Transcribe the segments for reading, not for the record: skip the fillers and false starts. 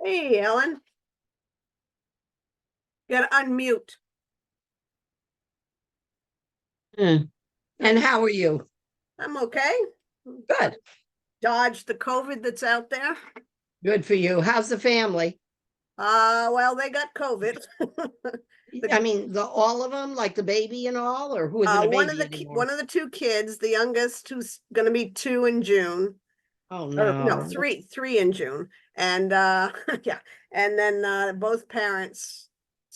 Hey, Ellen. Gotta unmute. And how are you? I'm okay. Good. Dodged the COVID that's out there. Good for you. How's the family? Well, they got COVID. I mean, all of them, like the baby and all, or who isn't a One of baby the anymore? one of the two kids, the youngest, who's gonna be 2 in June. Oh Or no, no. three in June. And yeah, and then both parents.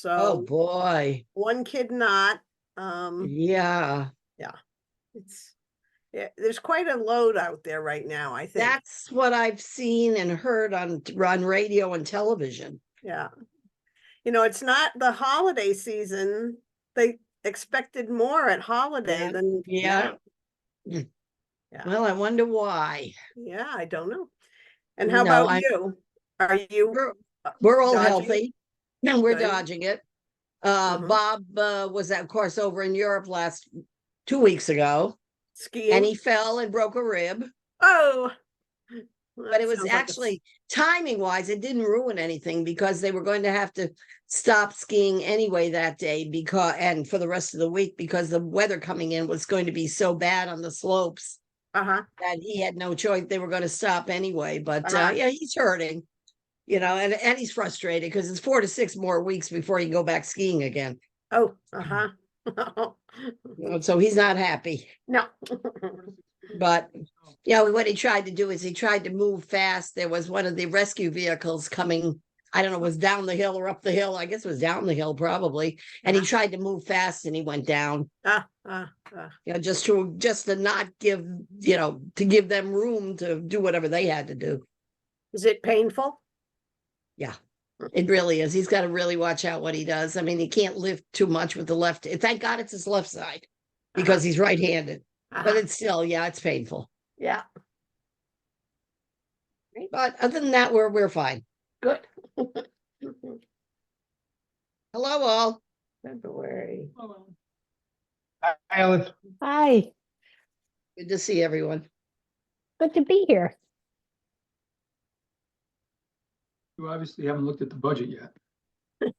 Oh So boy. one kid not. Yeah. Yeah, there's quite a load out there right now, I think. That's what I've seen and heard on radio and television. Yeah. It's not the holiday season. They expected more at holiday than Yeah. Yeah. Well, I wonder why. Yeah, I don't know. And how No, about you? Are you we're all dodging healthy and we're Good. dodging it. Mhm. Bob was, of course, over in Europe 2 weeks ago, Skiing? and he fell and broke a rib. Oh, But it was actually timing wise, it didn't ruin anything because they were going to have to stop skiing anyway that day and for the rest of the week because the weather coming in was going to be so bad on the slopes that he had no choice. They were going to stop anyway. But yeah, he's hurting, and he's frustrated because it's 4 to 6 more weeks before he can go back skiing again. Oh, So he's not happy. No. But yeah, what he tried to do is he tried to move fast. There was one of the rescue vehicles coming, I don't know, was down the hill or up the hill. I guess it was down the hill probably. And he tried to move fast and he went down. Just to not give, to give them room to do whatever they had to do. Is it painful? Yeah, it really is. He's got to really watch out what he does. I mean, he can't lift too much with the left. Thank God it's his left side because he's right-handed. But it's still, it's painful. Yeah. But other than that, we're fine. Good. Hello, all. February. Hello. Hi, Ellen. Hi, Good to see everyone. good to be here. You obviously haven't looked at the budget yet.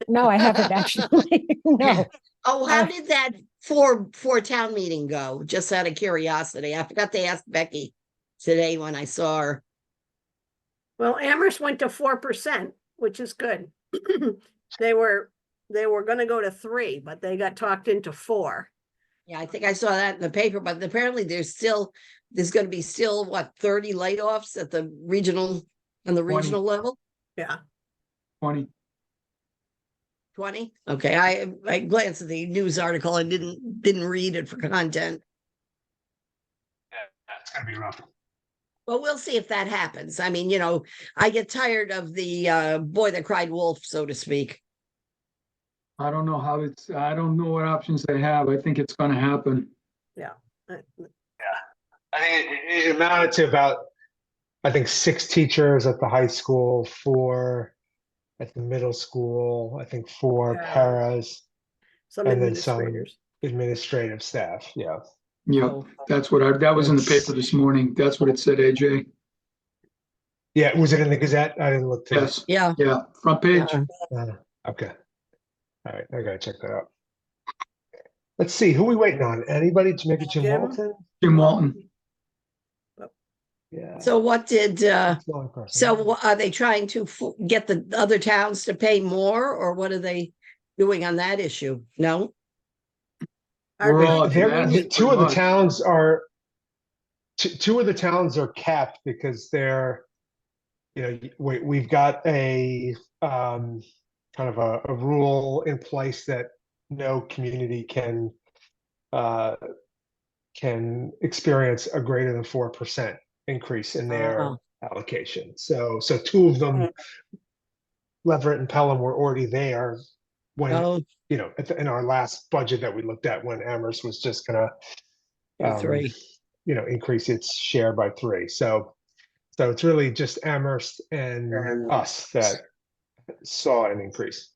No, I haven't actually. No. Oh, how did that for town meeting go? Just out of curiosity. I forgot to ask Becky today when I saw her. Well, Amherst went to 4%, which is good. They were going to go to 3, but they got talked into 4. Yeah, I think I saw that in the paper, but apparently there's going to be still what, 30 layoffs at the regional level? Yeah. 20. 20? Okay. I glanced at the news article and didn't read it for content. Yeah, that's gonna be rough. Well, we'll see if that happens. I mean, I get tired of the boy that cried wolf, so to speak. I don't know I don't know what options they have. I think it's gonna happen. Yeah. I think it amounted to about, I think, 6 teachers at the high school, 4 at the middle school, I think 4 paras, Some and then some administrators. administrative staff. Yeah. Yeah, that's what that was in the paper this morning. That's what it said, AJ. Yeah, was it in the Gazette? I didn't look today. Yes. Yeah. Yeah, front page. Okay. All right, I gotta check that out. Let's see, who we waiting on? Anybody? Maybe Jim Jim? Walton? Jim Walton. Yeah. So what did That's the only person. so are they trying to get the other towns to pay more, or what are they doing on that issue? No. We're all at Two max, of the pretty much. towns are two of the towns are capped because they're, we've got a kind of a rule in place that no community can experience a greater than 4% increase in their allocation. So 2 of them, Leverett and Pelham, were already there when in our last budget that we looked at, when Amherst was just gonna 3. increase its share by 3. So it's really just Amherst and us that saw an increase.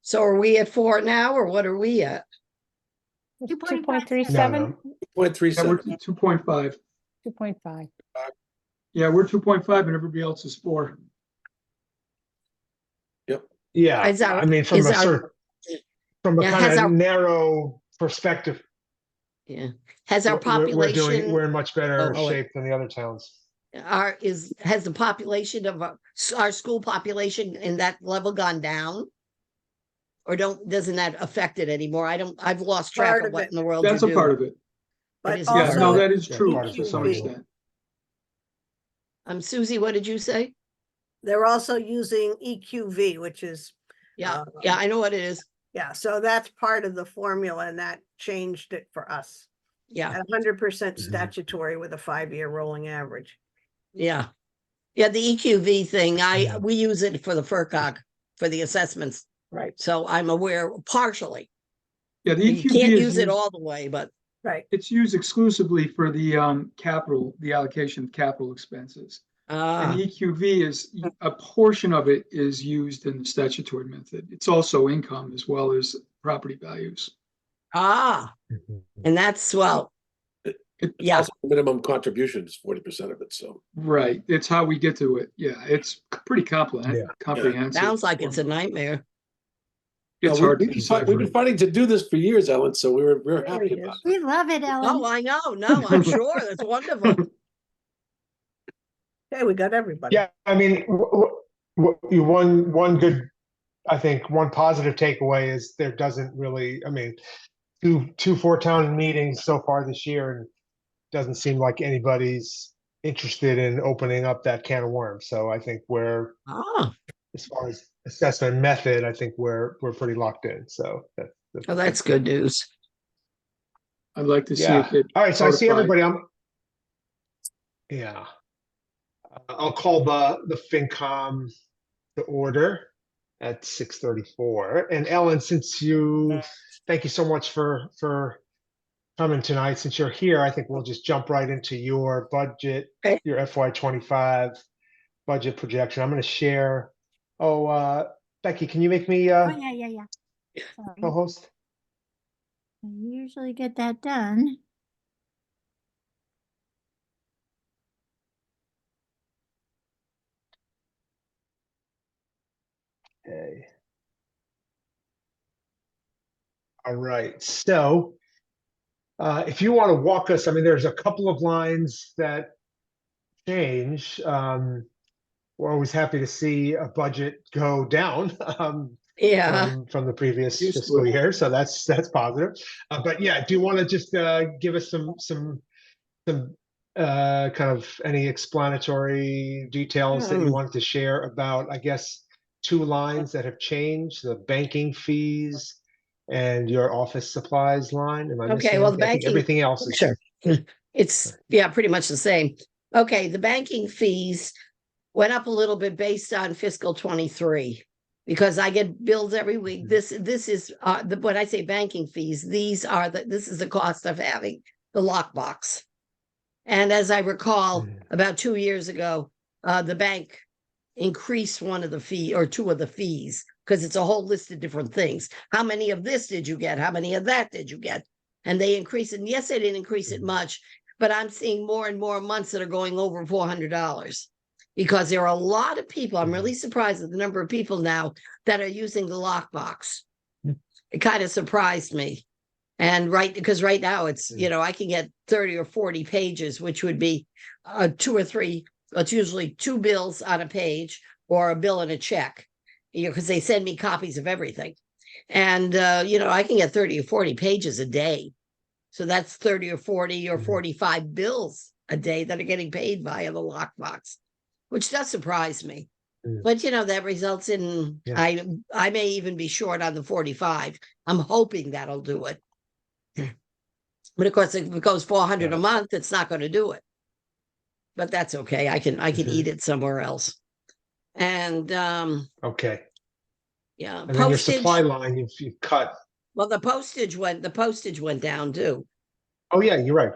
So are we at 4 now, or what are we at? 2.37. No. 0.37. Yeah, we're 2.5. 2.5. Yeah, we're 2.5 and everybody else is 4. Yeah, Is our- I mean, from is a our- sort of, from a Yeah, kind has of our- narrow perspective, Yeah. Has our we're population, in much better Oh, shape than the other towns. has the population of our school population in that level gone down? Or doesn't that affect it anymore? I've lost track Part of of what it. in the world That's you a do. part of it. But is Yeah, part no, of also that is Yeah, true part of to some EQV. extent. Susie, what did you say? they're also using EQV, which is, Yeah, Uh, yeah, I know what it is. yeah, so that's part of the formula and that changed it for us. Yeah, At 100% Mhm. statutory with a 5-year rolling average. yeah. Yeah, the EQV thing, Yeah. we use it for the FERCog, for the assessments. Right, So I'm aware partially. Yeah, the You EQV can't is use it used, all the way, but right. it's used exclusively for the the allocation of capital expenses. And the EQV is, a portion of it is used in the statutory method. It's also income as well as property values. Mhm. and that's, well, It's yeah. also minimum contribution is 40% of it, so. Right, it's how we get to it. Yeah, it's pretty Yeah. comprehensive. Sounds like it's a nightmare. It's No, hard to we've decipher. been fighting to do this for years, Ellen, so we're There happy it about is. it. We love it, Oh, Ellen. I know. No, I'm sure. That's wonderful. Okay, we got everybody. Yeah, I mean, one good, I think, one positive takeaway is there doesn't really, I mean, two four-town meetings so far this year, and doesn't seem like anybody's interested in opening up that can of worms. So I think Ah, as far as assessment method, I think we're pretty locked in. So well, that's good news. I'd like to see Yeah. it get All right. So I see codified. everybody. Yeah. I'll call the FinCom to order at 6:34. And Ellen, thank you so much for coming tonight. Since you're here, I think we'll just jump right into your budget, Okay. your FY25 budget projection. I'm going to share. Becky, can you make me Oh, yeah. Sorry. co-host? I usually get that done. Okay. All right. So if you want to walk us, I mean, there's a couple of lines that change. We're always happy to see a budget go down Yeah. from the previous Used to fiscal it. year, so that's positive. But yeah, do you want to just give us some kind of any explanatory details that you wanted to share about, I guess, two lines that have changed, the banking fees and your office supplies line? Am I Okay, missing well, the anything? I think banking, everything else is sure. It's, yeah, pretty much the same. Okay, the banking fees went up a little bit based on fiscal 23 because I get bills every week. This is when I say banking fees, this is the cost of having the lockbox. And as I recall, about 2 years ago, the bank increased one of the fee or two of the fees because it's a whole list of different things. How many of this did you get? How many of that did you get? And they increase it. And yes, they didn't increase it much, but I'm seeing more and more months that are going over $400 because there are a lot of people. I'm really surprised at the number of people now that are using the lockbox. It kind of surprised me. And because right now it's, I can get 30 or 40 pages, which would be 2 or 3. It's usually 2 bills on a page or a bill and a check, because they send me copies of everything. And, I can get 30 or 40 pages a day. So that's 30 or 40 or 45 bills a day that are getting paid via the lockbox, which does surprise me. But, that results in, I may even be short on the 45. I'm hoping that'll do it. But of course, if it goes 400 a month, it's not going to do it. But that's okay. I can eat it somewhere else. And okay. yeah, And then your supply line, you've cut. Well, the postage went down too. Oh yeah, you're right.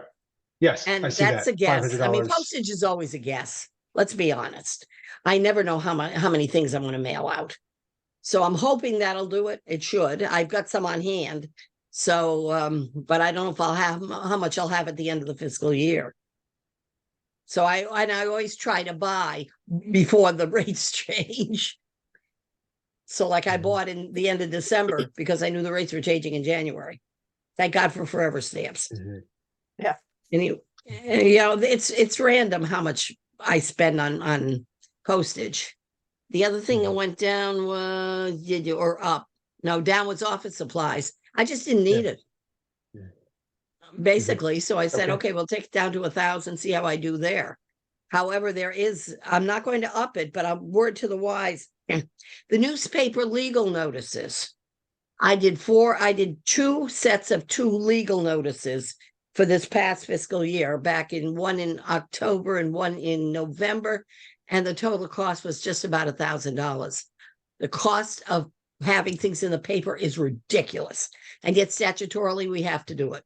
Yes, And I see that's that. a guess. I mean, $500. postage is always a guess. Let's be honest. I never know how many things I'm going to mail out. So I'm hoping that'll do it. It should. I've got some on hand. So, but I don't know if I'll have how much I'll have at the end of the fiscal year. So I always try to buy before the rates change. So like I Mhm. bought in the end of December because I knew the rates were changing in January. Thank God for forever stamps. Mhm. And you know, it's random how much I spend on postage. The other thing that Mhm. went down was or up. No, down was office supplies. I just didn't need it. Yeah. Basically. So I said, Okay. okay, we'll take it down to 1,000, see how I do there. However, I'm not going to up it, but a word to the wise. The newspaper legal notices. I did 2 sets of 2 legal notices for this past fiscal year, one in October and one in November. And the total cost was just about $1,000. The cost of having things in the paper is ridiculous. And yet statutorily, we have to do it.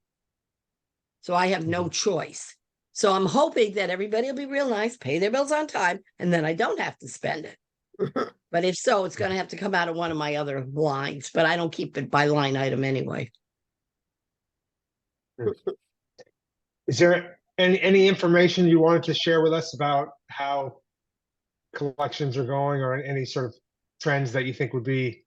So I have no choice. So I'm hoping that everybody will be real nice, pay their bills on time, and then I don't have to spend it. But if so, it's going to have to come out of one of my other lines, but I don't keep it by line item anyway. Is there any information you wanted to share with us about how collections are going, or any sort of trends that you think would be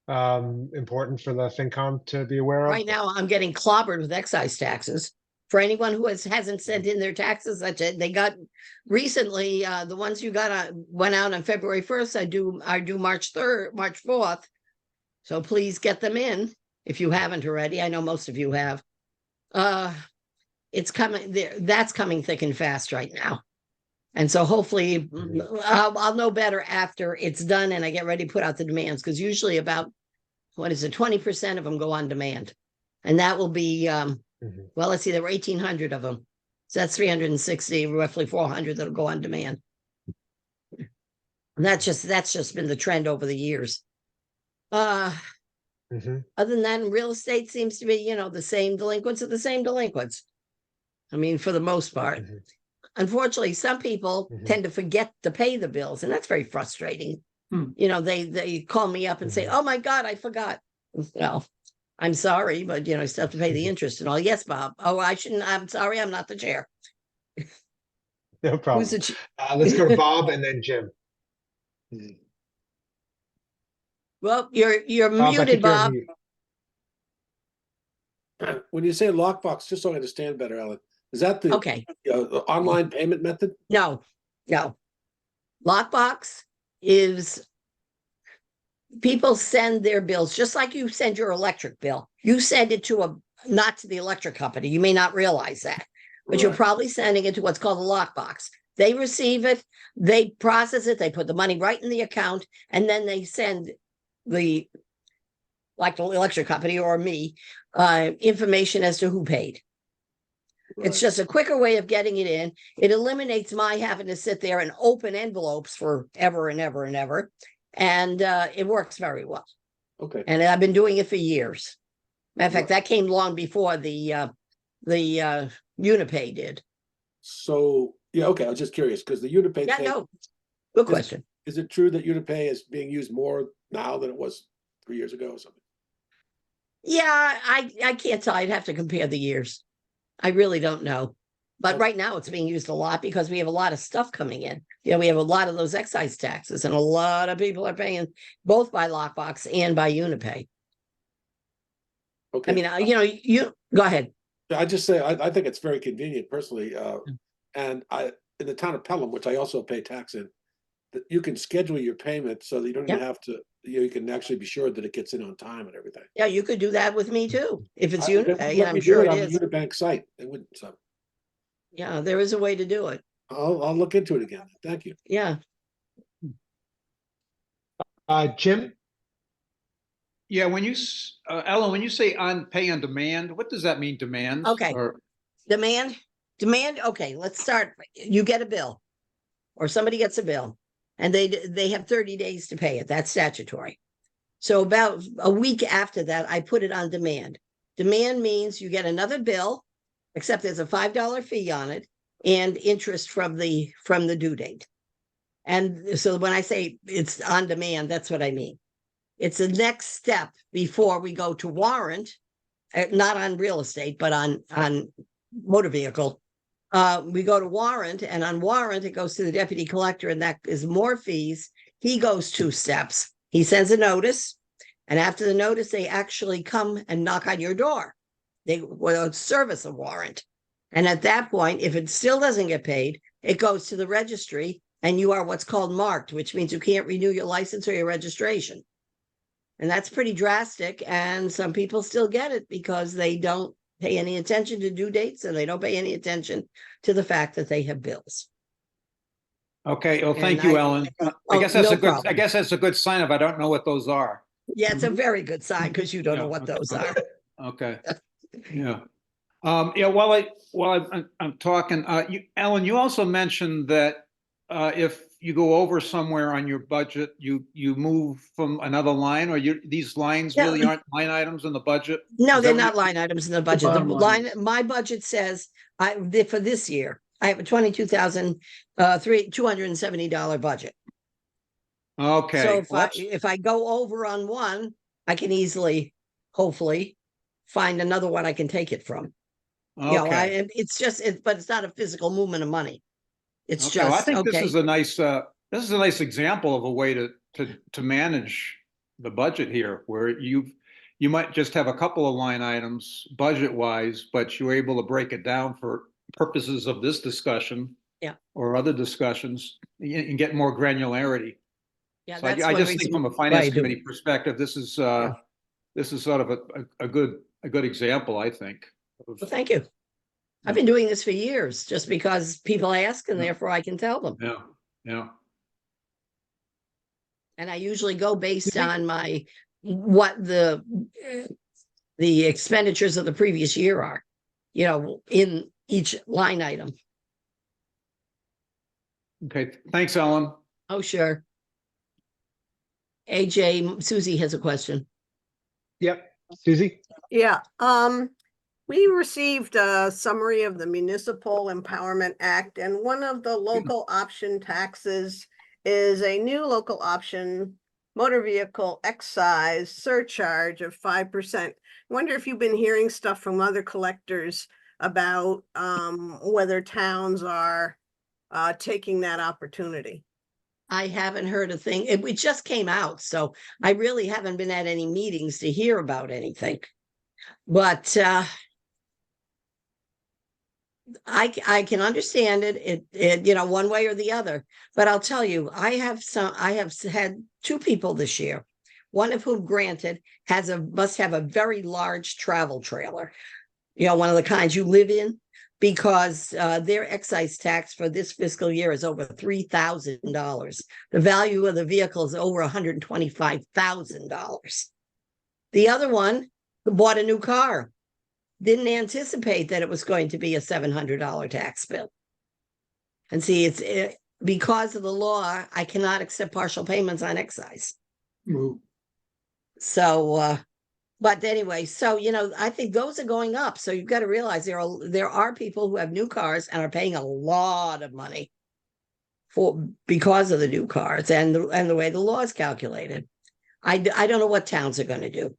important for the FinCom to be aware of? Right now, I'm getting clobbered with excise taxes. For anyone who hasn't sent in their taxes, they got recently, the ones you got went out on February 1st. I do March 3rd, March 4th. So please get them in if you haven't already. I know most of you have. It's coming there. That's coming thick and fast right now. And so hopefully I'll know better after it's done and I get ready to put out the demands, because usually about 20% of them go on demand. And that will be, well, let's see, there were 1,800 of them. So that's 360, roughly 400 that'll go on demand. And that's just been the trend over the years. Other than that, real estate seems to be, the same delinquents are the same delinquents. I mean, for the most part. Unfortunately, some people tend to forget to pay the bills, and that's very frustrating. They call me up and say, "Oh my God, I forgot." Well, I'm sorry, but I still have to pay the interest and all. Yes, Bob. Oh, I shouldn't. I'm sorry, I'm not the chair. No problem. Who's the let's go to Bob and then Jim. Well, you're Bob, I muted, think you're on Bob. mute. When you say lockbox, just so I understand better, Ellen, is that the the online payment method? No. Lockbox is people send their bills just like you send your electric bill. You send it not to the electric company. You may not realize that, but you're probably sending it to what's called a lockbox. They receive it, they process it, they put the money right in the account, and then they send the electric company or me information as to who paid. It's just a quicker way of getting it in. It eliminates my having to sit there and open envelopes forever and ever and ever. And it works very well. Okay. And I've been doing it for years. Matter of fact, that came long before the Unipay did. So, yeah, okay. I was just curious because the Unipay. Yeah, no. Good question. Is it true that Unipay is being used more now than it was 3 years ago or something? Yeah, I can't tell. I'd have to compare the years. I really don't know. But right now it's being used a lot because we have a lot of stuff coming in. We have a lot of those excise taxes, and a lot of people are paying both by lockbox and by Unipay. Okay. I mean, you go ahead. I just say I think it's very convenient personally, and in the town of Pelham, which I also pay tax in, that you can schedule your payment so that you don't even have to. You can actually be sure that it gets in on time and everything. Yeah, you could do that with me too if it's Unipay, and Let I'm me sure do it it on is. the Unibank site. It wouldn't. So Yeah, there is a way to do it. I'll look into it again. Thank you. Yeah. Jim? Yeah, Ellen, when you say pay on demand, what does that mean, demand? Okay. Demand. Okay, let's start. You get a bill, or somebody gets a bill, and they have 30 days to pay it. That's statutory. So about a week after that, I put it on demand. Demand means you get another bill, except there's a $5 fee on it and interest from the due date. And so when I say it's on demand, that's what I mean. It's the next step before we go to warrant, not on real estate, but on motor vehicle. We go to warrant, and on warrant, it goes to the deputy collector, and that is more fees. He goes 2 steps. He sends a notice, and after the notice, they actually come and knock on your door. They will service a warrant. And at that point, if it still doesn't get paid, it goes to the registry, and you are what's called marked, which means you can't renew your license or your registration. And that's pretty drastic. And some people still get it because they don't pay any attention to due dates, and they don't pay any attention to the fact that they have bills. Okay, well, thank And you, I- Ellen. I Oh, guess that's no a good, I problem. guess that's a good sign if I don't know what those are. Yeah, it's a very good sign because you don't know Yeah, what those okay. are. Okay, yeah. Yeah, while I'm talking, Ellen, you also mentioned that if you go over somewhere on your budget, you move from another line, or these lines Yeah. really aren't line items in the budget? No, Is they're that not line items in the budget. The bottom line line, my budget says for this year, I have a $22,270 budget. Okay. So if well, if I go over on one, I can easily, hopefully, find another one I can take it from. You know, okay. it's just, but it's not a physical movement of money. It's Okay, well, I just, think this okay. is a nice example of a way to manage the budget here, where you might just have a couple of line items budget wise, but you're able to break it down for purposes of this discussion. Yeah. Or other discussions and get more granularity. Yeah, So that's I one just think reason from a why I finance do it. committee perspective, this is sort of a good example, I think. Well, thank you. I've been doing this for years just because people ask, and therefore I can tell them. Yeah, yeah. And I usually go based on what the expenditures of the previous year are, you know, in each line item. Okay, thanks, Ellen. Oh, sure. AJ, Susie has a question. Yep, Susie? Yeah, we received a summary of the Municipal Empowerment Act, and one of the local option taxes is a new local option motor vehicle excise surcharge of 5%. Wonder if you've been hearing stuff from other collectors about whether towns are taking that opportunity. I haven't heard a thing. It just came out, so I really haven't been at any meetings to hear about anything. But I can understand it, you know, one way or the other. But I'll tell you, I have had two people this year, one of whom, granted, must have a very large travel trailer, you know, one of the kinds you live in, because their excise tax for this fiscal year is over $3,000. The value of the vehicle is over $125,000. The other one bought a new car, didn't anticipate that it was going to be a $700 tax bill. And see, because of the law, I cannot accept partial payments on excise. Ooh. So, but anyway, so, you know, I think those are going up. So you've got to realize there are people who have new cars and are paying a lot of money because of the new cars and the way the law is calculated. I don't know what towns are going to do.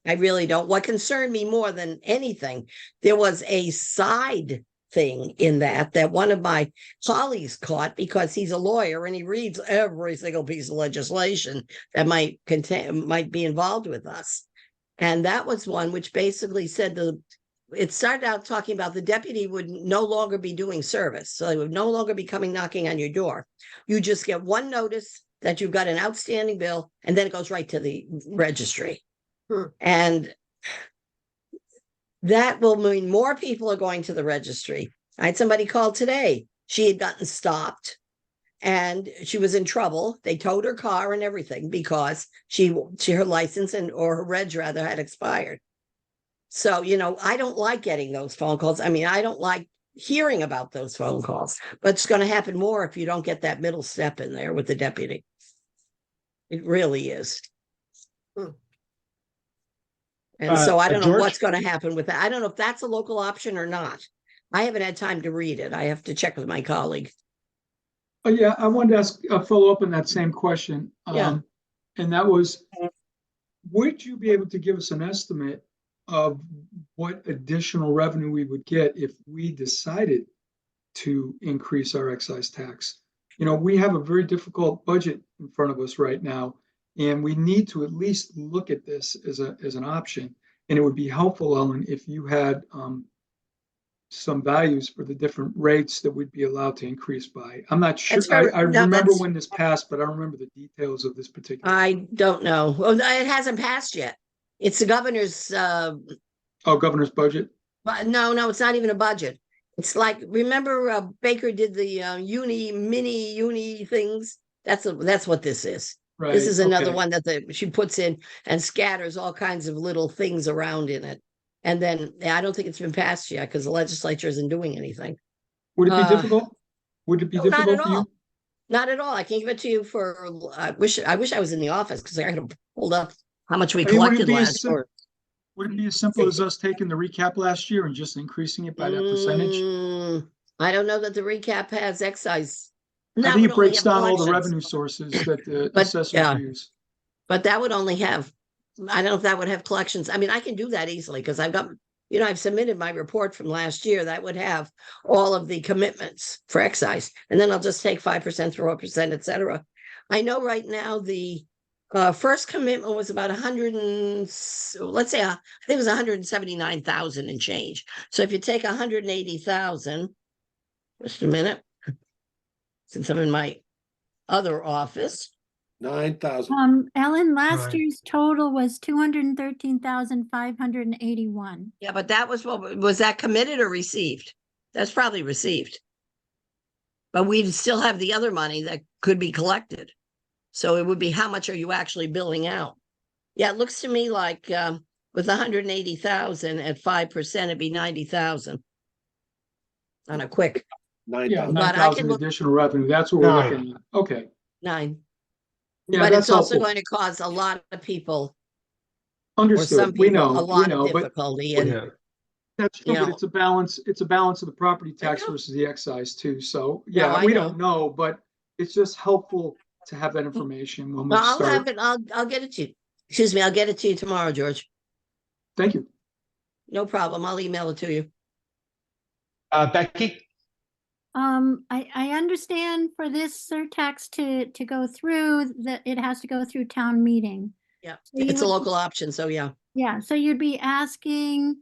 I really don't. What concerned me more than anything, there was a side thing in that one of my colleagues caught, because he's a lawyer and he reads every single piece of legislation that might be involved with us. And that was one which basically said it started out talking about the deputy would no longer be doing service. So they would no longer be coming knocking on your door. You just get one notice that you've got an outstanding bill, and then it goes right to the registry. And that will mean more people are going to the registry. I had somebody call today. She had gotten stopped and she was in trouble. They towed her car and everything because her license or her reg rather had expired. So, you know, I don't like getting those phone calls. I mean, I don't like hearing about those phone calls, but it's going to happen more if you don't get that middle step in there with the deputy. It really is. And so I don't know what's going to happen with that. I don't know if that's a local option or not. I haven't had time to read it. I have to check with my colleague. Yeah, I wanted to ask a follow-up on that same question. Yeah. And that was, would you be able to give us an estimate of what additional revenue we would get if we decided to increase our excise tax? You know, we have a very difficult budget in front of us right now, And we need to at least look at this as an option. And it would be helpful, Ellen, if you had some values for the different rates that we'd be allowed to increase by. I'm not sure. I remember when this passed, but I don't remember the details of this particular. I don't know. Well, it hasn't passed yet. It's the governor's governor's budget. But no, it's not even a budget. It's like, remember Baker did the mini uni things? That's what this is. Right. This is another one that she puts in and scatters all kinds of little things around in it. And then I don't think it's been passed yet because the legislature isn't doing anything. Would it be difficult? Would it be difficult not at for you? all. Not at all. I can give it to you for. I wish I was in the office because I had to hold up how much we collected last year. Would it be as simple as us taking the recap last year and just increasing it by that percentage? I don't know that the recap has excise. I think it breaks down all the revenue sources that the assessors use. But that would only have, I don't know if that would have collections. I mean, I can do that easily because I've got, I've submitted my report from last year that would have all of the commitments for excise. And then I'll just take 5%, 4%, et cetera. I know right now the first commitment was about 100 and let's say, I think it was 179,000 and change. So if you take 180,000, just a minute, since I'm in my other office. 9,000. Ellen, last Right. year's total was 213,581. Yeah, but that was that committed or received? That's probably received. But we still have the other money that could be collected. So it would be, how much are you actually billing out? Yeah, it looks to me like with 180,000 at 5%, it'd be 90,000 on a quick 9,000. 9,000 additional revenue. That's what we're looking at. Okay. 9. Yeah, but that's it's also helpful. going to cause a lot of people, Understood. or some people, a lot of but difficulty. And Yeah. that's true, you but know. it's a balance. It's a balance of the property tax know. versus the excise too. So No, yeah, I we know. don't know, but it's just helpful to have that information when we Well, I'll start. have it. I'll get it to you. Excuse me. I'll get it to you tomorrow, George. Thank you. No problem. I'll email it to you. Becky? I understand for this surtax to go through, that it has to go through town meeting. Yeah, So you it's a would- local option. So yeah. Yeah, so you'd be asking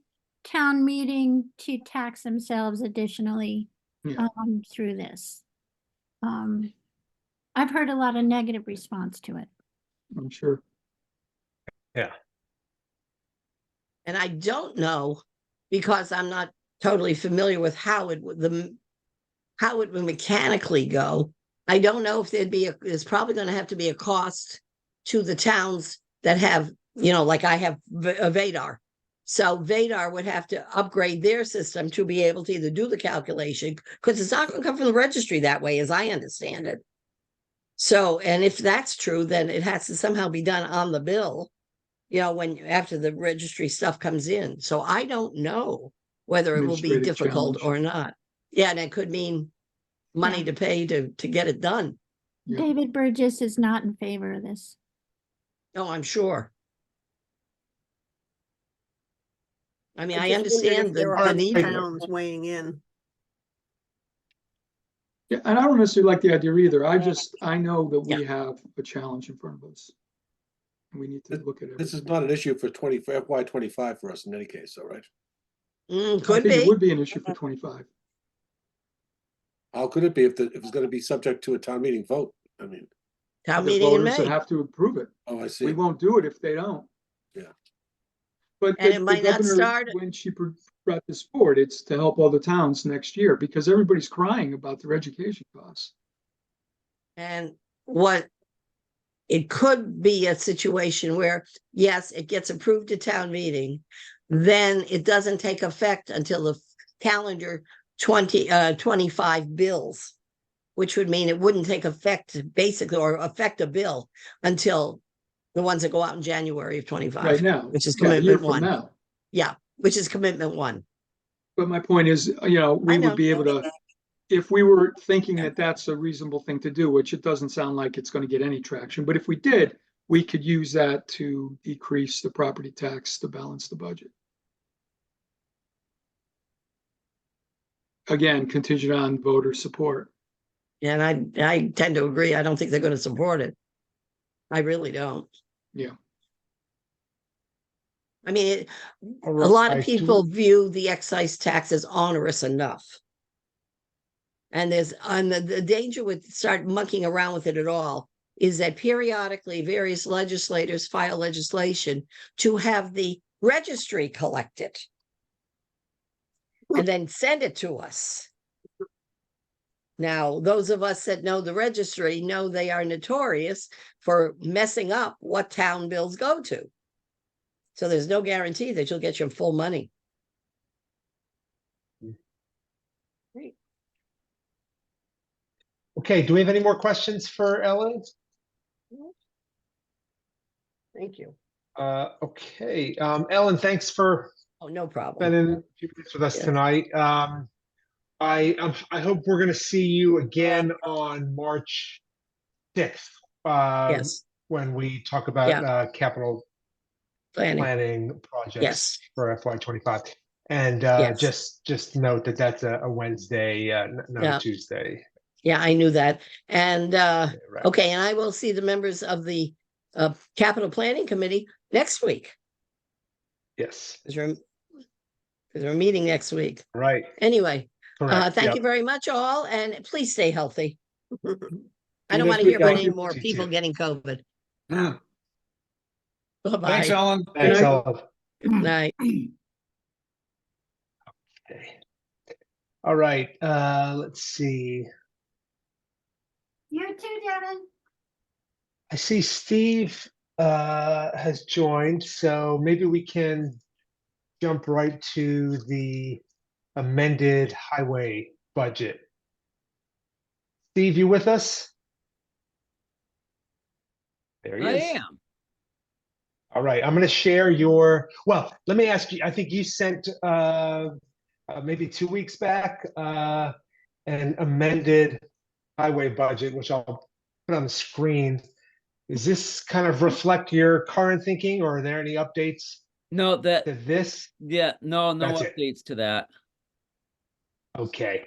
town meeting to tax themselves additionally Yeah. Through this. I've heard a lot of negative response to it. I'm sure. Yeah. And I don't know, because I'm not totally familiar with how it would mechanically go. I don't know if there's probably going to have to be a cost to the towns that have, like I have Vadar. So Vadar would have to upgrade their system to be able to either do the calculation, because it's not going to come from the registry that way, as I understand it. So, and if that's true, then it has to somehow be done on the bill, after the registry stuff comes in. So I don't know whether it will be Administrative difficult challenge. or not. Yeah, and it could mean money to pay to get it done. Yeah. David Burgess is not in favor of this. Oh, I'm sure. I mean, I just wondered understand if there the are need. towns weighing in. Yeah, and I don't necessarily like the idea either. I know that we have a challenge in front of us. And we need to look at it. This is not an issue for FY25 for us in any case, though, right? I Could think it be. would be an issue for 25. How could it be if it's going to be subject to a town meeting vote? I mean, Town The meeting in voters that May. have to approve it. oh, I see. We won't do it if they don't. Yeah. But And the it might not governor, start- when she brought this forward, it's to help all the towns next year because everybody's crying about their education costs. And what it could be a situation where, yes, it gets approved at town meeting, then it doesn't take effect until the calendar 25 bills, which would mean it wouldn't take effect basically, or affect a bill until the ones that go out in January of 25. Right now. Which is Yeah, a year commitment from one. now. Yeah, which is commitment 1. But my point is, we know. would be able to, if we were thinking that that's a reasonable thing to do, which it doesn't sound like it's going to get any traction, but if we did, we could use that to decrease the property tax to balance the budget. Again, contingent on voter support. And I tend to agree. I don't think they're going to support it. I really don't. Yeah. I mean, All a lot of right, people view the excise tax as onerous enough. And the danger with start monkeying around with it at all is that periodically various legislators file legislation to have the registry collect it and then send it to us. Now, those of us that know the registry know they are notorious for messing up what town bills go to. So there's no guarantee that you'll get your full money. Great. Okay, do we have any more questions for Ellen? Thank you. Okay, Ellen, thanks for Oh, no problem. spending a few minutes with us Yeah. tonight. I hope we're gonna see you again on March 6th. Yes. When we talk about capital planning projects Yes. for FY25. And Yes. just note that that's a Wednesday, not Yeah. a Tuesday. Yeah, I knew that. And Right. okay, and I will see the members of the capital planning committee next week. Yes. Because we're meeting next week. Right. Anyway, Correct. thank Yep. you very much, all, and please stay healthy. I don't next want to week, hear about Ellen. any more You people too. getting COVID. Yeah. Bye-bye. Thanks, Ellen. Thanks, Ellen. Good night. Okay. All right. Let's see. You too, Devin. I see Steve has joined, so maybe we can jump right to the amended highway budget. Steve, you with us? There he I is. am. All right, I'm going to share your, well, let me ask you, I think you sent maybe 2 weeks back an amended highway budget, which I'll put on the screen. Does this kind of reflect your current thinking, or are there any updates No, to that, this? yeah, no That's it. updates to that. Okay.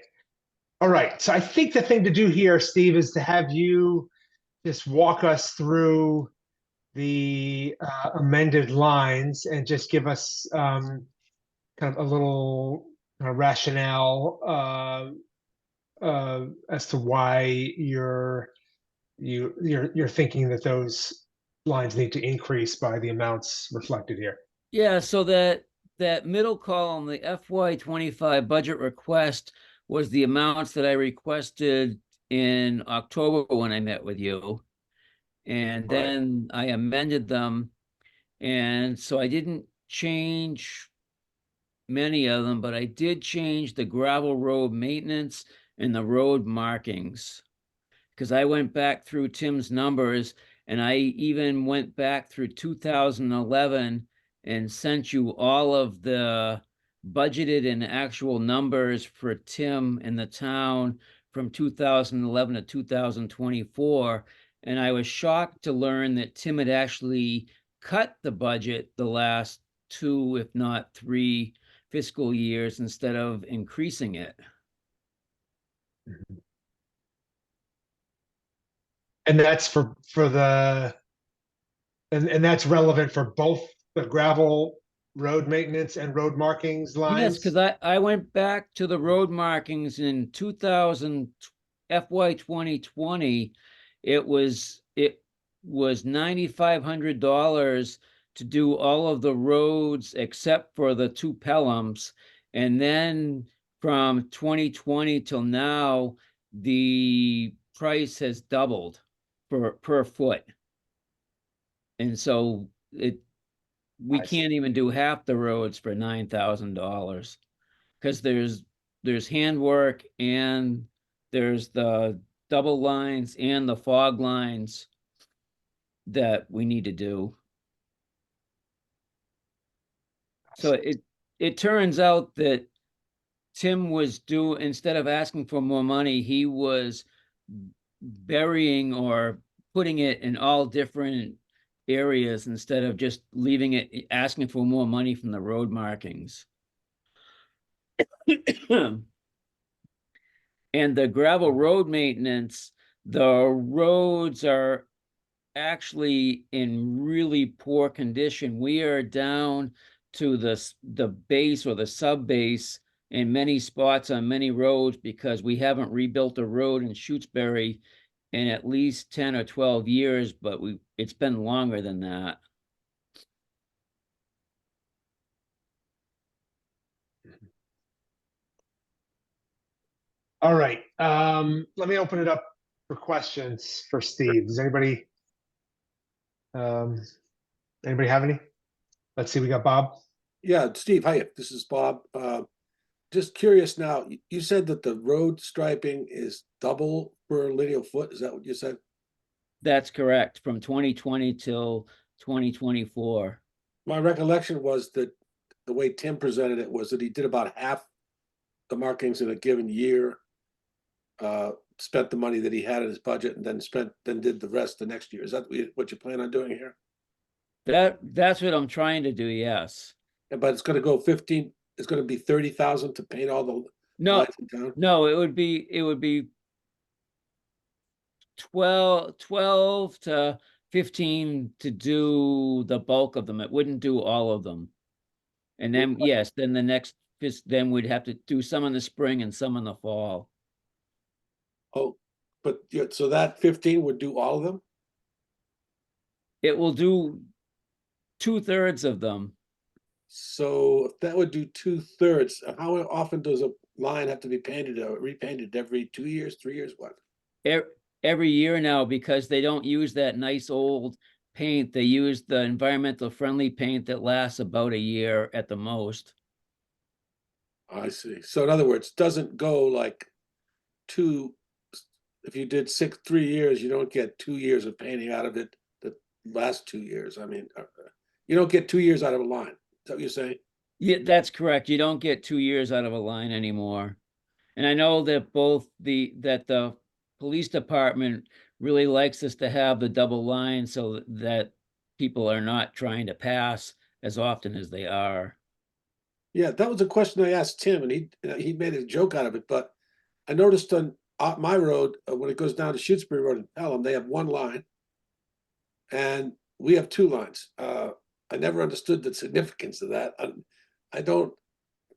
All right. So I think the thing to do here, Steve, is to have you just walk us through the amended lines and just give us kind of a little rationale as to why you're thinking that those lines need to increase by the amounts reflected here. Yeah, so that middle column, the FY25 budget request, was the amounts that I requested in October when I met with you. And then I amended them. And so I didn't change many of them, but I did change the gravel road maintenance and the road markings. Because I went back through Tim's numbers, and I even went back through 2011 and sent you all of the budgeted and actual numbers for Tim and the town from 2011 to 2024. And I was shocked to learn that Tim had actually cut the budget the last 2, if not 3 fiscal years instead of increasing it. And that's for the and that's relevant for both the gravel road maintenance and road markings lines? Yes, because I went back to the road markings in 2000 FY 2020. It was $9,500 to do all of the roads except for the 2 Pelhams. And then from 2020 till now, the price has doubled per foot. And so we can't even do half the roads for $9,000 because there's handwork and there's the double lines and the fog lines that we need to do. So it turns out that Tim was instead of asking for more money, he was burying or putting it in all different areas instead of just leaving it, asking for more money from the road markings. And the gravel road maintenance, the roads are actually in really poor condition. We are down to the base or the sub base in many spots on many roads because we haven't rebuilt a road in Shutesbury in at least 10 or 12 years, but it's been longer than that. All right, let me open it up for questions for Steve. Does anybody have any? Let's see, we got Bob. Yeah, Steve, hi, this is Bob. Just curious now, you said that the road striping is double per linear foot. Is that what you said? That's correct, from 2020 till 2024. My recollection was that the way Tim presented it was that he did about half the markings in a given year, spent the money that he had in his budget, and then did the rest the next year. Is that what you plan on doing here? That's what I'm trying to do, yes. But it's gonna go 15, it's gonna be 30,000 to paint all the No, lines in town? no, it would be 12 to 15 to do the bulk of them. It wouldn't do all of them. And then, yes, then then we'd have to do some in the spring and some in the fall. Oh, but yeah, so that 15 would do all of them? It will do 2/3 of them. So if that would do 2/3, how often does a line have to be painted or repainted? Every 2 years, 3 years, what? Every year now, because they don't use that nice old paint. They use the environmental friendly paint that lasts about a year at the most. I see. So in other words, doesn't go like if you did 3 years, you don't get 2 years of painting out of it the last 2 years. I mean, you don't get 2 years out of a line. Is that what you're saying? Yeah, that's correct. You don't get 2 years out of a line anymore. And I know that the police department really likes us to have the double line so that people are not trying to pass as often as they are. Yeah, that was a question I asked Tim, and he made a joke out of it. But I noticed on my road, when it goes down to Shutesbury Road in Pelham, they have one line, and we have two lines. I never understood the significance of that. I don't,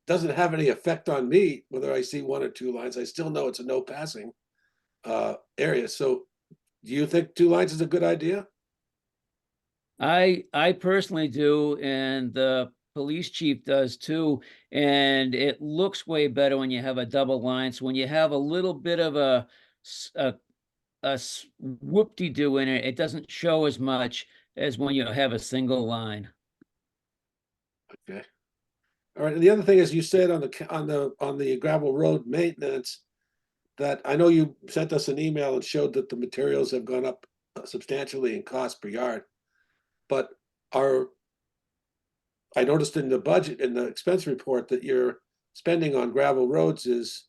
doesn't have any effect on me whether I see one or two lines. I still know it's a no passing area. So do you think two lines is a good idea? I personally do, and the police chief does too. And it looks way better when you have a double line. So when you have a little bit of a whoop-de-doo in it, it doesn't show as much as when you have a single line. Okay. All right. And the other thing is, you said on the gravel road maintenance that I know you sent us an email and showed that the materials have gone up substantially in cost per yard. But I noticed in the budget, in the expense report, that your spending on gravel roads is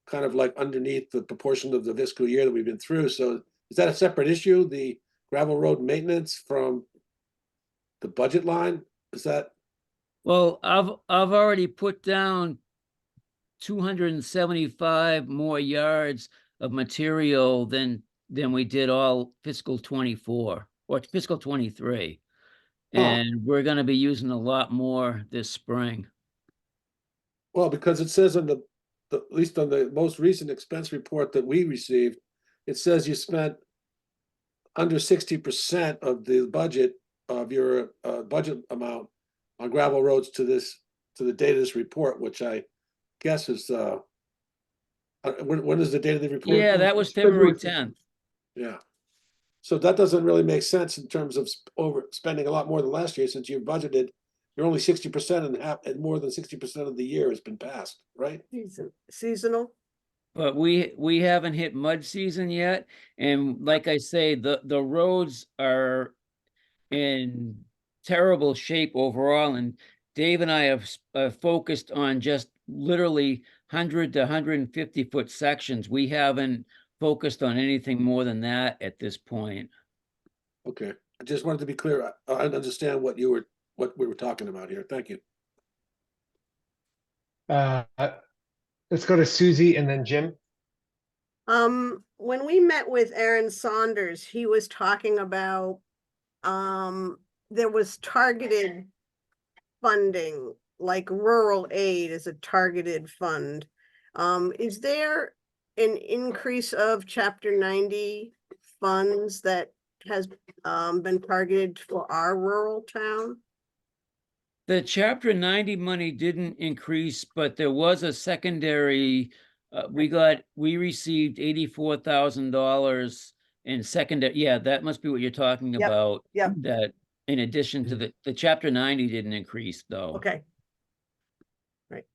kind of like underneath the proportion of the fiscal year that we've been through. So is that a separate issue, the gravel road maintenance from the budget line? Is that? Well, I've already put down 275 more yards of material than we did all fiscal 24 or fiscal 23. And we're going to be using a lot more this spring. Well, because it says on at least on the most recent expense report that we received, it says you spent under 60% of the budget of your budget amount on gravel roads to the date of this report, which I guess is when is the date of the report? Yeah, that was February 10th. Yeah. So that doesn't really make sense in terms of spending a lot more than last year, since you budgeted, you're only 60% and more than 60% of the year has been passed, right? Seasonal. But we haven't hit mud season yet. And like I say, the roads are in terrible shape overall. And Dave and I have focused on just literally 100 to 150 foot sections. We haven't focused on anything more than that at this point. Okay, I just wanted to be clear. I understand what we were talking about here. Thank you. Let's go to Susie and then Jim. When we met with Aaron Saunders, he was talking about, there was targeted funding, like rural aid is a targeted fund. Is there an increase of chapter 90 funds that has been targeted for our rural town? The chapter 90 money didn't increase, but there was a secondary, we received $84,000 in secondary. Yeah, that must be what you're talking Yep, about. yep. That in addition to the chapter 90 didn't increase though. Okay. Right.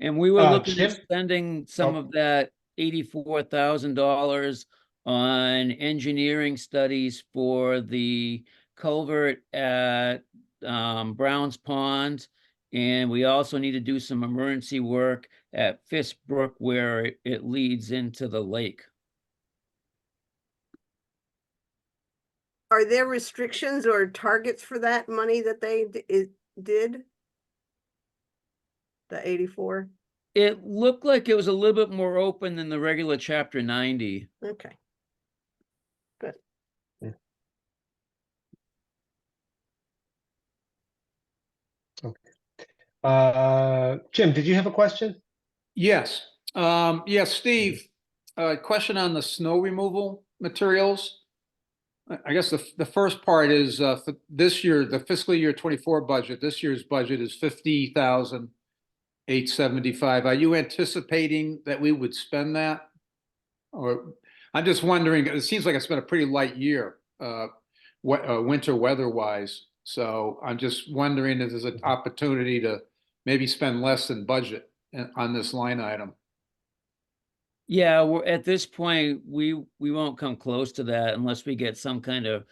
And we were looking Jim? at spending some Oh. of that $84,000 on engineering studies for the culvert at Browns Pond. And we also need to do some emergency work at Fisk Brook where it leads into the lake. Are there restrictions or targets for that money that they did? The 84? It looked like it was a little bit more open than the regular chapter 90. Okay. Good. Jim, did you have a question? Yes, yes, Steve, question on the snow removal materials. I guess the first part is for this year, the fiscal year 24 budget, this year's budget is 50,875. Are you anticipating that we would spend that? Or I'm just wondering, it seems like it's been a pretty light year, winter weather-wise. So I'm just wondering if there's an opportunity to maybe spend less than budget on this line item. Yeah, we're at this point, we won't come close to that unless we get some kind of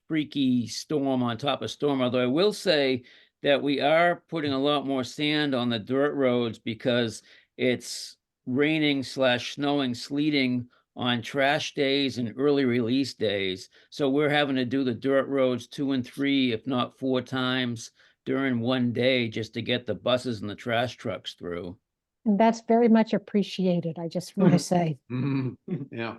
freaky storm on top of storm. Although I will say that we are putting a lot more sand on the dirt roads because it's raining / snowing, sleeting on trash days and early release days. So we're having to do the dirt roads 2 and 3, if not 4 times during one day just to get the buses and the trash trucks through. And that's very much appreciated, I just want to say. Yeah.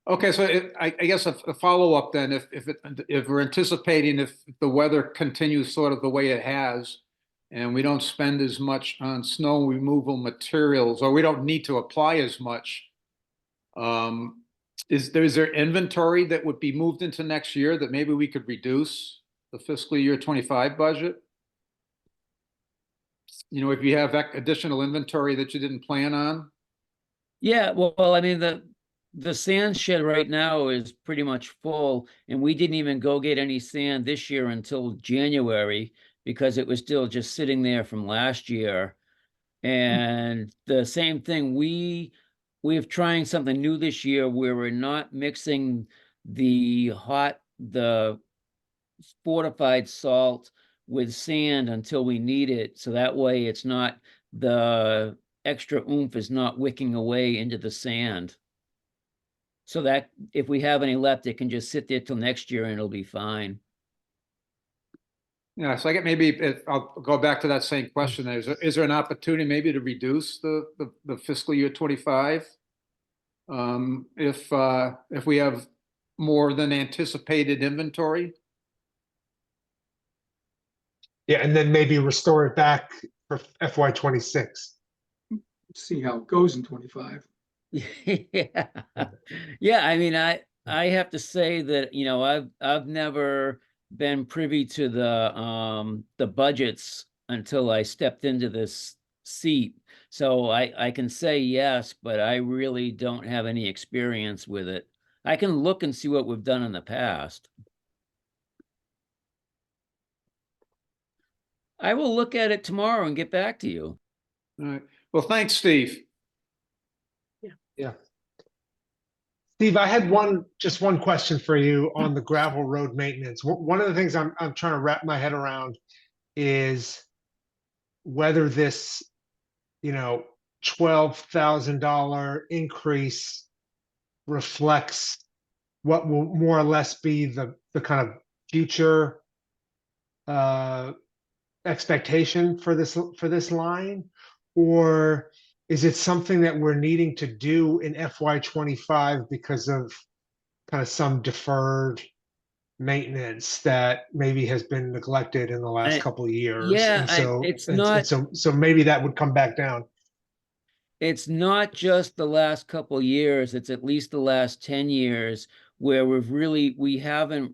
Okay, so I guess a follow-up then, if we're anticipating if the weather continues sort of the way it has, and we don't spend as much on snow removal materials, or we don't need to apply as much, is there inventory that would be moved into next year that maybe we could reduce the fiscal year 25 budget? You know, if you have additional inventory that you didn't plan on? Yeah, well, I mean, the sand shed right now is pretty much full, and we didn't even go get any sand this year until January because it was still just sitting there from last year. And the same thing, we're trying something new this year where we're not mixing the fortified salt with sand until we need it. So that way it's not, the extra oomph is not wicking away into the sand. So that if we have any left, it can just sit there till next year and it'll be fine. Yeah, so I get I'll go back to that same question. Is there an opportunity maybe to reduce the fiscal year 25? If we have more than anticipated inventory? Yeah, and then maybe restore it back for FY 26. See how it goes in 25. Yeah. Yeah, I mean, I have to say that, you know, I've never been privy to the budgets until I stepped into this seat. So I can say yes, but I really don't have any experience with it. I can look and see what we've done in the past. I will look at it tomorrow and get back to you. All right. Well, thanks, Steve. Yeah. Steve, I had just one question for you on the gravel road maintenance. One of the things I'm trying to wrap my head around is whether this, $12,000 increase reflects what will more or less be the kind of future expectation for this line, Or is it something that we're needing to do in FY25 because of kind of some deferred maintenance that maybe has been neglected in the last couple of years? Yeah, And so, it's not, so maybe that would come back down. it's not just the last couple years, it's at least the last 10 years where we haven't,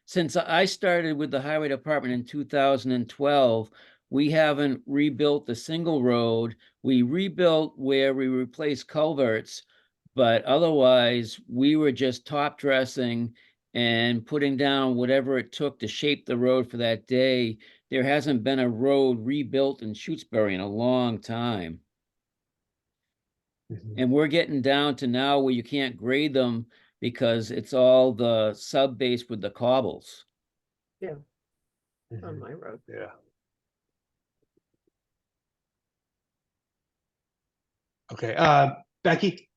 since I started with the highway department in 2012, we haven't rebuilt a single road. We rebuilt where we replaced culverts, but otherwise we were just top dressing and putting down whatever it took to shape the road for that day. There hasn't been a road rebuilt in Shutesbury in a long time. Mhm. And we're getting down to now where you can't grade them because it's all the sub base with the cobbles. on Mhm. my road. Yeah. Okay, Becky?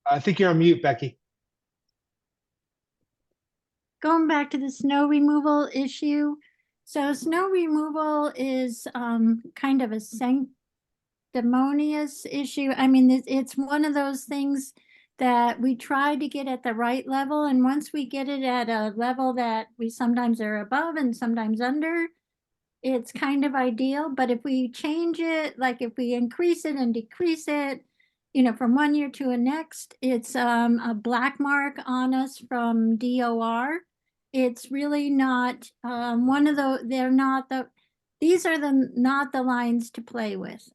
I think you're on mute, Becky. Going back to the snow removal issue. So snow removal is kind of a sanctimonious issue. I mean, it's one of those things that we try to get at the right level. And once we get it at a level that we sometimes are above and sometimes under, it's kind of ideal. But if we change it, like if we increase it and decrease it, from one year to the next, it's a black mark on us from DOR. It's really not one of they're not these are not the lines to play with.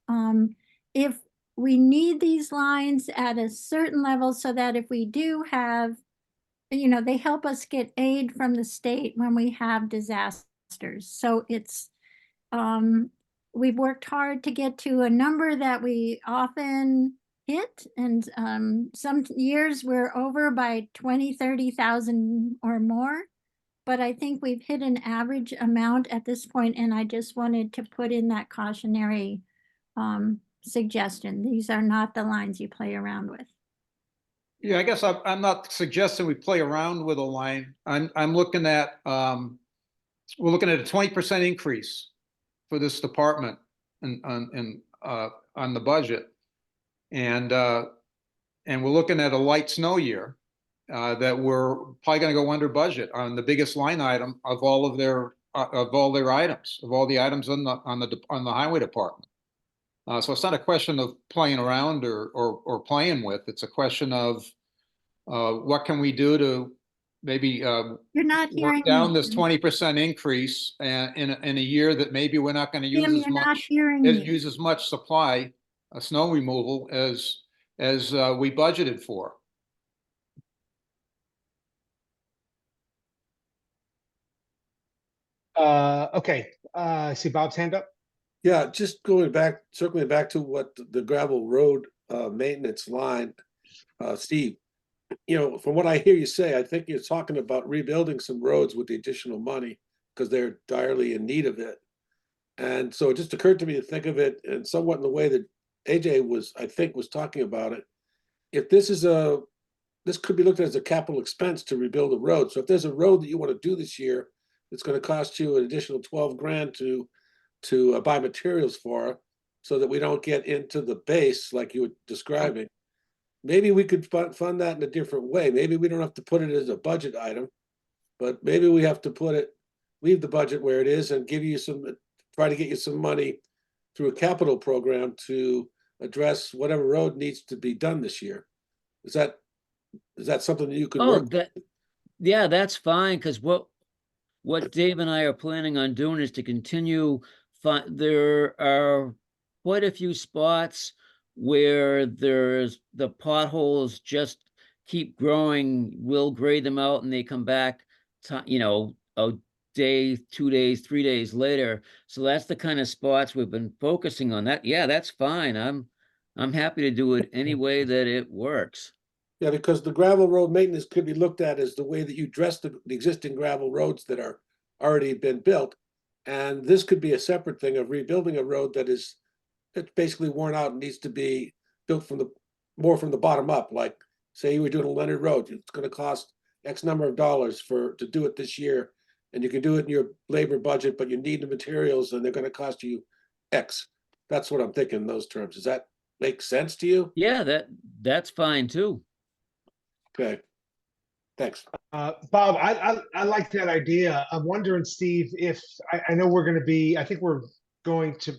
If we need these lines at a certain level so that if we do have, they help us get aid from the state when we have disasters. So we've worked hard to get to a number that we often hit, and some years we're over by 20, 30,000 or more. But I think we've hit an average amount at this point, and I just wanted to put in that cautionary suggestion. These are not the lines you play around with. Yeah, I guess I'm not suggesting we play around with a line. I'm looking at, we're looking at a 20% increase for this department on the budget. And we're looking at a light snow year that we're probably going to go under budget on the biggest line item of all their items, of all the items on the highway department. So it's not a question of playing around or playing with. It's a question of what can we do to maybe You're not work hearing down me. this 20% increase in a year that maybe we're not going to Tim, use you're not hearing me. use as much supply snow removal as we budgeted for. Okay, I see Bob's hand up. Yeah, just circling back to what the gravel road maintenance line, Steve, from what I hear you say, I think you're talking about rebuilding some roads with the additional money because they're direly in need of it. And so it just occurred to me to think of it in somewhat in the way that AJ was talking about it. If this could be looked at as a capital expense to rebuild a road. So if there's a road that you want to do this year, it's going to cost you an additional 12 grand to buy materials for, so that we don't get into the base like you were describing. Maybe we could fund that in a different way. Maybe we don't have to put it as a budget item, but maybe we have to leave the budget where it is and try to get you some money through a capital program to address whatever road needs to be done this year. Is that something that you could work? Yeah, that's fine. Because what Dave and I are planning on doing is to continue. There are quite a few spots where there's the potholes just keep growing. We'll grade them out and they come back a day, 2 days, 3 days later. So that's the kind of spots we've been focusing on. That, yeah, that's fine. I'm happy to do it any way that it works. Yeah, because the gravel road maintenance could be looked at as the way that you dress the existing gravel roads that are already been built. And this could be a separate thing of rebuilding a road it's basically worn out and needs to be built more from the bottom up. Like say you were doing a Leonard Road, it's going to cost X number of dollars to do it this year. and you can do it in your labor budget, but you need the materials and they're gonna cost you X. That's what I'm thinking in those terms. Does that make sense to you? Yeah, that's fine too. Okay. Thanks. Bob, I like that idea. I'm wondering, Steve, if I know we're going to be, I think we're going to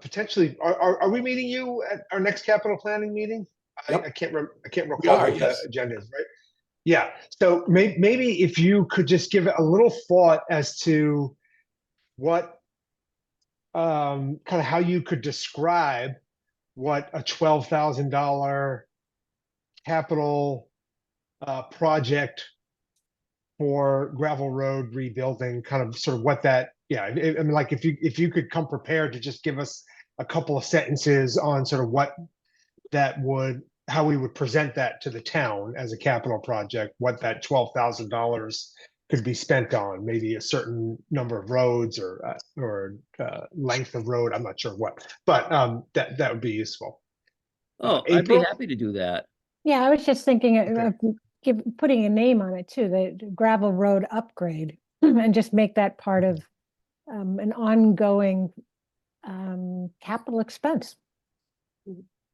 potentially, are we meeting you at our next capital planning meeting? Yep. I can't recall are, what the yes. agenda is, right? Yeah. So maybe if you could just give it a little thought as to what kind of how you could describe what a $12,000 capital project for gravel road rebuilding, kind of sort of what that, yeah, I mean, like if you could come prepared to just give us a couple of sentences on sort of what that would, how we would present that to the town as a capital project, what that $12,000 could be spent on, maybe a certain number of roads or length of road. I'm not sure what, but that would be useful. Oh, I'd be April? happy to do that. Yeah, I was just thinking Okay. of putting a name on it too, the gravel road upgrade, and just make that part of an ongoing capital expense,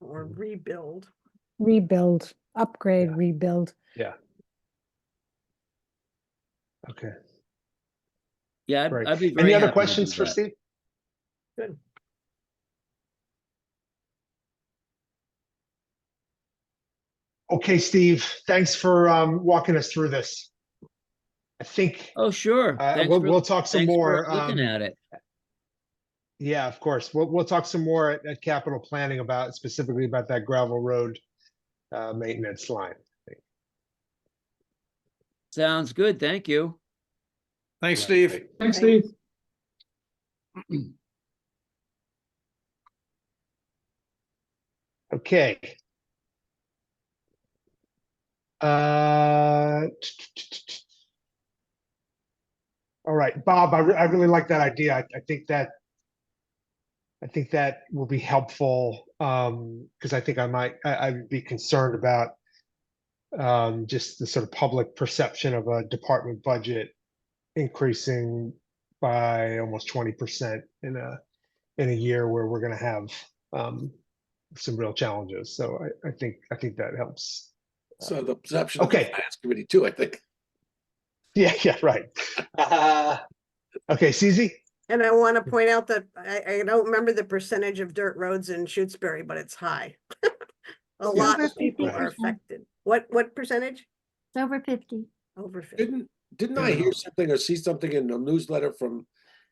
Or rebuild. rebuild, upgrade, Yeah. rebuild. Yeah. Okay. Yeah, Great. I'd be very Any other happy to questions do for that. Steve? Good. Okay, Steve, thanks for walking us through this. I think Oh, sure. we'll talk some thanks for more. looking at it. Yeah, of course. We'll talk some more at capital planning about specifically about that gravel road maintenance line. Sounds good. Thank you. Thanks, Right, Steve. right. Thanks, Steve. Okay. All right, Bob, I really like that idea. I think that will be helpful because I think I would be concerned about just the sort of public perception of a department budget increasing by almost 20% in a year where we're going to have some real challenges. So I think that helps. So the perception of the Okay. finance committee too, I think. Yeah, right. Okay, CZ. And I want to point out that I don't remember the percentage of dirt roads in Shutesbury, but it's high. A lot of people are 50%. affected. What percentage? It's over 50. Over 50. Didn't I hear something or see something in the newsletter from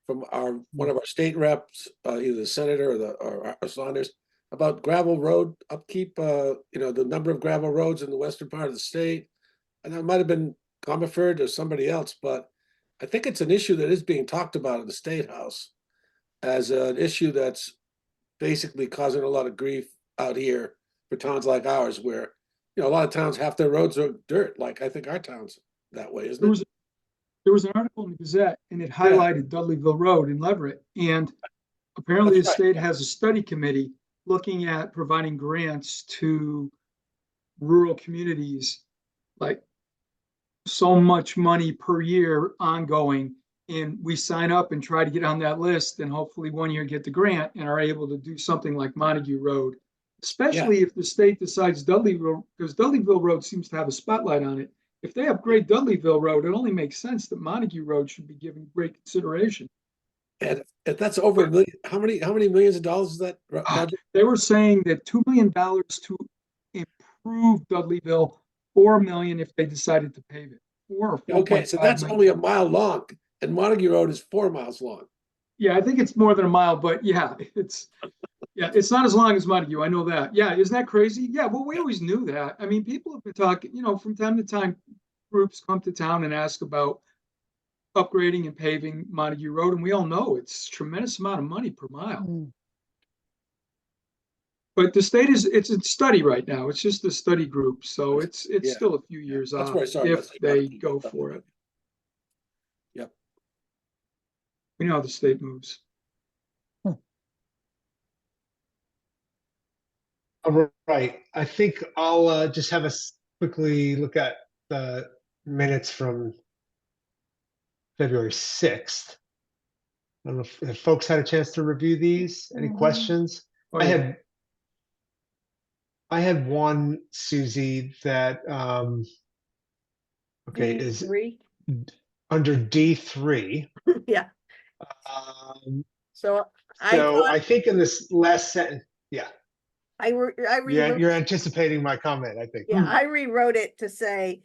one of our state reps, either the senator or Saunders, about gravel road upkeep, the number of gravel roads in the western part of the state. And that might have been Comerford or somebody else, but I think it's an issue that is being talked about in the State House as an issue that's basically causing a lot of grief out here for towns like ours, where, a lot of towns, half their roads are dirt, like I think our town's that way, isn't it? There was an article in the Gazette and it highlighted Dudleyville Road in Leverett. And apparently the That's right. state has a study committee looking at providing grants to rural communities, like so much money per year ongoing. And we sign up and try to get on that list and hopefully one year get the grant and are able to do something like Montague Road, especially if the state decides Dudleyville, because Dudleyville Road seems to have a spotlight on it. If they upgrade Dudleyville Road, it only makes sense that Montague Road should be given great consideration. And if that's over a million, how many millions of dollars is that project? They were saying that $2 million to improve Dudleyville, 4 million if they decided to pave it. 4 or 4.5 Okay, so that's million. only a mile long, and Montague Road is 4 miles long. Yeah, I think it's more than a mile, but yeah, it's not as long as Montague. I know that. Yeah, isn't that crazy? Yeah, well, we always knew that. I mean, people have been talking, from time to time, groups come to town and ask about upgrading and paving Montague Road, and we all know it's a tremendous amount of money per mile. But the state it's a study right now. It's just a study group, so it's still a few years That's off where I saw if they go for it. Yep. We know how the state moves. All right. I think I'll just have us quickly look at the minutes from February 6th. I don't know if folks had a chance to review these. Any Mhm. questions? Oh, I yeah. had one, Susie, that is D3. under D3. Yeah, Um, so I so thought I think in this last sentence, yeah, I rewrote. you're anticipating my comment, I think. Yeah, I rewrote it to say,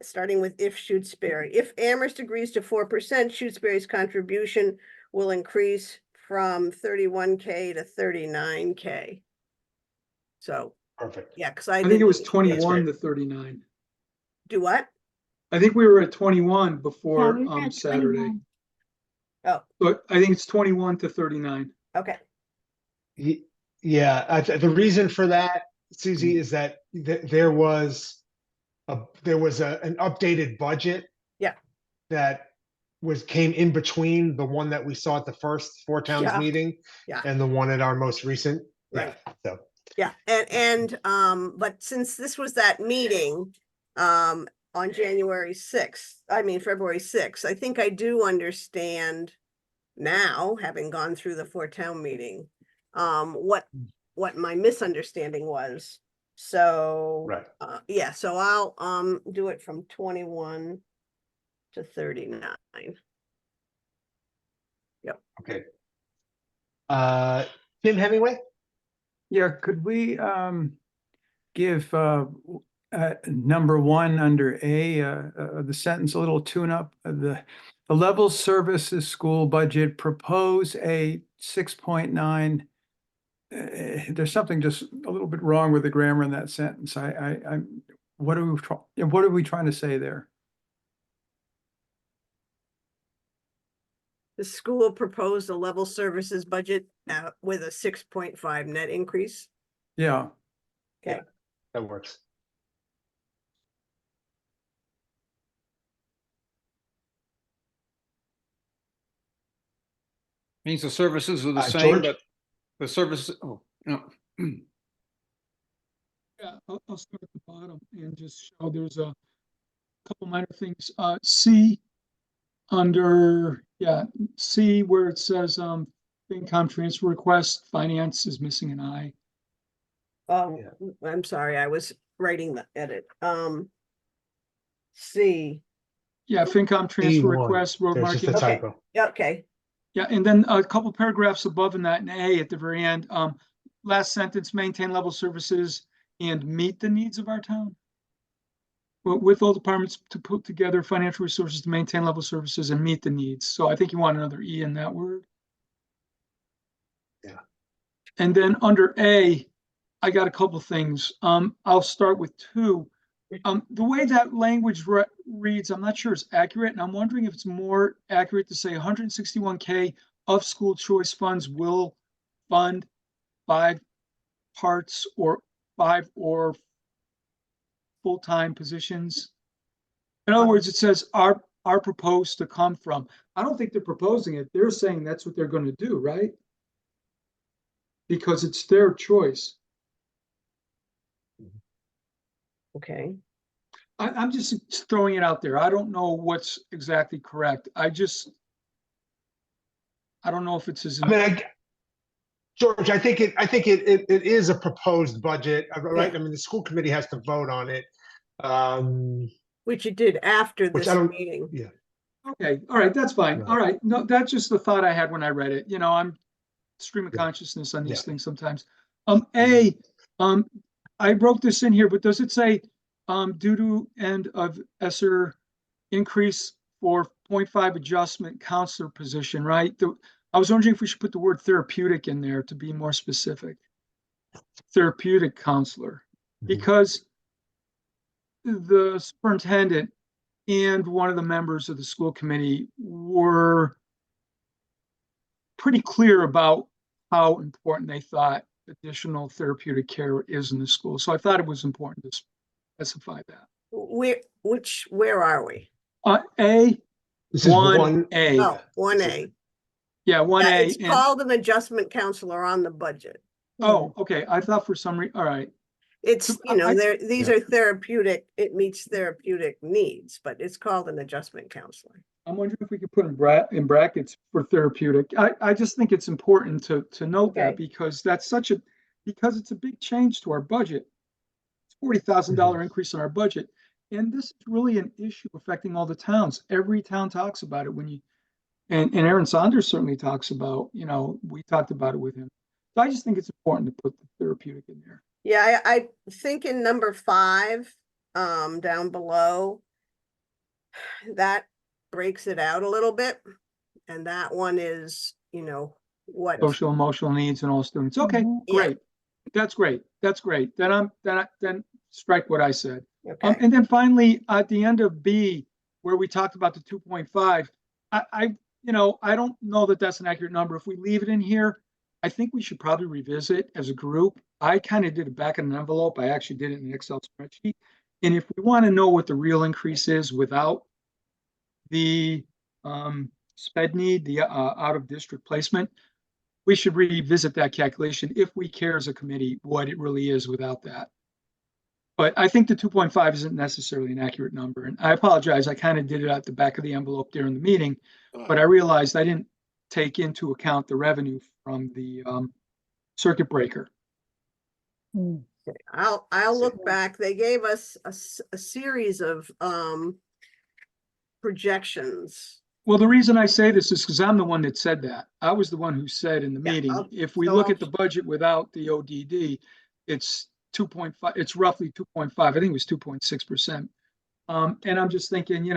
starting with if Shutesbury, if Amherst agrees to 4%, Shutesbury's contribution will increase from 31K to 39K. So, Perfect. yeah, because I I think it was didn't 21 to 39. do what? I think we were at 21 Yeah, before we were at Saturday, 21. Oh, but I think it's 21 to 39. okay. Yeah, the reason for that, Susie, is that there was an updated budget. Yeah. That came in between the one that we saw at the first Four Towns Yeah. meeting. Yeah. And the one at our most recent. Right. Yeah, so. Yeah, but since this was that meeting, on January 6th, February 6th, I think I do understand now, having gone through the four-town meeting, what my misunderstanding was. So, Right. yeah, so I'll, do it from 21 to 39. Okay. Tim Hemingway? Yeah, could we give number one under A, the sentence a little tune up? The level services school budget propose a 6.9. There's something just a little bit wrong with the grammar in that sentence. What are we trying to say there? The school proposed a level services budget with a 6.5 net increase. Yeah. Okay. That works. Means the services are the same, George? but the service, oh, no. Yeah, I'll start at the bottom and just show there's a couple minor things. C under, C where it says FinCom transfer request, finance is missing an I. Oh, I'm sorry, I was writing the edit. C. Yeah, FinCom transfer E1. request, road There's just marking. a typo. Okay. Yeah, and then a couple paragraphs above in that, in A at the very end, last sentence, maintain level services and meet the needs of our town. Well, with all departments to put together financial resources to maintain level services and meet the needs. So I think you want another E in that word. Yeah. And then under A, I got a couple things. I'll start with 2. The way that language reads, I'm not sure it's accurate, and I'm wondering if it's more accurate to say 161K of school choice funds will fund 5 parts or 5 or full-time positions. In other words, it says are proposed to come from. I don't think they're proposing it. They're saying that's what they're going to do, right? Because it's their choice. Okay. I'm just throwing it out there. I don't know what's exactly correct. I don't know if it's as. I mean, George, I think it is a proposed budget, right? Yeah. I mean, the school committee has to vote on it. Which you did after Which this I don't- meeting. Yeah. Okay, all right, that's fine. Right. All right, no, that's just the thought I had when I read it. You know, I'm stream of Yeah. consciousness on these Yeah. things sometimes. I wrote this in here, but does it say due to end of ESSER increase for 0.5 adjustment counselor position, right? I was wondering if we should put the word therapeutic in there to be more specific. Therapeutic counselor, because the superintendent and one of the members of the school committee were pretty clear about how important they thought additional therapeutic care is in the school. So I thought it was important to specify that. Where are we? A, This is 1A. Oh, 1A. Yeah, 1A. It's called an adjustment counselor on the budget. Oh, okay. I thought for some reason, all right. It's, So these are therapeutic, it meets therapeutic needs, but it's called an adjustment counselor. I'm wondering if we could put in brackets for therapeutic. I just think it's important to note that Okay. because because it's a big change to our budget. It's $40,000 increase in our budget. And this is really an issue affecting all the towns. Every town talks about it and Aaron Saunders certainly talks about, we talked about it with him. So I just think it's important to put the therapeutic in there. Yeah, I think in number 5, down below, that breaks it out a little bit. And that one is, what, Social emotional needs in all students. Okay, Yeah. great. That's great. That's great. Then strike what I said. okay, And then finally, at the end of B, where we talked about the 2.5, I don't know that that's an accurate number. If we leave it in here, I think we should probably revisit as a group. I kind of did it back in an envelope. I actually did it in an Excel spreadsheet. And if we want to know what the real increase is without the sped need, the out of district placement, we should revisit that calculation if we care as a committee what it really is without that. But I think the 2.5 isn't necessarily an accurate number. And I apologize. I kind of did it at the back of the envelope during the meeting, but I realized I didn't take into account the revenue from the circuit breaker. I'll look back. They gave us a series of projections. Well, the reason I say this is because I'm the one that said that. I was the one who said in the meeting, if we look at the budget without the ODD, it's 2.5, it's roughly 2.5. I think it was 2.6%. And I'm just thinking,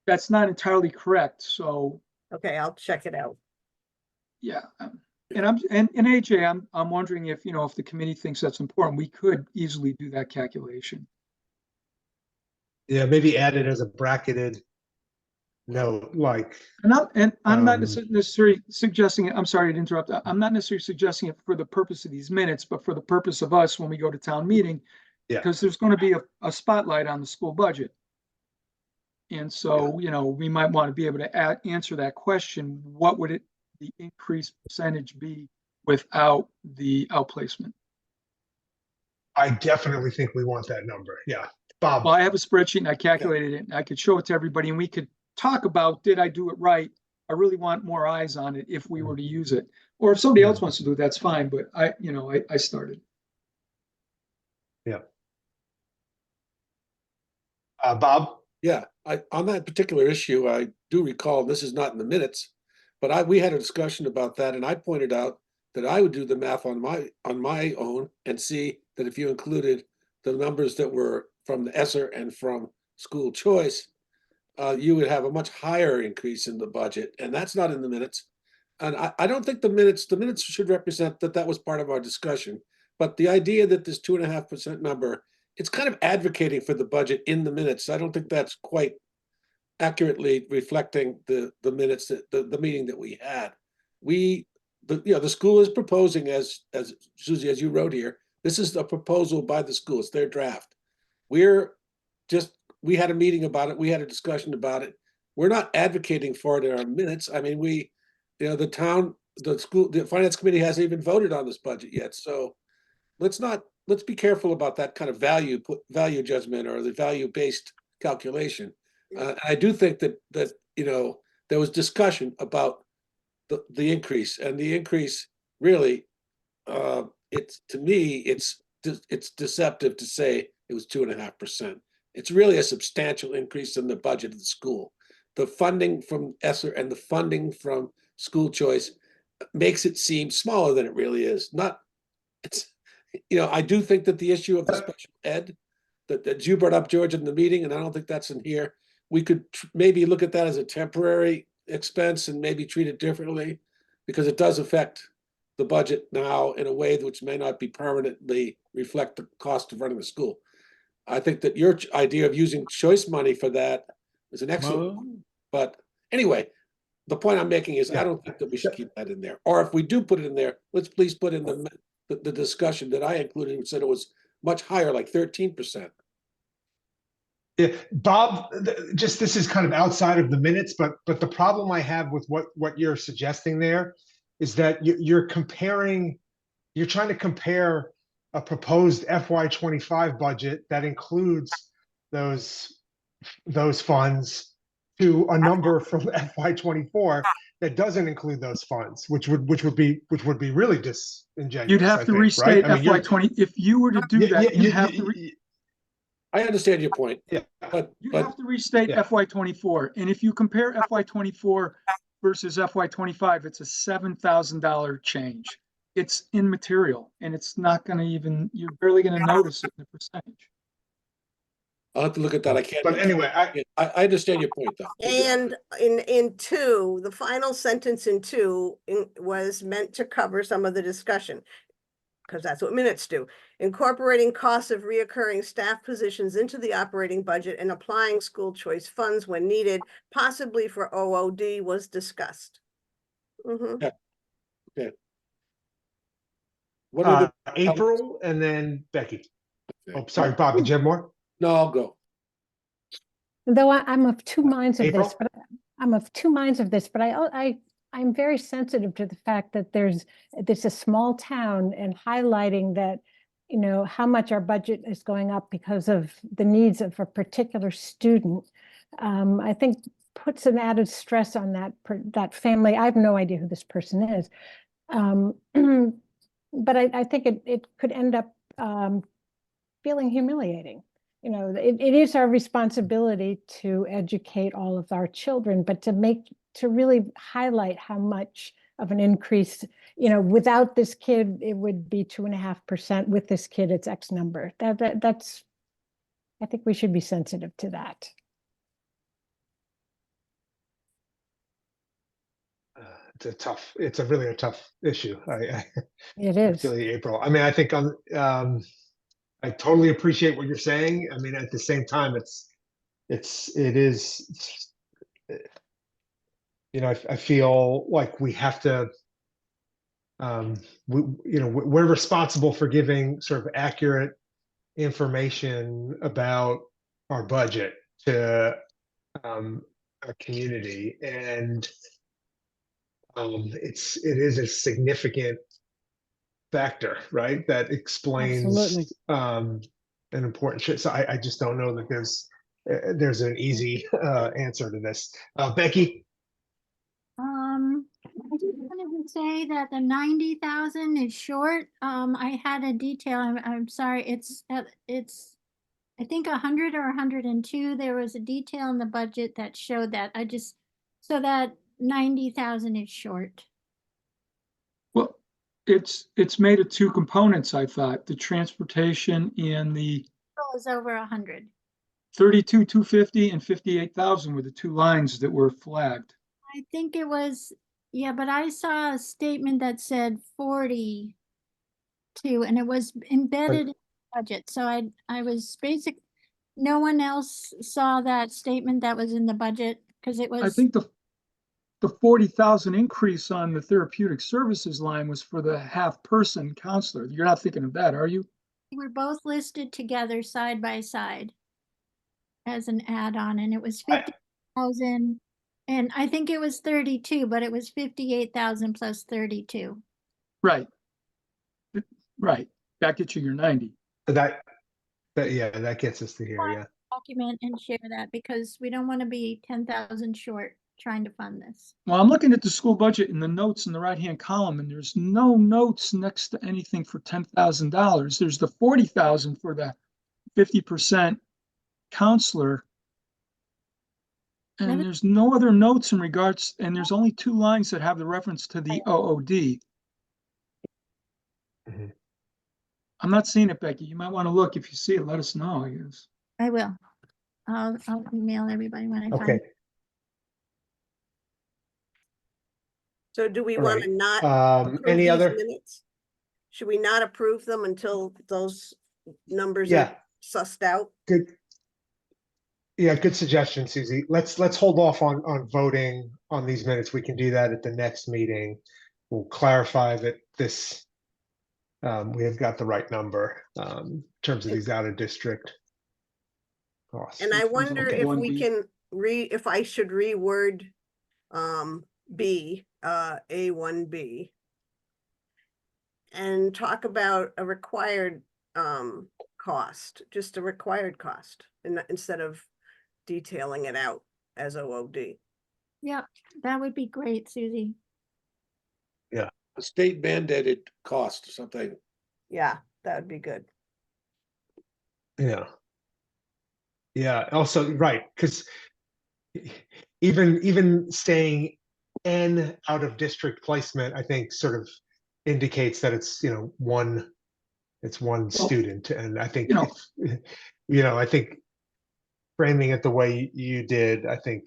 that's not entirely correct. So Okay, I'll check it out. yeah. And AJ, I'm wondering if, if the committee thinks that's important, we could easily do that calculation. Yeah, maybe add it as a bracketed note, like. I'm not necessarily suggesting it. I'm sorry to interrupt. I'm not necessarily suggesting it for the purpose of these minutes, but for the purpose of us when we go to town meeting, because there's going to be a spotlight on the school budget. And so, we might want to be able to answer that question. What would the increased percentage be without the outplacement? I definitely think we want that number. Yeah. Bob. Well, I have a spreadsheet and I calculated it and I could show it to everybody and we could talk about, did I do it right? I really want more eyes on it if we were to use it. Or if somebody else wants to do it, that's fine. But I started. Yeah. Bob? Yeah, on that particular issue, I do recall, this is not in the minutes, but we had a discussion about that, and I pointed out that I would do the math on my own and see that if you included the numbers that were from the ESSER and from school choice, you would have a much higher increase in the budget, and that's not in the minutes. And I don't think the minutes should represent that was part of our discussion. But the idea that this 2.5% number, it's kind of advocating for the budget in the minutes. I don't think that's quite accurately reflecting the minutes, the meeting that we had. The school is proposing, as Susie, as you wrote here, this is a proposal by the school. It's their draft. We had a meeting about it. We had a discussion about it. We're not advocating for it in our minutes. I mean, the finance committee hasn't even voted on this budget yet. So let's be careful about that kind of value judgment or the value-based calculation. I do think that there was discussion about the increase, and the increase really, to me, it's deceptive to say it was 2.5%. It's really a substantial increase in the budget of the school. The funding from ESSER and the funding from school choice makes it seem smaller than it really is. I do think that the issue of the special ed that you brought up, George, in the meeting, and I don't think that's in here, we could maybe look at that as a temporary expense and maybe treat it differently, because it does affect the budget now in a way which may not be permanently reflect the cost of running the school. I think that your idea of using choice money for that is an excellent one. But anyway, the point I'm making is I don't think that we should keep that in there. Or if we do put it in there, let's please put in the discussion that I included, which said it was much higher, like 13%. Yeah, Bob, this is kind of outside of the minutes, but the problem I have with what you're suggesting there is that you're trying to compare a proposed FY25 budget that includes those funds to a number from FY24 that doesn't include those funds, which would be really disingenuous. You'd have I to think, restate right? I mean, FY20, if you were to do that, you'd have to, I understand your point, but you'd have to restate Yeah. FY24. And if you compare FY24 versus FY25, it's a $7,000 change. It's immaterial, and it's not gonna even, you're barely gonna notice it in the percentage. I'll have to look at that. I can't. But anyway, I understand your point, though. And in two, the final sentence in two was meant to cover some of the discussion. Because that's what minutes do. Incorporating costs of reoccurring staff positions into the operating budget and applying school choice funds when needed, possibly for OOD, was discussed. Mhm. What are the April and then Becky. Oh, sorry, Bob, did you have more? No, I'll go. Though I'm of two minds of April? this, but I'm very sensitive to the fact that this is a small town, and highlighting that, you know, how much our budget is going up because of the needs of a particular student, I think puts an added stress on that family. I have no idea who this person is. But I think it could end up feeling humiliating. You know, it is our responsibility to educate all of our children, but to really highlight how much of an increase, you know, without this kid, it would be 2.5%. With this kid, it's X number. That's, I think we should be sensitive to that. It's a really tough issue. It I is. feel you, April. I mean, I think I totally appreciate what you're saying. I mean, at the same time, it is, you know, I feel like we have to, we're responsible for giving sort of accurate information about our budget to our community, and it is a significant factor, right? That explains Absolutely. an important shit. So I just don't know that there's an easy answer to this. Becky? I just wanted to say that the 90,000 is short. I had a detail, I'm sorry, it's, I think 100 or 102, there was a detail in the budget that showed that. So that 90,000 is short. Well, it's made of two components, I thought, the transportation and the It was over 100. 32,250 and 58,000 were the two lines that were flagged. I think it was, yeah, but I saw a statement that said 42, and it was embedded in the budget. So I was no one else saw that statement that was in the budget, because it was. I think the 40,000 increase on the therapeutic services line was for the half-person counselor. You're not thinking of that, are you? They were both listed together side by side as an add-on, and it was 50,000. And I think it was 32, but it was 58,000 plus 32. Right. Right. That gets you your 90. That gets us to here, yeah. Document and share that, because we don't want to be 10,000 short trying to fund this. Well, I'm looking at the school budget in the notes in the right-hand column, and there's no notes next to anything for $10,000. There's the 40,000 for the 50% counselor. And there's no other notes in regards, and there's only two lines that have the reference to the OOD. Mm-hmm. I'm not seeing it, Becky. You might want to look. If you see it, let us know, I guess. I will. I'll email everybody when I find Okay. it. So do we All want right. to not approve Any these other? minutes? Should we not approve them until those numbers Yeah. are sussed out? Good. Yeah, good suggestion, Susie. Let's hold off on voting on these minutes. We can do that at the next meeting. We'll clarify that we have got the right number in terms of these out of district costs. And I wonder Okay. if we 1B. can if I should reword B, A1B. and talk about a required cost, just a required cost, instead of detailing it out as OOD. Yep, that would be great, Susie. A state mandated cost or something. Yeah, that would be good. Yeah. Yeah, also, right, because even staying N out of district placement, I think sort of indicates that it's, one student. And I think, you know- I think framing it the way you did, I think,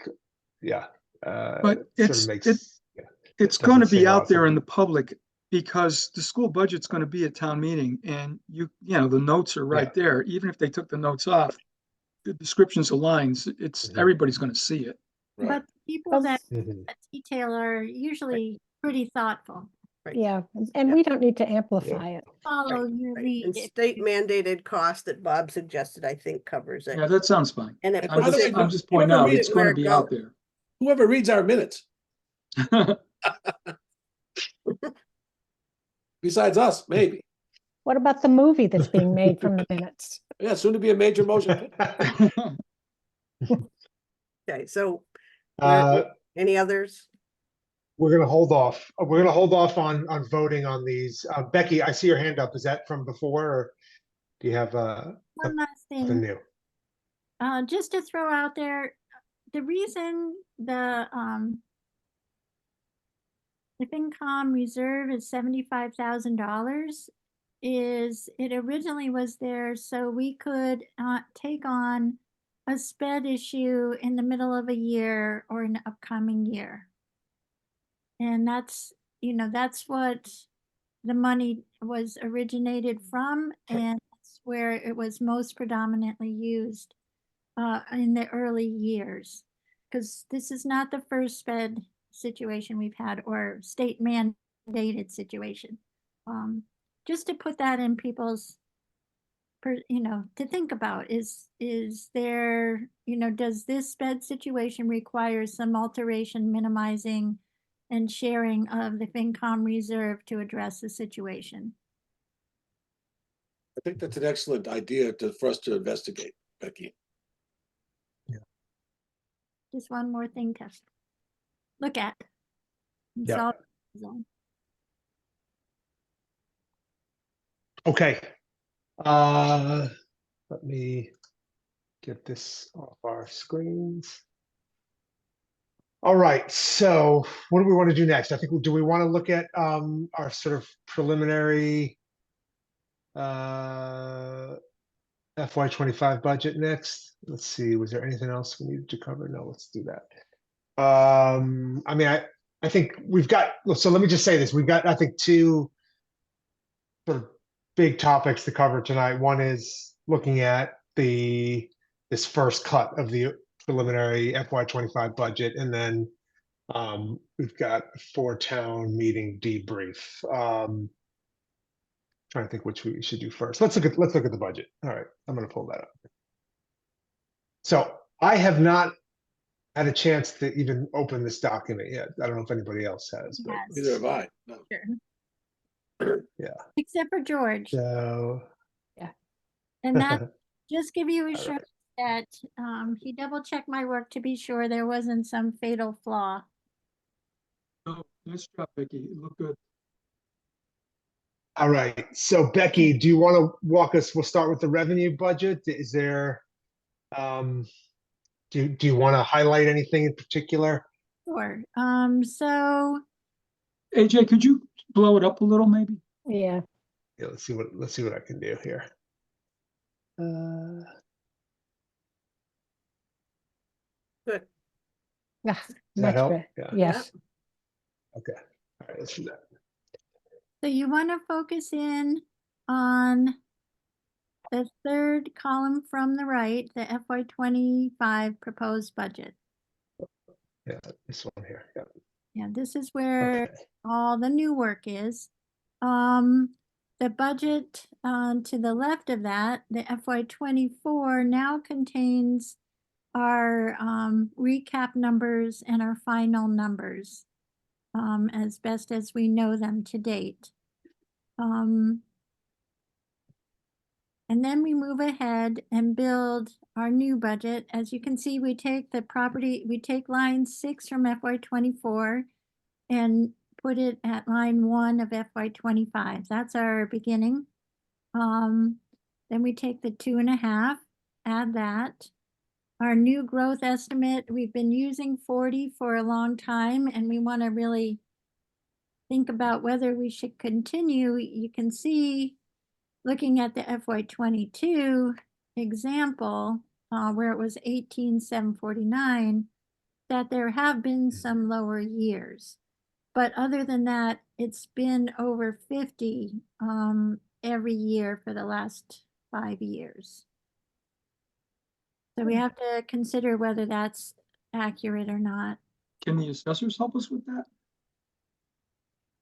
yeah. But sort of makes, it's doesn't going to say be a lot out there for in me. the public, because the school budget's going to be at town meeting, and the notes are right there. Even if they took the notes off, the descriptions of lines, Mhm. everybody's going to see it. Right. But people that Mhm. detail are usually pretty thoughtful. Right. Yeah, and Yeah. we don't need to amplify it. Follow Right, your right. lead. And if state you- mandated cost that Bob suggested, I think covers it. Yeah, that sounds fine. And it And I'm by the puts way, it, I'm just pointing out, read it it's going where to it be out goes. there. Whoever reads our minutes, besides us, maybe. What about the movie that's being made from the minutes? Yeah, soon to be a major motion picture. okay, so Uh, any others? We're gonna hold off. We're gonna hold off on voting on these. Becky, I see your hand up. Is that from before, or do you have One last something thing, new? just to throw out there, the reason the FinCom reserve is $75,000 is it originally was there so we could take on a sped issue in the middle of a year or an upcoming year. And that's, that's what the money was originated from, and that's where it was most predominantly used in the early years. Because this is not the first sped situation we've had or state mandated situation. Just to put that in people's, to think about is there, does this sped situation require some alteration, minimizing and sharing of the FinCom reserve to address the situation? I think that's an excellent idea for us to investigate, Becky. Just one more thing to look at. and Yeah. solve. Okay. Let me get this off our screens. All right, so what do we want to do next? I think, do we want to look at our sort of preliminary FY25 budget next? Let's see, was there anything else we needed to cover? No, let's do that. I mean, I think we've got, so let me just say this, we've got, I think, two sort of big topics to cover tonight. One is looking at this first cut of the preliminary FY25 budget, and then we've got a 4-town meeting debrief. Trying to think which we should do first. Let's look at the budget. All right, I'm going to pull that up. So I have not had a chance to even open this document yet. I don't know if anybody else has, but Yes. Neither have I. No. Sure. yeah. Except for George. So And that just give you All assurance that he double checked my work to be sure there wasn't some fatal flaw. Oh, nice job, Vicky. It looked good. all right. So Becky, do you want to walk us? We'll start with the revenue budget. Is there do you want to highlight anything in particular? Sure. So AJ, could you blow it up a little, maybe? Yeah. Yeah, let's see what I can do here. Good. Ah, Does that much help? better. Yeah. Yes. Okay. All right, let's do that. So you want to focus in on the third column from the right, the FY25 proposed budget. Yeah, this one here. Yeah. Yeah, this is where Okay. all the new work is. The budget to the left of that, the FY24 now contains our recap numbers and our final numbers as best as we know them to date. And then we move ahead and build our new budget. As you can see, we take we take line 6 from FY 24 and put it at line 1 of FY 25. That's our beginning. Then we take the 2.5, add that. Our new growth estimate, we've been using 40 for a long time, and we want to really think about whether we should continue. You can see, looking at the FY 22 example, where it was 18,749, that there have been some lower years. But other than that, it's been over 50 every year for the last 5 years. So we have to consider whether that's accurate or not. Can the assessors help us with that?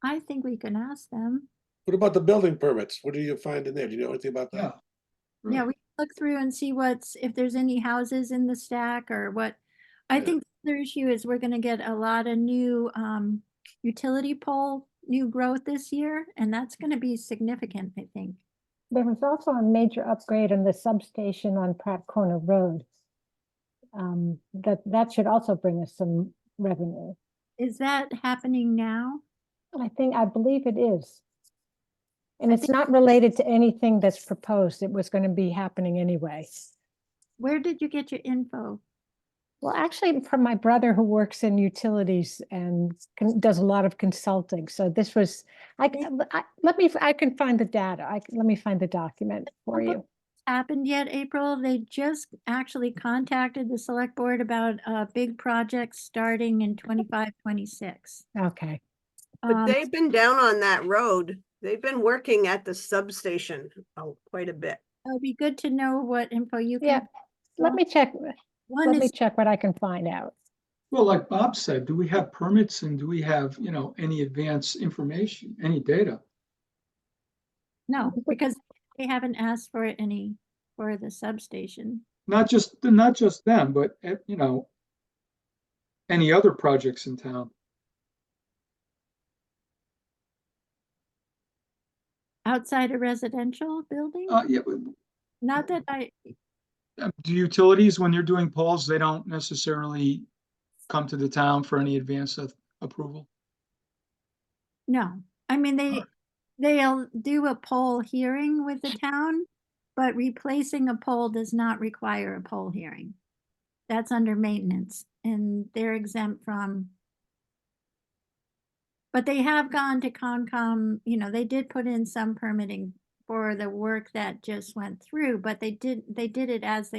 I think we can ask them. What about the building permits? What do you find in there? Do you know anything about that? Yeah. Yeah, Right. we can look through and see if there's any houses in the stack or what. I Yeah. think the other issue is we're gonna get a lot of new utility pole, new growth this year, and that's gonna be significant, I think. There was also a major upgrade in the substation on Pratt Corner Road. That should also bring us some revenue. Is that happening now? I believe it is. And I it's think- not related to anything that's proposed. It was going to be happening anyway. Where did you get your info? Well, actually, from my brother who works in utilities and does a lot of consulting. So this was, I can find the data. Let me find the document for you. Happened yet, April? They just actually contacted the select board about a big project starting in 25, 26. Okay. But they've been down on that road. They've been working at the substation quite a bit. It'll be good to know what info you can. Yeah, let me check. One Let me is, check what I can find out. Well, like Bob said, do we have permits and do we have, any advance information, any data? no, because they haven't asked for any for the substation. Not just them, but, any other projects in town. Outside a residential building? Yeah, Not that do utilities, when you're doing polls, they don't necessarily come to the town for any advance of approval? no. I mean, they'll do a poll hearing with the town, but replacing a pole does not require a poll hearing. That's under maintenance and they're exempt from. But they have gone to Concom, they did put in some permitting for the work that just went through, but they did it as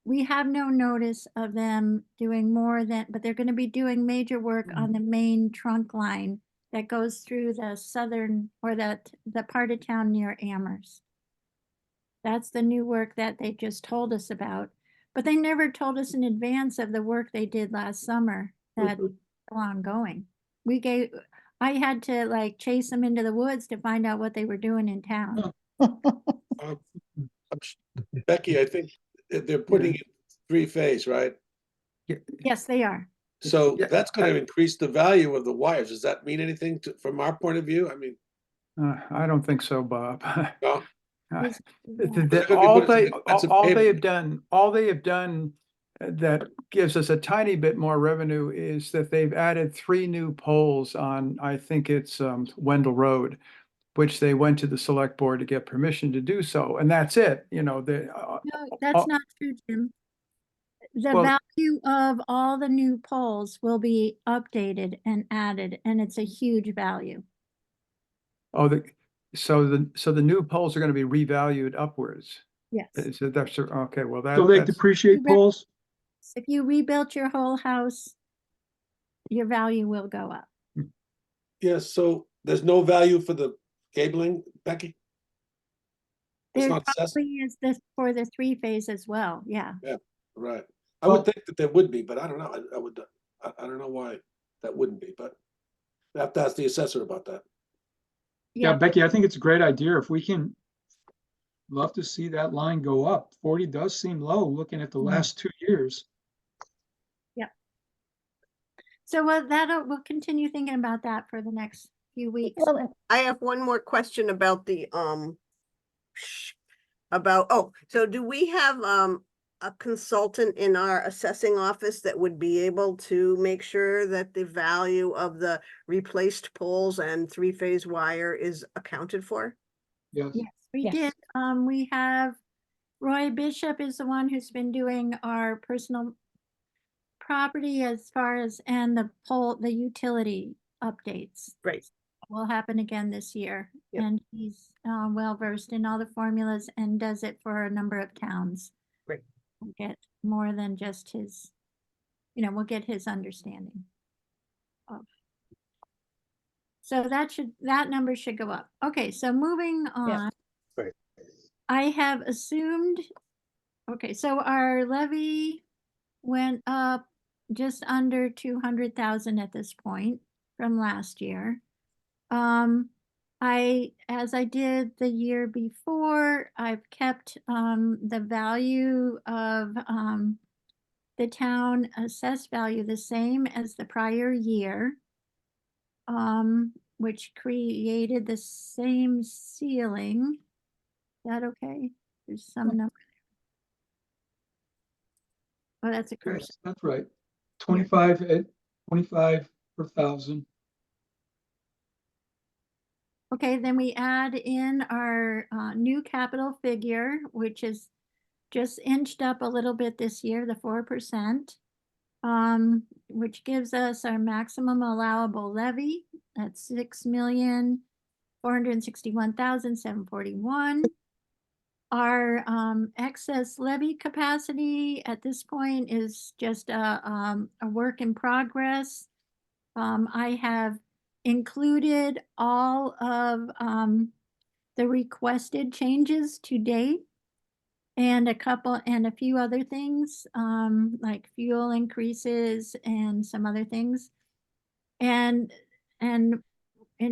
we have no notice of them doing more than, but they're going to be doing major work on the main trunk line that goes through the southern, or the part of town near Amherst. That's the new work that they just told us about, but they never told us in advance of the work they did last summer that ongoing. I had to chase them into the woods to find out what they were doing in town. Becky, I think they're putting in 3-phase, right? Yes, they are. So Yeah. that's going to increase the value of the wires. Does that mean anything from our point of view? I mean, I don't think so, Bob. no. It's- All put some expensive they have cable. done that gives us a tiny bit more revenue is that they've added 3 new poles on, I think it's Wendell Road, which they went to the select board to get permission to do so. And that's it, No, that's not true, Jim. The value of all the new poles will be updated and added, and it's a huge value. So the new poles are going to be revalued upwards. Yes. So that's okay. Well, So they that's depreciate poles? If you rebuilt your whole house, your value will go up. Yes, so there's no value for the cabling, Becky? It's There not assessed, probably is this for the 3-phase as well, yeah. right? I would think that there would be, but I don't know. I don't know why that wouldn't be, but I have to ask the assessor about that. Yeah, Becky, I think it's a great idea. If we can, love to see that line go up. 40 does seem low, looking at the last 2 years. So we'll continue thinking about that for the next few weeks. Well, I have one more question about the, so do we have, a consultant in our assessing office that would be able to make sure that the value of the replaced poles and three-phase wire is accounted for? Yes. Yes, we Yes. did. We have Roy Bishop is the one who's been doing our personal property as far as, and the utility updates Right. will happen again this year. Yep. And he's well versed in all the formulas and does it for a number of towns. Great. We'll get more than just his, we'll get his understanding of. So that number should go up. Okay, so moving on. Right. I have assumed, okay, so our levy went up just under 200,000 at this point from last year. As I did the year before, I've kept the value of the town assessed value the same as the prior year, which created the same ceiling. Is that okay? There's some number there. Oh, that's a cursor. Yes, that's right. 25 at 25 per thousand. Okay, then we add in our new capital figure, which is just inched up a little bit this year, the 4%, which gives us our maximum allowable levy at 6,461,741. Our excess levy capacity at this point is just a work in progress. I have included all of the requested changes to date and a few other things like fuel increases and some other things. And in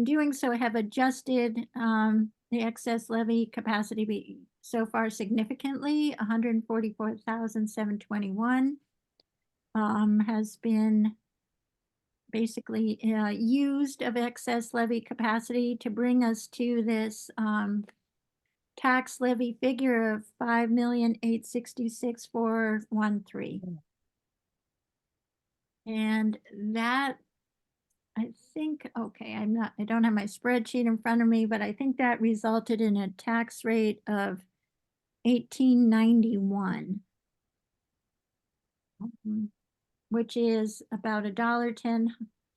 doing so, I have adjusted the excess levy capacity so far significantly. 144,721 has been basically used of excess levy capacity to bring us to this tax levy figure of 5,866,413. And that, I think, okay, I don't have my spreadsheet in front of me, but I think that resulted in a tax rate of 1891. Which is about $1.10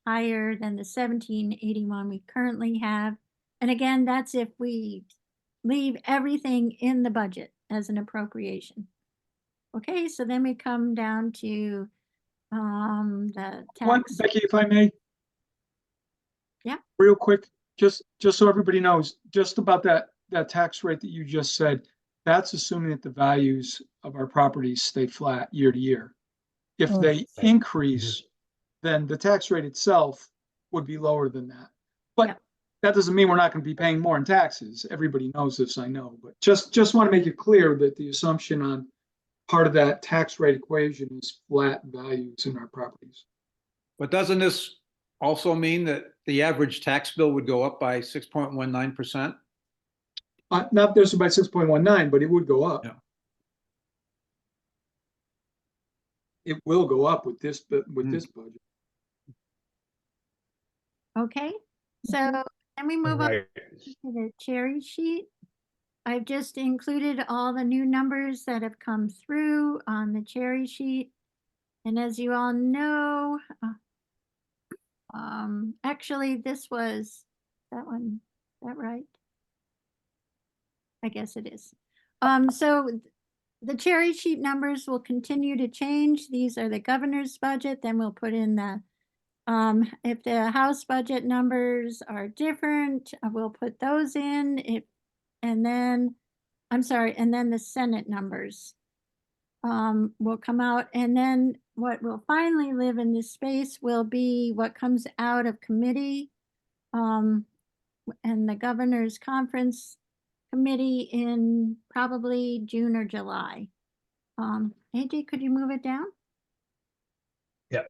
higher than the 1781 we currently have. And again, that's if we leave everything in the budget as an appropriation. Okay, so then we come down to the tax. Becky, if I may. Yeah. Real quick, just so everybody knows, just about that tax rate that you just said, that's assuming that the values of our properties stay flat year to year. If they increase, then the tax rate itself would be lower than that. But that doesn't mean we're not going to be paying more in taxes. Everybody knows this, I know, but just want to make it clear that the assumption on part of that tax rate equation is flat values in our properties. But doesn't this also mean that the average tax bill would go up by 6.19%? Not necessarily by 6.19, but it would go up. Yeah. It will go up with this budget. Okay, so then we move on to the cherry sheet. I've just included all the new numbers that have come through on the cherry sheet. And as you all know, actually this was that one, is that right? I guess it is. So the cherry sheet numbers will continue to change. These are the governor's budget. Then we'll put in the, if the House budget numbers are different, we'll put those in. And then the Senate numbers will come out. And then what will finally live in this space will be what comes out of committee and the governor's conference committee in probably June or July. AJ, could you move it down? Yeah.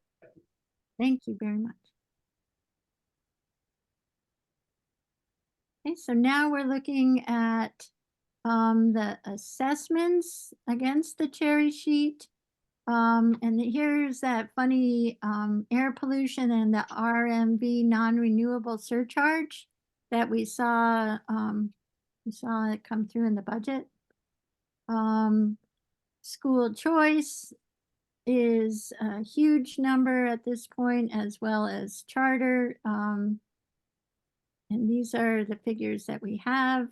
Thank you very much. Okay, so now we're looking at the assessments against the cherry sheet. And here's that funny air pollution and the RMV non-renewable surcharge that we saw it come through in the budget. School choice is a huge number at this point, as well as charter. And these are the figures that we have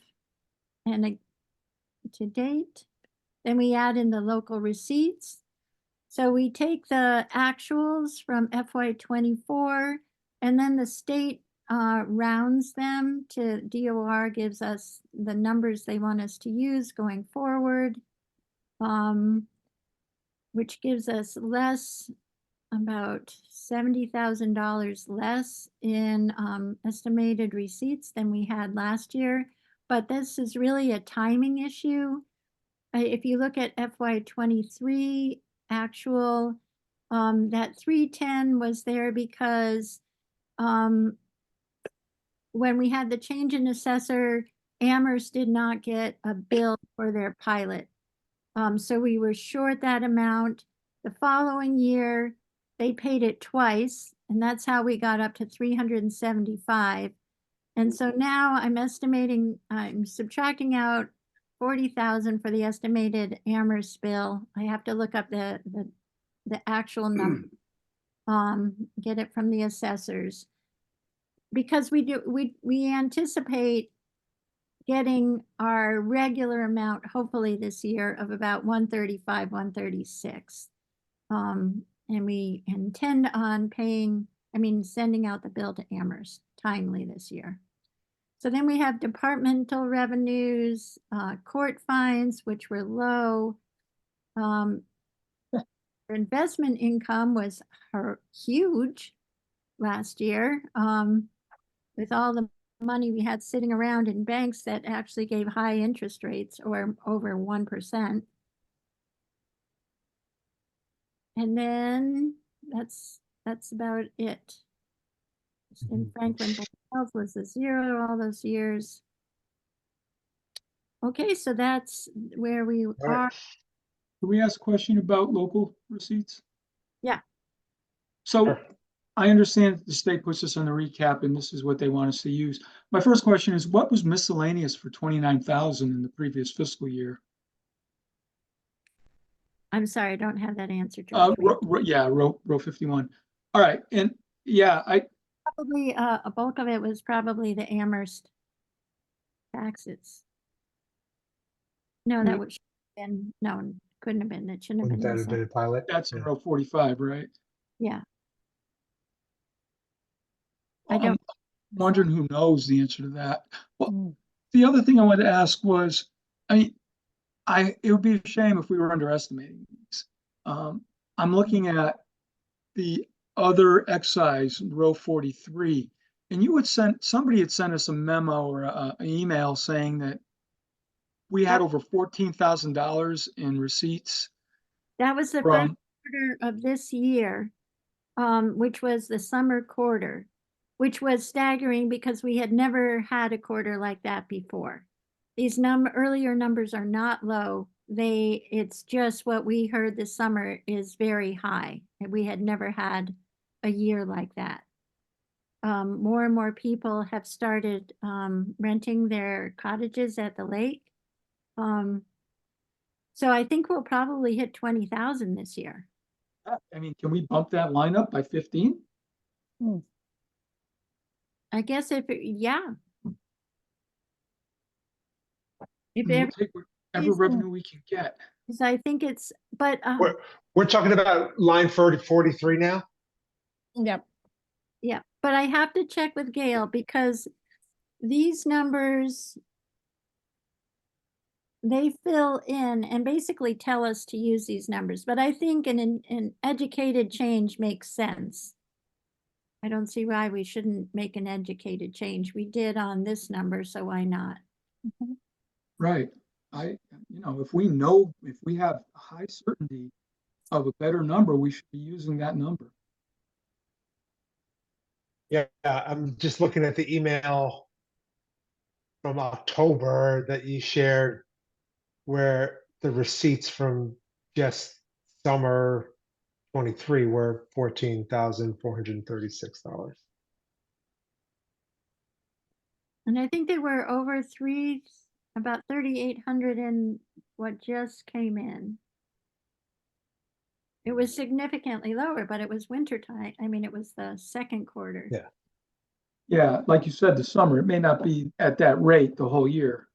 and to date. Then we add in the local receipts. So we take the actuals from FY24, and then the state rounds them to DOR, gives us the numbers they want us to use going forward, which gives us about $70,000 less in estimated receipts than we had last year. But this is really a timing issue. If you look at FY23 actual, that 310 was there because when we had the change in assessor, Amherst did not get a bill for their pilot. So we were short that amount. The following year, they paid it twice, and that's how we got up to 375. And so now I'm subtracting out 40,000 for the estimated Amherst bill. I have to look up the actual number, get it from the assessors. Because we anticipate getting our regular amount, hopefully this year, of about 135, 136. And we intend on sending out the bill to Amherst timely this year. So then we have departmental revenues, court fines, which were low. Investment income was huge last year, with all the money we had sitting around in banks that actually gave high interest rates, or over 1%. And then that's about it. In Franklin Health was a zero all those years. Okay, so that's where we All are. right. Can we ask a question about local receipts? Yeah. So Sure. I understand the state puts us on the recap and this is what they want us to use. My first question is, what was miscellaneous for 29,000 in the previous fiscal year? I'm sorry, I don't have that answer, George. Yeah, row 51. All right, and yeah, Probably a bulk of it was probably the Amherst taxes. No, that would been no, couldn't have been. It shouldn't have Wouldn't been. that have been a pilot? that's in Yeah. row 45, right? Yeah. I I'm don't. wondering who knows the answer to that. Well, Mm. the other thing I wanted to ask was, it would be a shame if we were underestimating these. I'm looking at the other excise, row 43, and somebody had sent us a memo or an email saying that we had over $14,000 in receipts. That was the first quarter of this year, which was the summer quarter, which was staggering because we had never had a quarter like that before. These earlier numbers are not low. It's just what we heard this summer is very high, and we had never had a year like that. More and more people have started renting their cottages at the lake. So I think we'll probably hit 20,000 this year. Can we bump that line up by 15? I guess yeah. If We'll take whatever revenue we can get. I think it's, but We're talking about line 43 now? Yep. yeah, but I have to check with Gail because these numbers, they fill in and basically tell us to use these numbers. But I think an educated change makes sense. I don't see why we shouldn't make an educated change. We did on this number, so why not? Right. If we have high certainty of a better number, we should be using that number. Yeah, I'm just looking at the email from October that you shared where the receipts from just summer 23 were $14,436. And I think they were over about 3,800 in what just came in. It was significantly lower, but it was winter time. I mean, it was the second quarter. Yeah. Yeah, like you said, the summer, it may not be at that rate the whole year.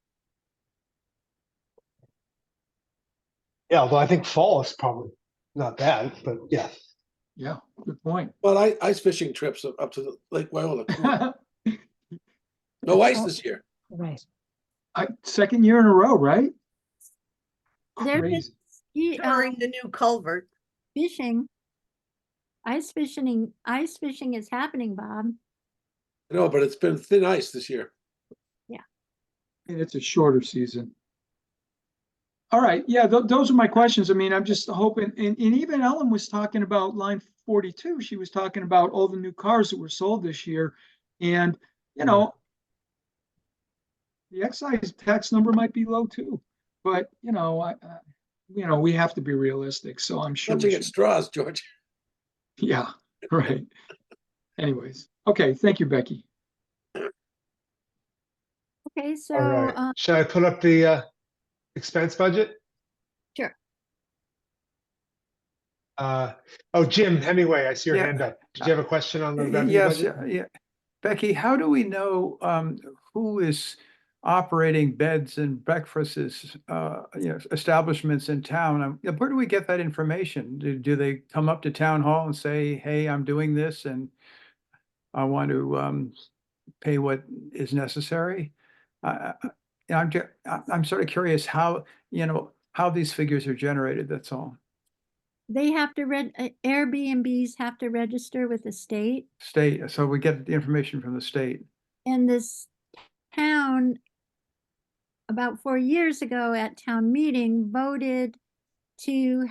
Yeah, although I think fall is probably not bad, but yeah. Yeah, good point. Well, ice fishing trips up to the Lake Wyola. No ice this year. Right. Second year in a row, right? There Crazy. is During the new culvert. fishing. Ice fishing is happening, Bob. No, but it's been thin ice this year. And it's a shorter season. All right, yeah, those are my questions. I mean, I'm just hoping, and even Ellen was talking about line 42. She was talking about all the new cars that were sold this year. And, you know, the excise tax number might be low too, but we have to be realistic. So I'm sure. Clutching at straws, George. Yeah, right. Anyways, okay. Thank you, Becky. Okay, so All right. Should I put up the expense budget? sure. Oh, Jim Hemingway, I see your Yeah. hand up. Did you have a question on the revenue Yes, budget? yeah. Becky, how do we know who is operating beds and breakfasts, establishments in town? Where do we get that information? Do they come up to town hall and say, hey, I'm doing this and I want to pay what is necessary? I'm sort of curious how these figures are generated, that's all. They have to Airbnbs have to register with the state. So we get the information from the state. And this town, about 4 years ago at town meeting, voted to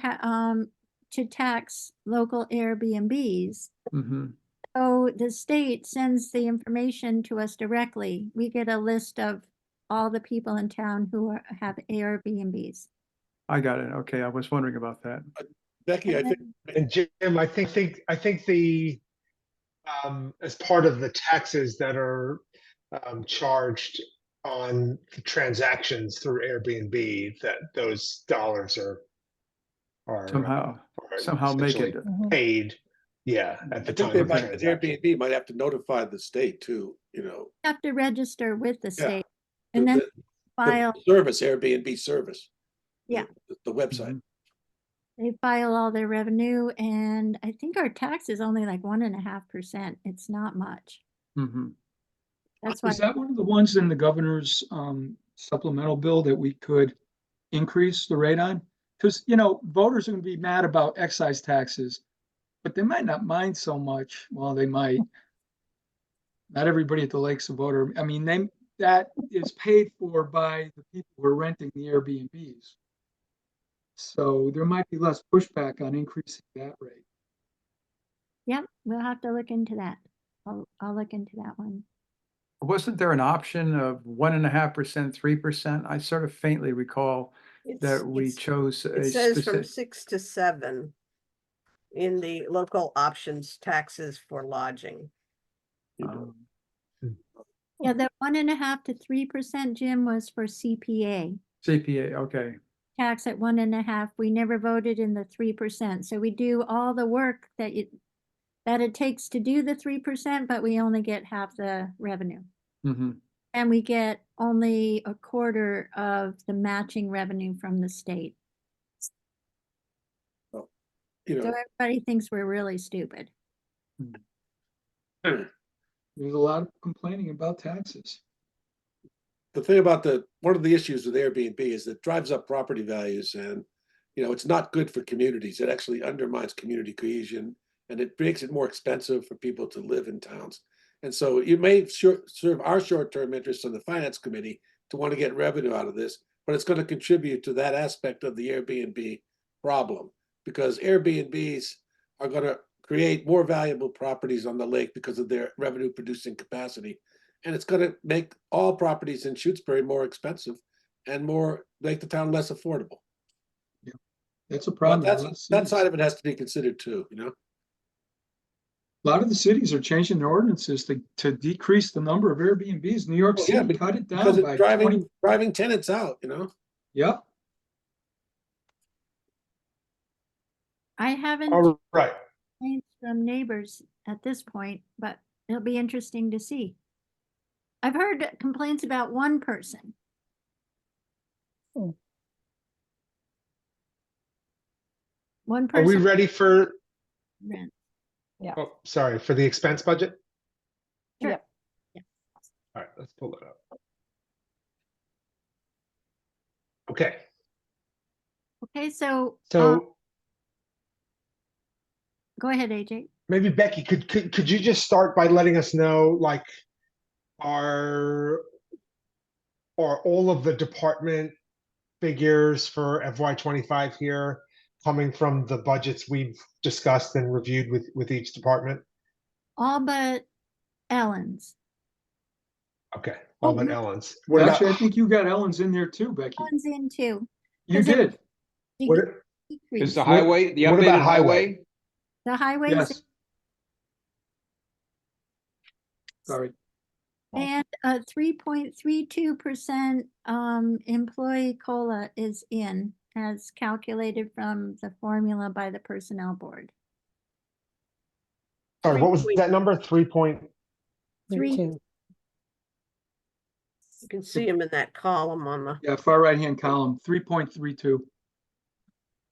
tax local Airbnbs. Mm-hmm. So the state sends the information to us directly. We get a list of all the people in town who have Airbnbs. I got it. Okay, I was wondering about that. Becky, I think. And Jim, I think the as part of the taxes that are charged on transactions through Airbnb, that those dollars are somehow make it paid. Yeah, at the time of the transaction. Airbnb might have to notify the state too. Have to register with the state, Yeah. and then the file. Service, Airbnb service. Yeah. The website. Mm-hmm. They file all their revenue, and I think our tax is only like 1.5%. It's not much. Mm-hmm. That's why. Is that one of the ones in the governor's supplemental bill that we could increase the rate on? Because, voters are going to be mad about excise taxes, but they might not mind so much. Well, they might. Not everybody at the lake's a voter. I mean, that is paid for by the people who are renting the Airbnbs. So there might be less pushback on increasing that rate. Yep, we'll have to look into that. I'll look into that one. Wasn't there an option of 1.5%, 3%? I sort of faintly recall that we chose a It says from specific. 6 to 7 in the local options taxes for lodging. Yeah, that 1.5 to 3%, Jim, was for CPA. CPA, okay. Tax at 1.5. We never voted in the 3%. So we do all the work that it takes to do the 3%, but we only get half the revenue. Mm-hmm. And we get only a quarter of the matching revenue from the state. Well, So everybody thinks we're really stupid. There's a lot of complaining about taxes. The thing about one of the issues with Airbnb is that it drives up property values, and it's not good for communities. It actually undermines community cohesion, and it makes it more expensive for people to live in towns. And so you may serve our short-term interests on the finance committee to want to get revenue out of this, but it's going to contribute to that aspect of the Airbnb problem, because Airbnbs are going to create more valuable properties on the lake because of their revenue producing capacity. and it's gonna make all properties in Shutesbury more expensive and make the town less affordable. That's a But problem. in a lot of that cities. side of it has to be considered too, A lot of the cities are changing their ordinances to decrease the number of Airbnbs. New York Well, yeah, City cut it because down it's by 20. driving tenants out, Yep. I haven't All right. complaints from neighbors at this point, but it'll be interesting to see. I've heard complaints about one person. Hmm. One Are we person ready for, rent. oh, sorry, for the expense budget? Sure. Yep. All right, let's pull it up. Okay, Okay, so so go ahead, AJ. maybe Becky, could you just start by letting us know, like, are all of the department figures for FY25 here coming from the budgets we've discussed and reviewed with each department? All but Ellen's. Okay, all but Mhm. Ellen's. What Actually, I about, think you got Ellen's in there too, Becky. Ellen's in too. You 'Cause it did. what, Is the decreased. highway, the what about updated highway? highway? The highways Yes. Sorry. and a 3.32% employee COLA is in as calculated from the formula by the personnel board. Sorry, what was 3.32. that number? 3 point? Three. Two. You can see them in that column on the. Yeah, far right-hand column, 3.32.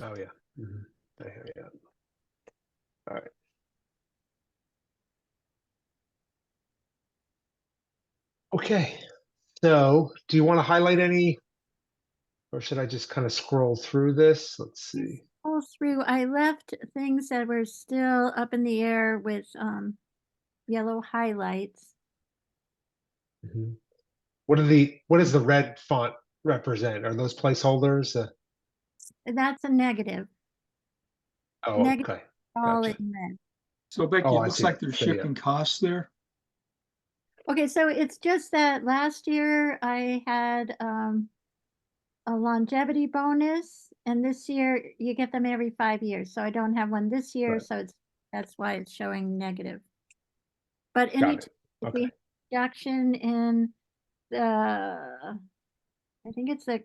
Oh, yeah. Mhm. Yeah. All right. Okay, so do you want to highlight any, or should I just kind of scroll through this? Let's see. All through, I left things that were still up in the air with yellow highlights. Mhm. What does the red font represent? Are those placeholders? That's a negative. Oh, Negative okay. all Gotcha. in red. So Becky, Oh, it I looks see. like there's So, yeah. shifting costs there. Okay, so it's just that last year I had a longevity bonus, and this year you get them every 5 years. So I don't have one this year, Right. so that's why it's showing negative. But Got any it. if Okay. we reduction in the, I think it's the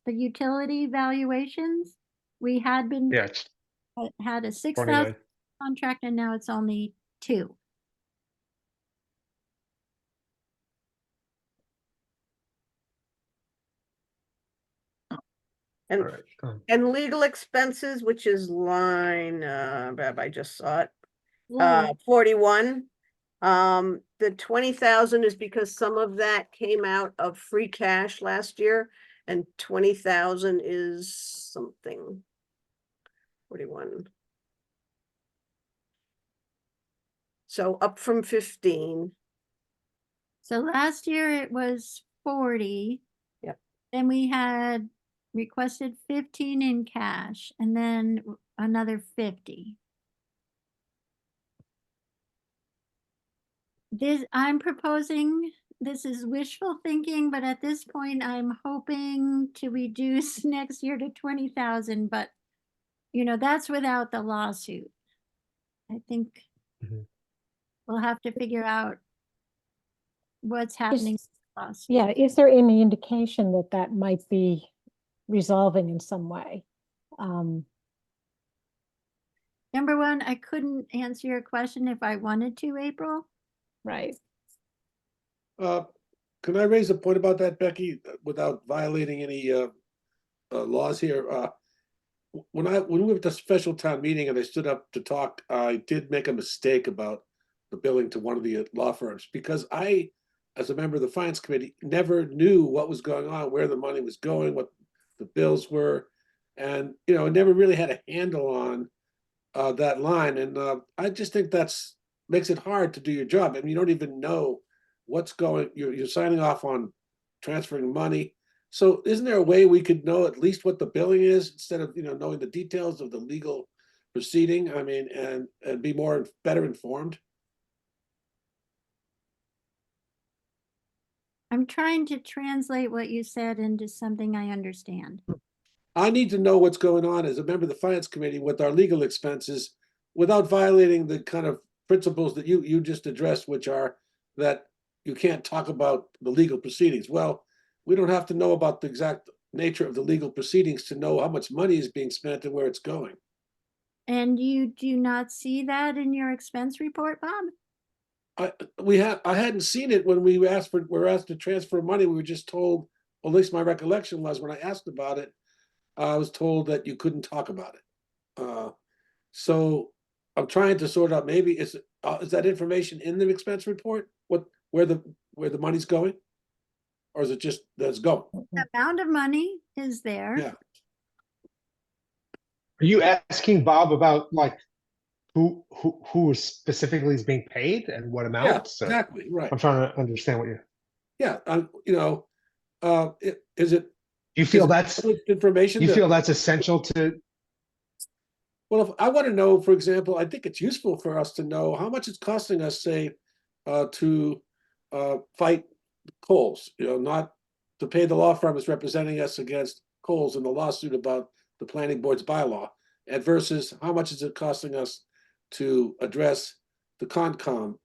utility valuations, we had been Yeah, it's had a 6,000 29. contract, and now it's only 2. All And right. and legal expenses, which is line, I just saw it, Low. 41. The 20,000 is because some of that came out of free cash last year, and 20,000 is something. 41. So up from 15. So last year it was 40. Yep. Then we had requested 15 in cash and then another 50. I'm proposing, this is wishful thinking, but at this point I'm hoping to reduce next year to 20,000, but that's without the lawsuit. I think Mhm. we'll have to figure out what's happening. Yeah, is there any indication that that might be resolving in some way? Number one, I couldn't answer your question if I wanted to, April. Right. Can I raise a point about that, Becky, without violating any laws here? When we went to special town meeting and I stood up to talk, I did make a mistake about the billing to one of the law firms, because I, as a member of the finance committee, never knew what was going on, where the money was going, what the bills were. And, I never really had a handle on that line. And I just think makes it hard to do your job. I mean, you don't even know what's going, you're signing off on transferring money. So isn't there a way we could know at least what the billing is instead of, knowing the details of the legal proceeding? I mean, and be better informed? I'm trying to translate what you said into something I understand. I need to know what's going on as a member of the finance committee with our legal expenses without violating the kind of principles that you just addressed, which are that you can't talk about the legal proceedings. Well, we don't have to know about the exact nature of the legal proceedings to know how much money is being spent and where it's going. And you do not see that in your expense report, Bob? I hadn't seen it when we were asked to transfer money. We were just told, or at least my recollection was when I asked about it, I was told that you couldn't talk about it. So I'm trying to sort out, maybe is that information in the expense report? Where the money's going? Or is it just that it's going? The amount of money is there. Yeah. Are you asking Bob about like who specifically is being paid and what Yeah, amount? So exactly, right. I'm trying to understand what you're. Yeah, is it You feel is it that's public information? you that- feel that's essential to. Well, if I want to know, for example, I think it's useful for us to know how much it's costing us, say, to fight Coles, not to pay the law firm that's representing us against Coles in the lawsuit about the planning board's bylaw, and versus how much is it costing us to address the Concom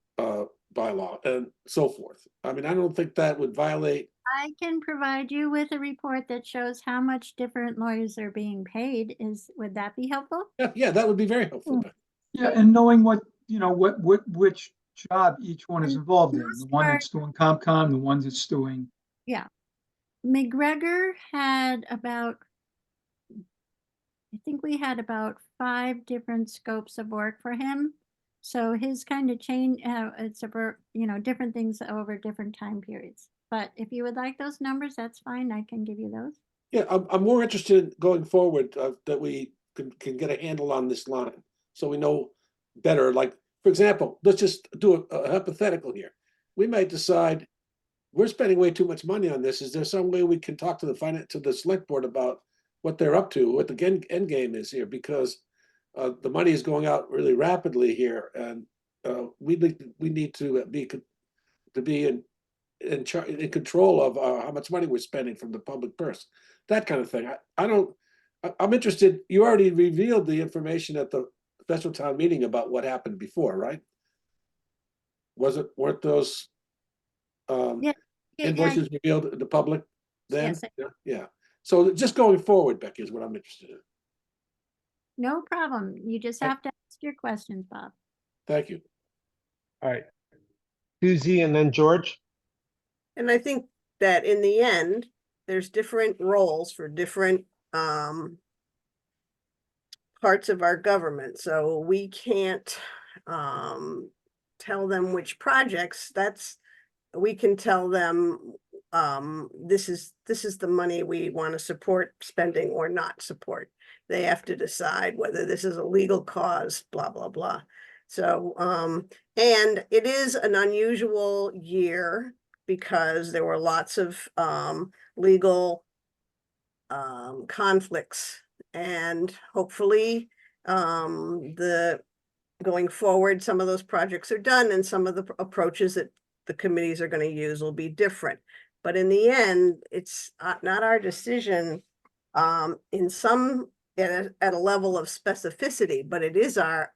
bylaw and so forth. I mean, I don't think that would violate. I can provide you with a report that shows how much different lawyers are being paid. Would that be helpful? Yeah, that would be very helpful. Yeah, and knowing what, which job each one is And involved in, most the one part- that's doing COMCOM, the ones that's doing. Yeah. McGregor had about, I think we had about 5 different scopes of work for him. So his kind of change, it's about, different things over different time periods. But if you would like those numbers, that's fine. I can give you those. Yeah, I'm more interested going forward that we can get a handle on this line so we know better. Like, for example, let's just do a hypothetical here. We might decide we're spending way too much money on this. Is there some way we can talk to the select board about what they're up to, what the end game is here? Because the money is going out really rapidly here, and we need to be in control of how much money we're spending from the public purse, that kind of thing. I'm interested. You already revealed the information at the special town meeting about what happened before, right? Weren't those Yeah. invoices revealed to the public then? Yes. Yeah. So just going forward, Becky, is what I'm interested in. No problem. You just have to ask your questions, Bob. Thank you. All right. Susie and then George. And I think that in the end, there's different roles for different parts of our government. So we can't tell them which projects. We can tell them this is the money we want to support spending or not support. They have to decide whether this is a legal cause, blah, blah, blah. So and it is an unusual year because there were lots of legal conflicts, and hopefully going forward, some of those projects are done and some of the approaches that the committees are going to use will be different. But in the end, it's not our decision in some at a level of specificity, but it is our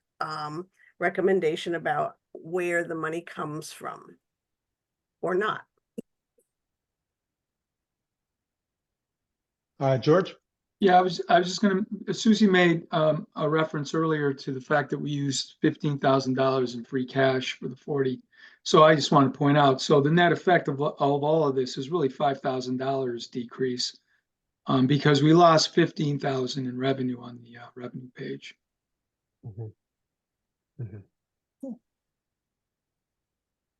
recommendation about where the money comes from or not. George? Yeah, I was just gonna, Susie made a reference earlier to the fact that we used $15,000 in free cash for the 40. So I just want to point out, so the net effect of all of this is really $5,000 decrease because we lost 15,000 in revenue on the revenue page. Mm-hmm. Mm-hmm.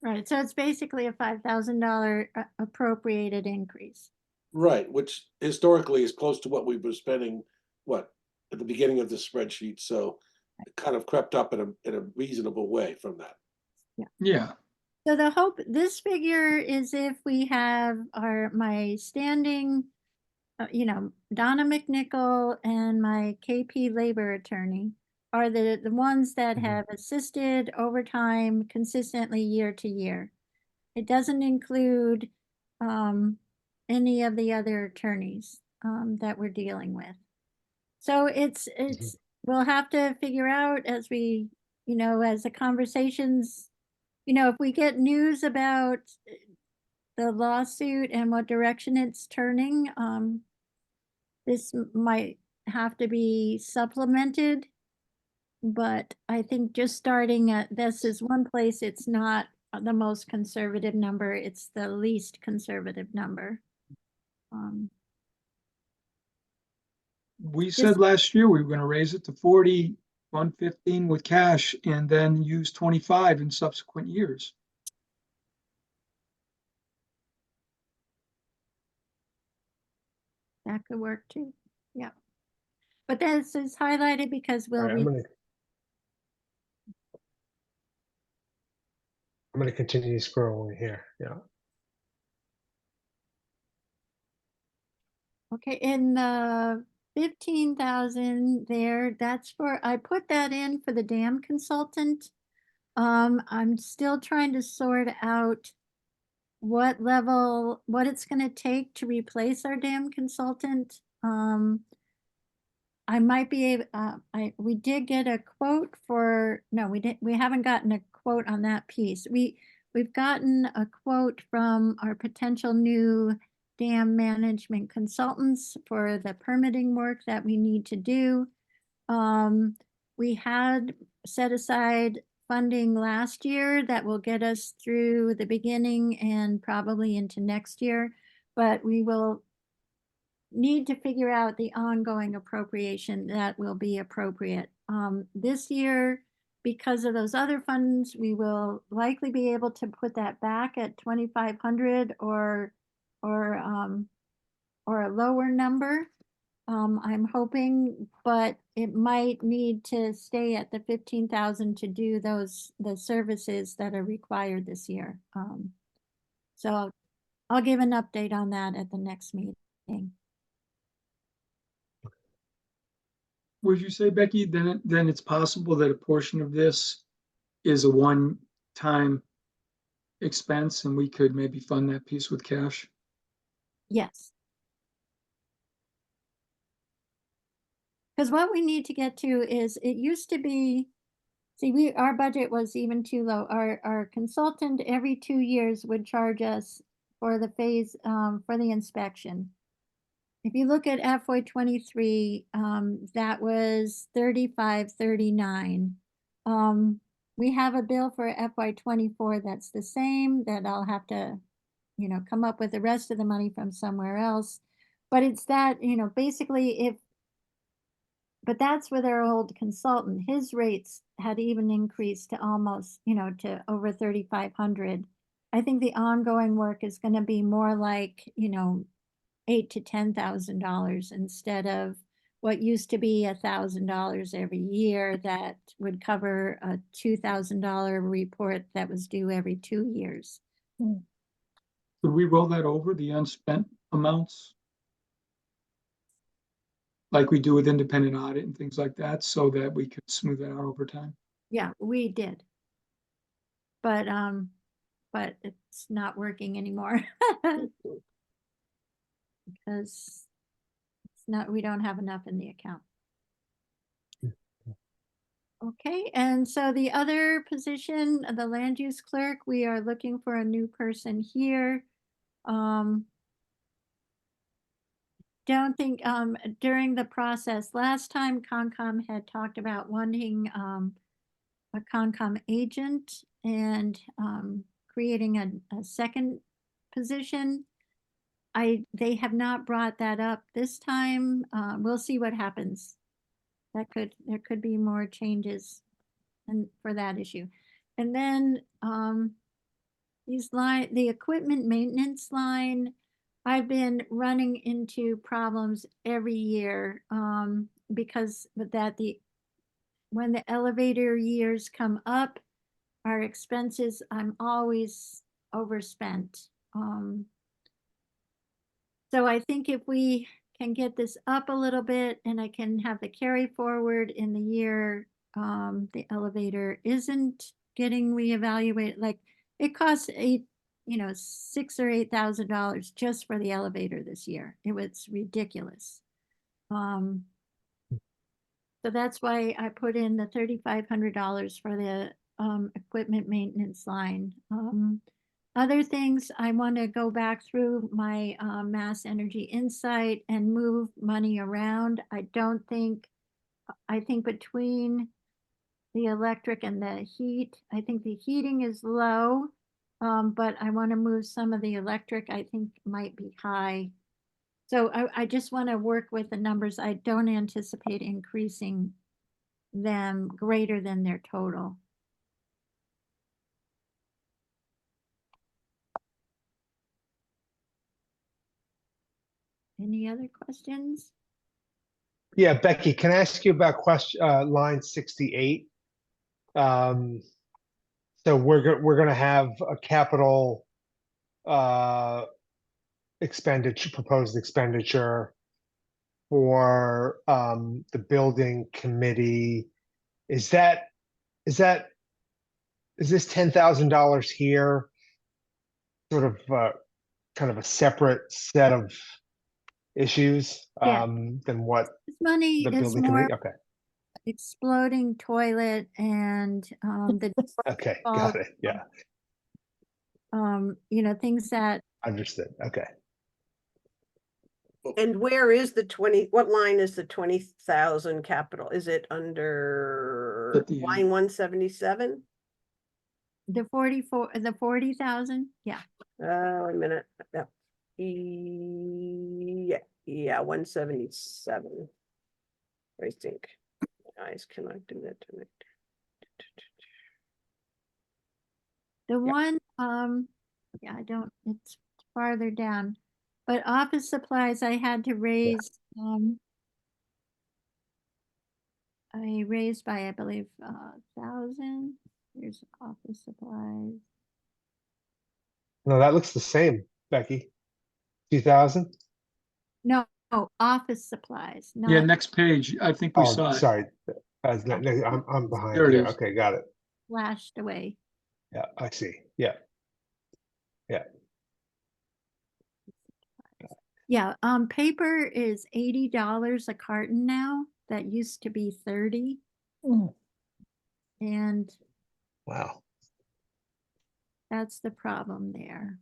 Right. So it's basically a $5,000 appropriated increase. Right, which historically is close to what we were spending, at the beginning of the spreadsheet. So it kind of crept up in a reasonable way from that. Yeah. So the hope, this figure is if we have my standing, Donna McNichol and my KP labor attorney are the ones that have assisted overtime consistently year to year. It doesn't include any of the other attorneys, that we're dealing with. So we'll have to figure out as we, as the conversations, if we get news about the lawsuit and what direction it's turning, this might have to be supplemented. But I think just starting at this is one place, it's not the most conservative number, it's the least conservative number. We said last year we were gonna raise it to 40, 115 with cash and then use 25 in subsequent years. That could work too, yeah. But this is highlighted because All right, I'm gonna continue scrolling here. Yeah. Okay, in the 15,000 there, that's for, I put that in for the dam consultant. I'm still trying to sort out what it's gonna take to replace our dam consultant. I might be able, we did get a quote for, no, we haven't gotten a quote on that piece. We've gotten a quote from our potential new dam management consultants for the permitting work that we need to do. We had set aside funding last year that will get us through the beginning and probably into next year, but we will need to figure out the ongoing appropriation that will be appropriate. This year, because of those other funds, we will likely be able to put that back at 2,500 or a lower number. I'm hoping, but it might need to stay at the 15,000 to do the services that are required this year. So I'll give an update on that at the next meeting. Would you say, Becky, then it's possible that a portion of this is a one-time expense and we could maybe fund that piece with cash? Yes. Because what we need to get to is, it used to be, see, our budget was even too low. Our consultant every 2 years would charge us for the phase, for the inspection. If you look at FY 23, that was 35.39. We have a bill for FY 24 that's the same, that I'll have to, come up with the rest of the money from somewhere else. But it's that, basically but that's with our old consultant. His rates had even increased to almost, to over 3,500. I think the ongoing work is going to be more like, $8,000 to $10,000 instead of what used to be $1,000 every year that would cover a $2,000 report that was due every 2 years. Could we roll that over, the unspent amounts? Like we do with independent audit and things like that, so that we could smooth that out over time? Yeah, we did. But it's not working anymore. Because we don't have enough in the account. Okay, and so the other position, the land use clerk, we are looking for a new person here. Don't think, during the process, last time Concom had talked about wanting a Concom agent and creating a second position. They have not brought that up this time. We'll see what happens. There could be more changes for that issue. And then the equipment maintenance line, I've been running into problems every year because when the elevator years come up, our expenses, I'm always overspent. So I think if we can get this up a little bit and I can have the carry forward in the year the elevator isn't getting reevaluated, like it costs you know, $6,000 or $8,000 just for the elevator this year. It was ridiculous. So that's why I put in the $3,500 for the equipment maintenance line. Other things, I want to go back through my Mass Energy Insight and move money around. I think between the electric and the heat, I think the heating is low, but I want to move some of the electric, I think might be high. So I just want to work with the numbers. I don't anticipate increasing them greater than their total. Any other questions? Yeah, Becky, can I ask you about line 68? So we're gonna have a capital proposed expenditure for the building committee. Is this $10,000 here sort of kind of a separate set of issues Yeah. than what This money the is building more committee? Okay, exploding toilet and the okay, got it. Yeah, you know, things that understood. Okay. And where is the 20, what line is the 20,000 capital? Is it under At the end. line 177? the 40,000, yeah. Wait a minute. Yeah, 177. I think. My eyes cannot do that tonight. The one, yeah, it's farther down, but office supplies I had to raise, I raised by, I believe, 1,000. Here's office supplies. No, that looks the same, Becky. 2,000? No, office supplies, Yeah, not next page, I think we Oh, saw it. sorry. I'm behind There it here. is. Okay, got it. flashed away. Yeah, I see. Yeah. Yeah, paper is $80 a carton now. That used to be 30. Mm. And Wow. that's the problem there.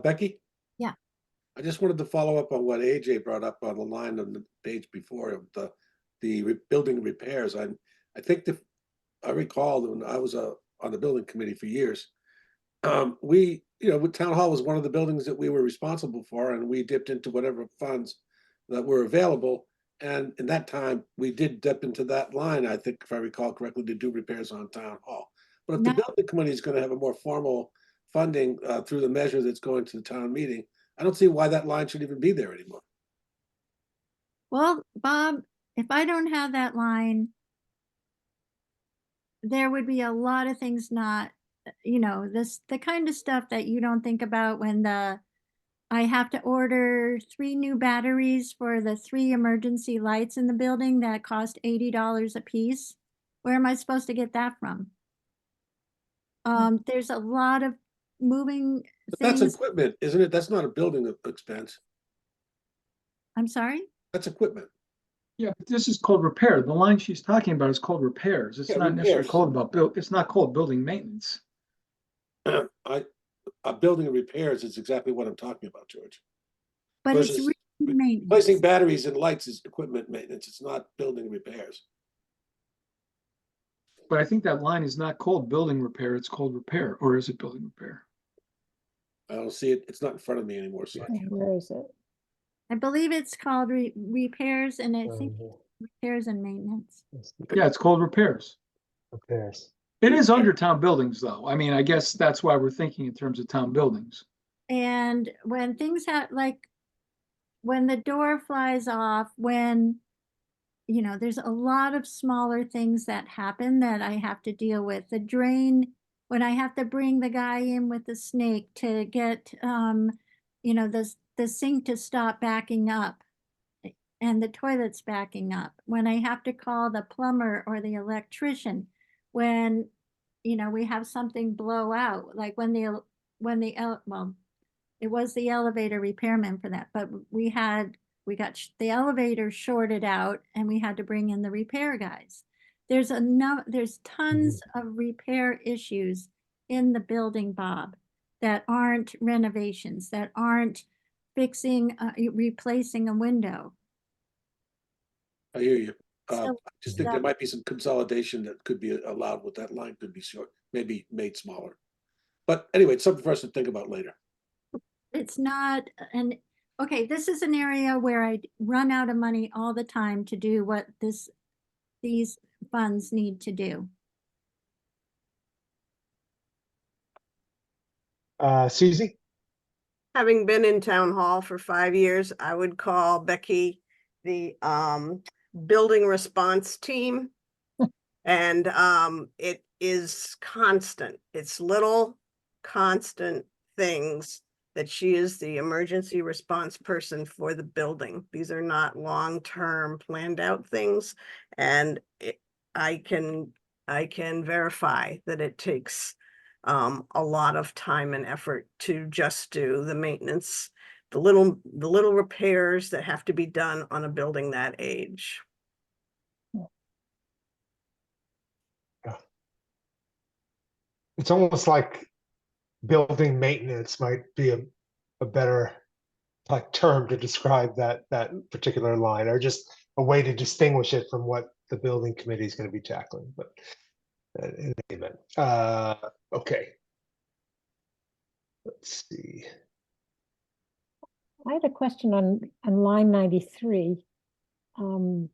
Becky? Yeah. I just wanted to follow up on what AJ brought up on the line on the page before of the building repairs. I think I recall when I was on the building committee for years, Town Hall was one of the buildings that we were responsible for, and we dipped into whatever funds that were available. And in that time, we did dip into that line, I think, if I recall correctly, to do repairs on Town Hall. But if the building committee is going to have a more formal funding through the measure that's going to the town meeting, I don't see why that line should even be there anymore. Well, Bob, if I don't have that line, there would be a lot of things not, the kind of stuff that you don't think about when I have to order 3 new batteries for the 3 emergency lights in the building that cost $80 a piece. Where am I supposed to get that from? There's a lot of moving But that's things. equipment, isn't it? That's not a building expense. I'm sorry? That's equipment. Yeah, but this is called repair. The line she's talking about is called repairs. It's Yeah, not necessarily repairs. called it's not called building maintenance. Building and repairs is exactly what I'm talking about, George. But it's Versus maintenance. Replacing batteries and lights is equipment maintenance. It's not building repairs. But I think that line is not called building repair, it's called repair, or is it building repair? I don't see it. It's not in front of me anymore. So Where is it? I believe it's called repairs, and I think Mhm. repairs and maintenance. Yeah, it's called repairs. Repairs. It is under town buildings, though. I mean, I guess that's why we're thinking in terms of town buildings. And when things when the door flies off, when, there's a lot of smaller things that happen that I have to deal with. The drain, when I have to bring the guy in with the snake to get, the sink to stop backing up. and the toilet's backing up, when I have to call the plumber or the electrician, when, you know, we have something blow out, like well, it was the elevator repairman for that, but we got the elevator shorted out and we had to bring in the repair guys. There's tons of repair issues in the building, Bob, that aren't renovations, that aren't fixing, replacing a window. I hear you. So I just think there might be some consolidation that could be allowed with that line, could be short, maybe made smaller. But anyway, it's something for us to think about later. it's not okay, this is an area where I run out of money all the time to do what these funds need to do. Susie? Having been in town hall for 5 years, I would call Becky the building response team. And it is constant. It's little constant things that she is the emergency response person for the building. These are not long-term planned out things. And I can verify that it takes a lot of time and effort to just do the maintenance, the little repairs that have to be done on a building that age. It's almost like building maintenance might be a better like term to describe that particular line, or just a way to distinguish it from what the building committee is going to be tackling. But in any event, okay. Let's see. I had a question on line 93. For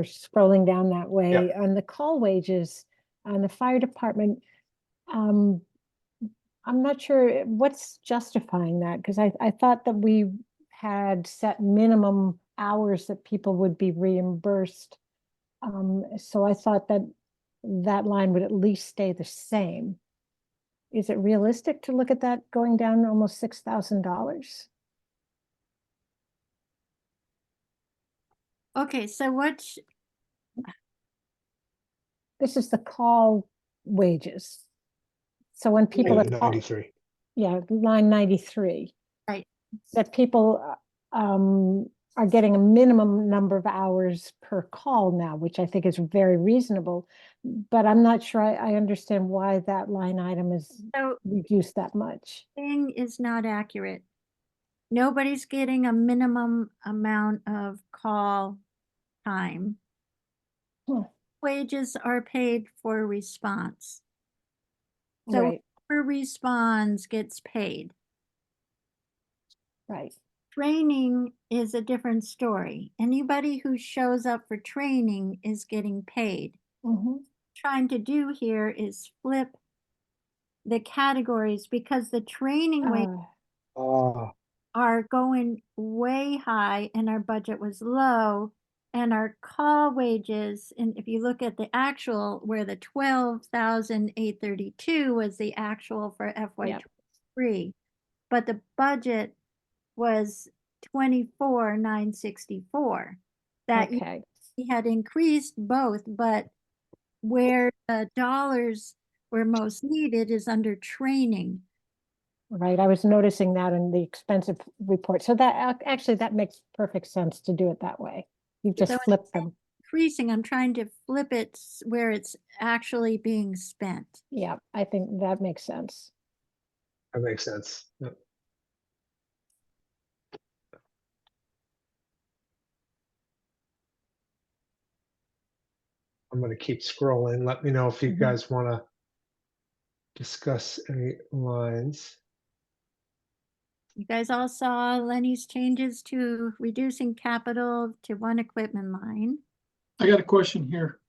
scrolling down that way, on the call wages on the fire department, I'm not sure what's justifying that, because I thought that we had set minimum hours that people would be reimbursed. So I thought that that line would at least stay the same. Is it realistic to look at that going down almost $6,000? Okay, so this is the call wages. So when people are 93. Yeah, line 93. Right. That people are getting a minimum number of hours per call now, which I think is very reasonable. But I'm not sure I understand why that line item is reduced that much. Thing is not accurate. Nobody's getting a minimum amount of call time. Wages are paid for response. So Right. whoever responds gets paid. Right. Training is a different story. Anybody who shows up for training is getting paid. Trying to do here is flip the categories, because the training wages are going way high and our budget was low, and our call wages, and if you look at the actual, where the 12,832 was the actual for FY23, but the budget was 24,964. That we had increased both, but where the dollars were most needed is under training. Right, I was noticing that in the expensive report. So that actually, that makes perfect sense to do it that way. You've just flipped them. Increasing, I'm trying to flip it where it's actually being spent. Yeah, I think that makes sense. That makes sense. Yep. I'm going to keep scrolling. Let me know if you guys want to discuss any lines. You guys all saw Lenny's changes to reducing capital to one equipment line. I got a question here.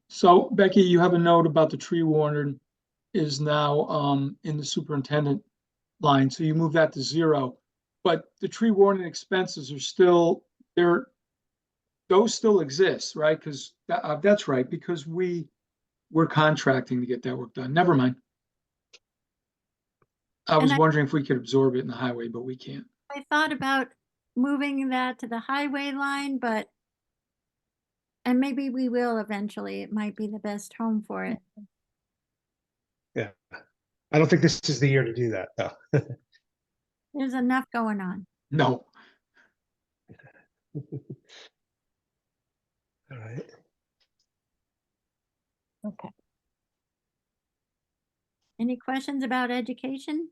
So Becky, you have a note about the tree warden is now in the superintendent line. So you move that to 0, but the tree warden expenses are still there. Those still exist, right? Because that's right, because we're contracting to get that work done. Never mind. I was And wondering if we could absorb it in the highway, but we can't. I thought about moving that to the highway line, but and maybe we will eventually. It might be the best home for it. Yeah. I don't think this is the year to do that, though. There's enough going on. No. All right. Okay. Any questions about education?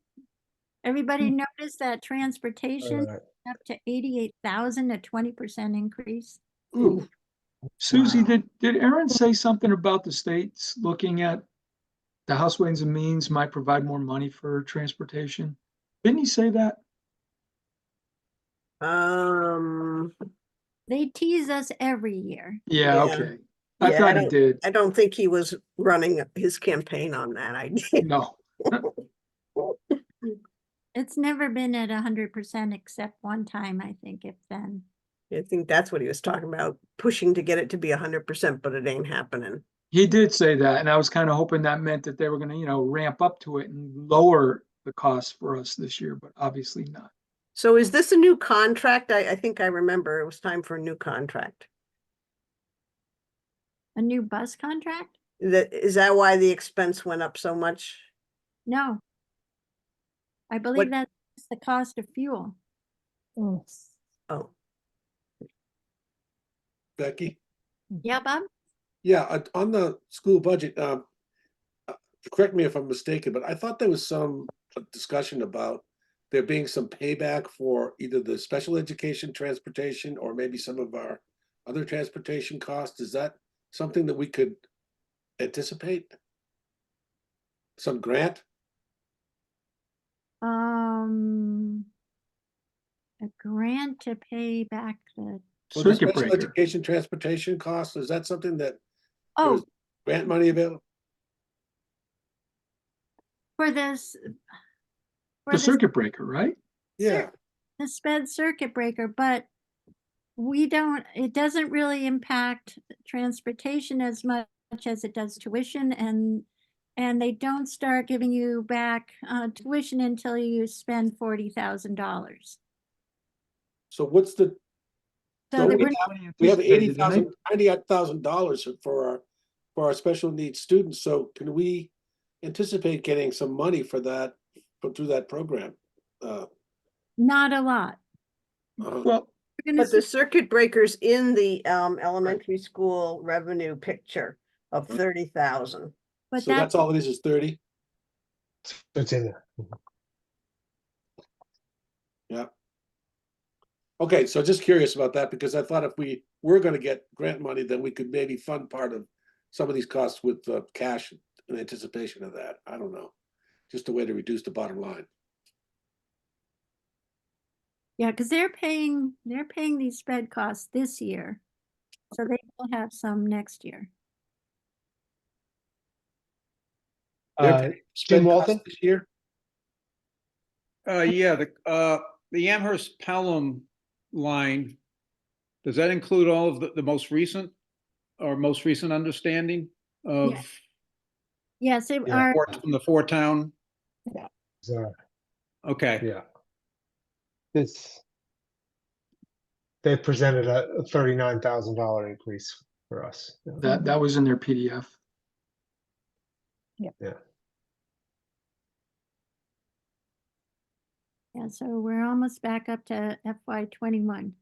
Everybody noticed that transportation All right. up to 88,000, a 20% increase. Ooh, Susie, Wow. did Aaron say something about the states looking at the House Ways and Means might provide more money for transportation? Didn't he say that? um, They tease us every year. Yeah, Yeah. okay. I yeah, thought he did. I don't think he was running his campaign on that idea. No. It's never been at 100% except one time, I think, if then. I think that's what he was talking about, pushing to get it to be 100%, but it ain't happening. He did say that, and I was kind of hoping that meant that they were gonna, ramp up to it and lower the cost for us this year, but obviously not. So is this a new contract? I think I remember it was time for a new contract. A new bus contract? Is that why the expense went up so much? No. I What- believe that's the cost of fuel. Mm. Oh, Becky? Yeah, Bob? Yeah, on the school budget, correct me if I'm mistaken, but I thought there was some discussion about there being some payback for either the special education transportation or maybe some of our other transportation costs. Is that something that we could anticipate? Some grant? A grant to pay back the, For the Circuit special breaker. education transportation costs, is that something that oh, there's grant money available? for this. For The circuit breaker, right? Yeah, the sped circuit breaker, but it doesn't really impact transportation as much as it does tuition, and they don't start giving you back tuition until you spend $40,000. so what's the, So don't that we we're, have, we have Anticipated, didn't $90,000 for our special needs students, so can we anticipate getting some money for that, through that program? not a lot. Well, We're gonna but the see, circuit breakers in the elementary school revenue picture of 30,000. but So that's all it is 30? It's in there. Yeah. Okay, so just curious about that, because I thought if we were gonna get grant money, then we could maybe fund part of some of these costs with cash in anticipation of that. I don't know. Just a way to reduce the bottom line. yeah, because they're paying these sped costs this year, so they will have some next year. They're Uh, paying Jim sped costs Walton? this year? Yeah, the Amherst Pelham line, does that include all of the most recent understanding of Yes, Yeah. from the four-town? So, Okay, yeah. They presented a $39,000 increase for us. Yeah. that was in their PDF. Yeah. yeah, so we're almost back up to FY21.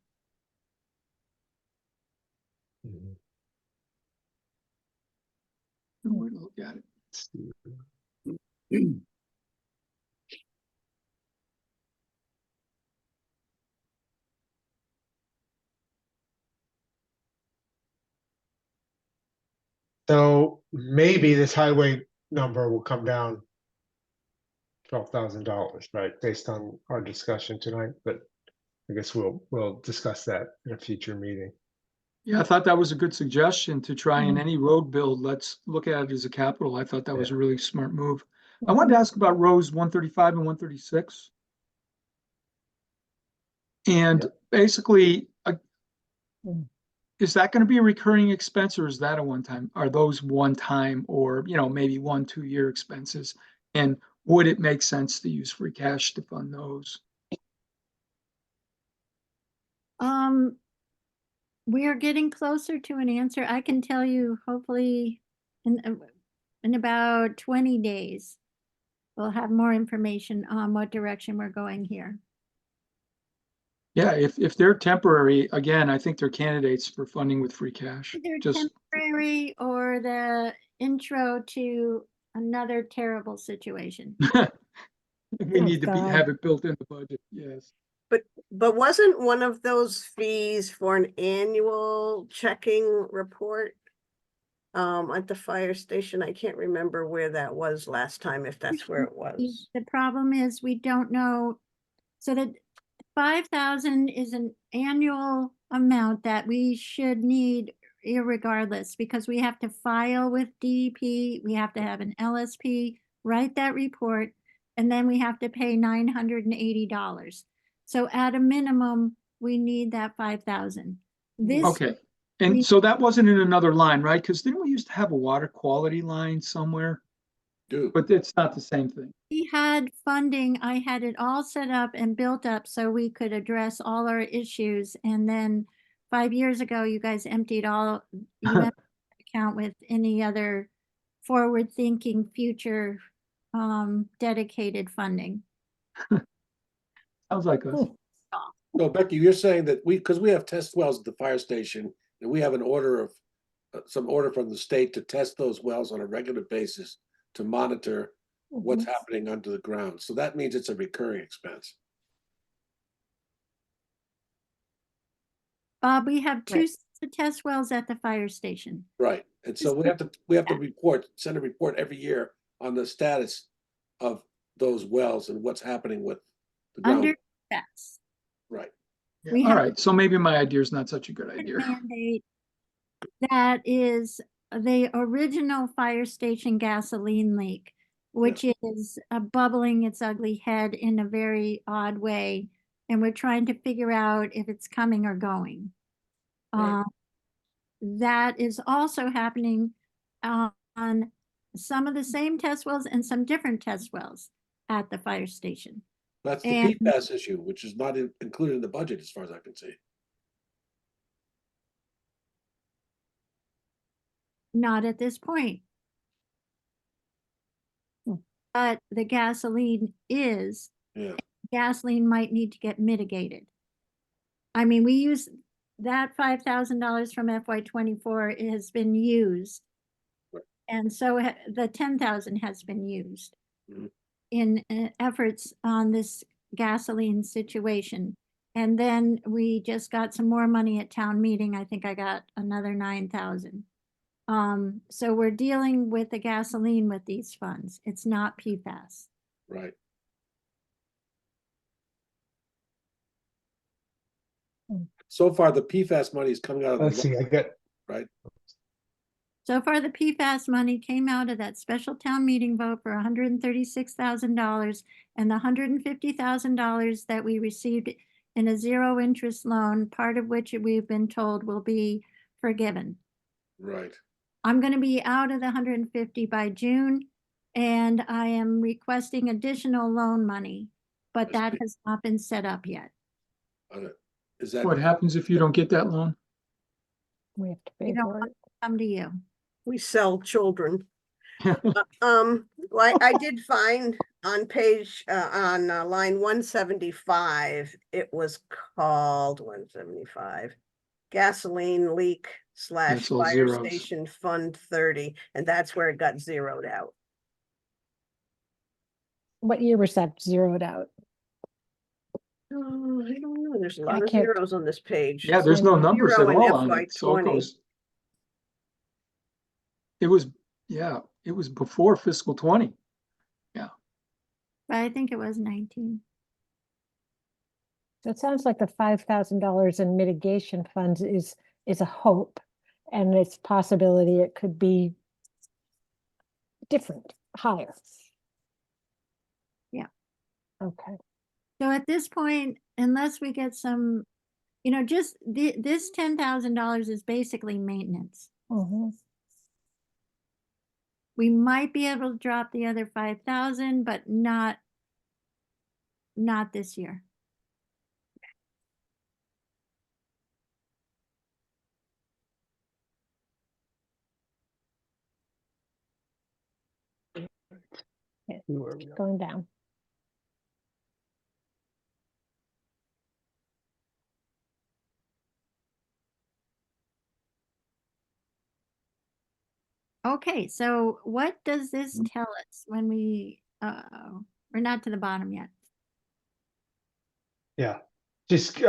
Mhm. Where to look at it? Let's see. So maybe this highway number will come down $12,000, right? Based on our discussion tonight, but I guess we'll discuss that in a future meeting. Yeah, I thought that was a good suggestion to try in Mhm. any road build. Let's look at it as a capital. I thought that was a Yeah. really smart move. I wanted to ask about rows 135 and 136. And Yeah. basically, Mm. is that going to be a recurring expense or is that a one-time? Are those one-time or, maybe 1-2 year expenses? And would it make sense to use free cash to fund those? We are getting closer to an answer. I can tell you hopefully in about 20 days, we'll have more information on what direction we're going here. Yeah, if they're temporary, again, I think they're candidates for funding with free cash. Either Just, temporary or the intro to another terrible situation. we need to God. have it built in the budget, yes. But wasn't one of those fees for an annual checking report? At the fire station? I can't remember where that was last time, if that's where it was. The problem is we don't know. So that 5,000 is an annual amount that we should need irregardless, because we have to file with DEP, we have to have an LSP, write that report, and then we have to pay $980. So at a minimum, we need that 5,000. This, Okay, and so that wasn't in another line, right? Because didn't we used to have a water quality line somewhere? Do. But it's not the same thing. we had funding, I had it all set up and built up so we could address all our issues. And then 5 years ago, you guys emptied you emptied the account with any other forward-thinking future dedicated funding. Sounds like us. So Becky, you're saying that because we have test wells at the fire station and we have an order of, some order from the state to test those wells on a regular basis to monitor what's happening under the ground. So that means it's a recurring expense. Bob, we have two Right. sets of test wells at the fire station. Right. And so we have to send a report every year on the status of those wells and what's happening with the ground. Under that's Right. Yeah, We all have- right, so maybe my idea is not such a good idea. mandate that is the original fire station gasoline leak, which is bubbling its ugly head in a very odd way. And we're trying to figure out if it's coming or going. Right. That is also happening on some of the same test wells and some different test wells at the fire station. That's the And- PFAS issue, which is not included in the budget as far as I can see. Not at this point. But the gasoline is. Yeah. Gasoline might need to get mitigated. I mean, we use that $5,000 from FY24 has been used. Right. And so the 10,000 has been used Mhm. in efforts on this gasoline situation. And then we just got some more money at town meeting. I think I got another 9,000. So we're dealing with the gasoline with these funds. It's not PFAS. Right. So far, the PFAS money is coming out of Let's see, I got, right? So far, the PFAS money came out of that special town meeting vote for $136,000 and the $150,000 that we received in a zero interest loan, part of which we've been told will be forgiven. Right. I'm going to be out of the 150 by June, and I am requesting additional loan money, but I that see. has not been set up yet. Is that What happens if you don't get that loan? We have to You pay don't for it. Come to you. We sell children. Well, I did find on page, on line 175, it was called 175. Gasoline leak / That's all fire zeros. station fund 30, and that's where it got zeroed out. What year was that zeroed out? Oh, I don't know. There's a I lot of can't- zeros on this page. Yeah, there's no Zero numbers at in all on it, so it FY20. goes. It was, yeah, it was before fiscal 20. But I think it was 19. So it sounds like the $5,000 in mitigation funds is a hope, and it's possibility it could be different, higher. Yeah. Okay. So at this point, unless we get some, just this $10,000 is basically maintenance. Mhm. We might be able to drop the other 5,000, but not this year. Yeah, Where we are. going down. Okay, so what does this tell us when we're not to the bottom yet? Yeah, just,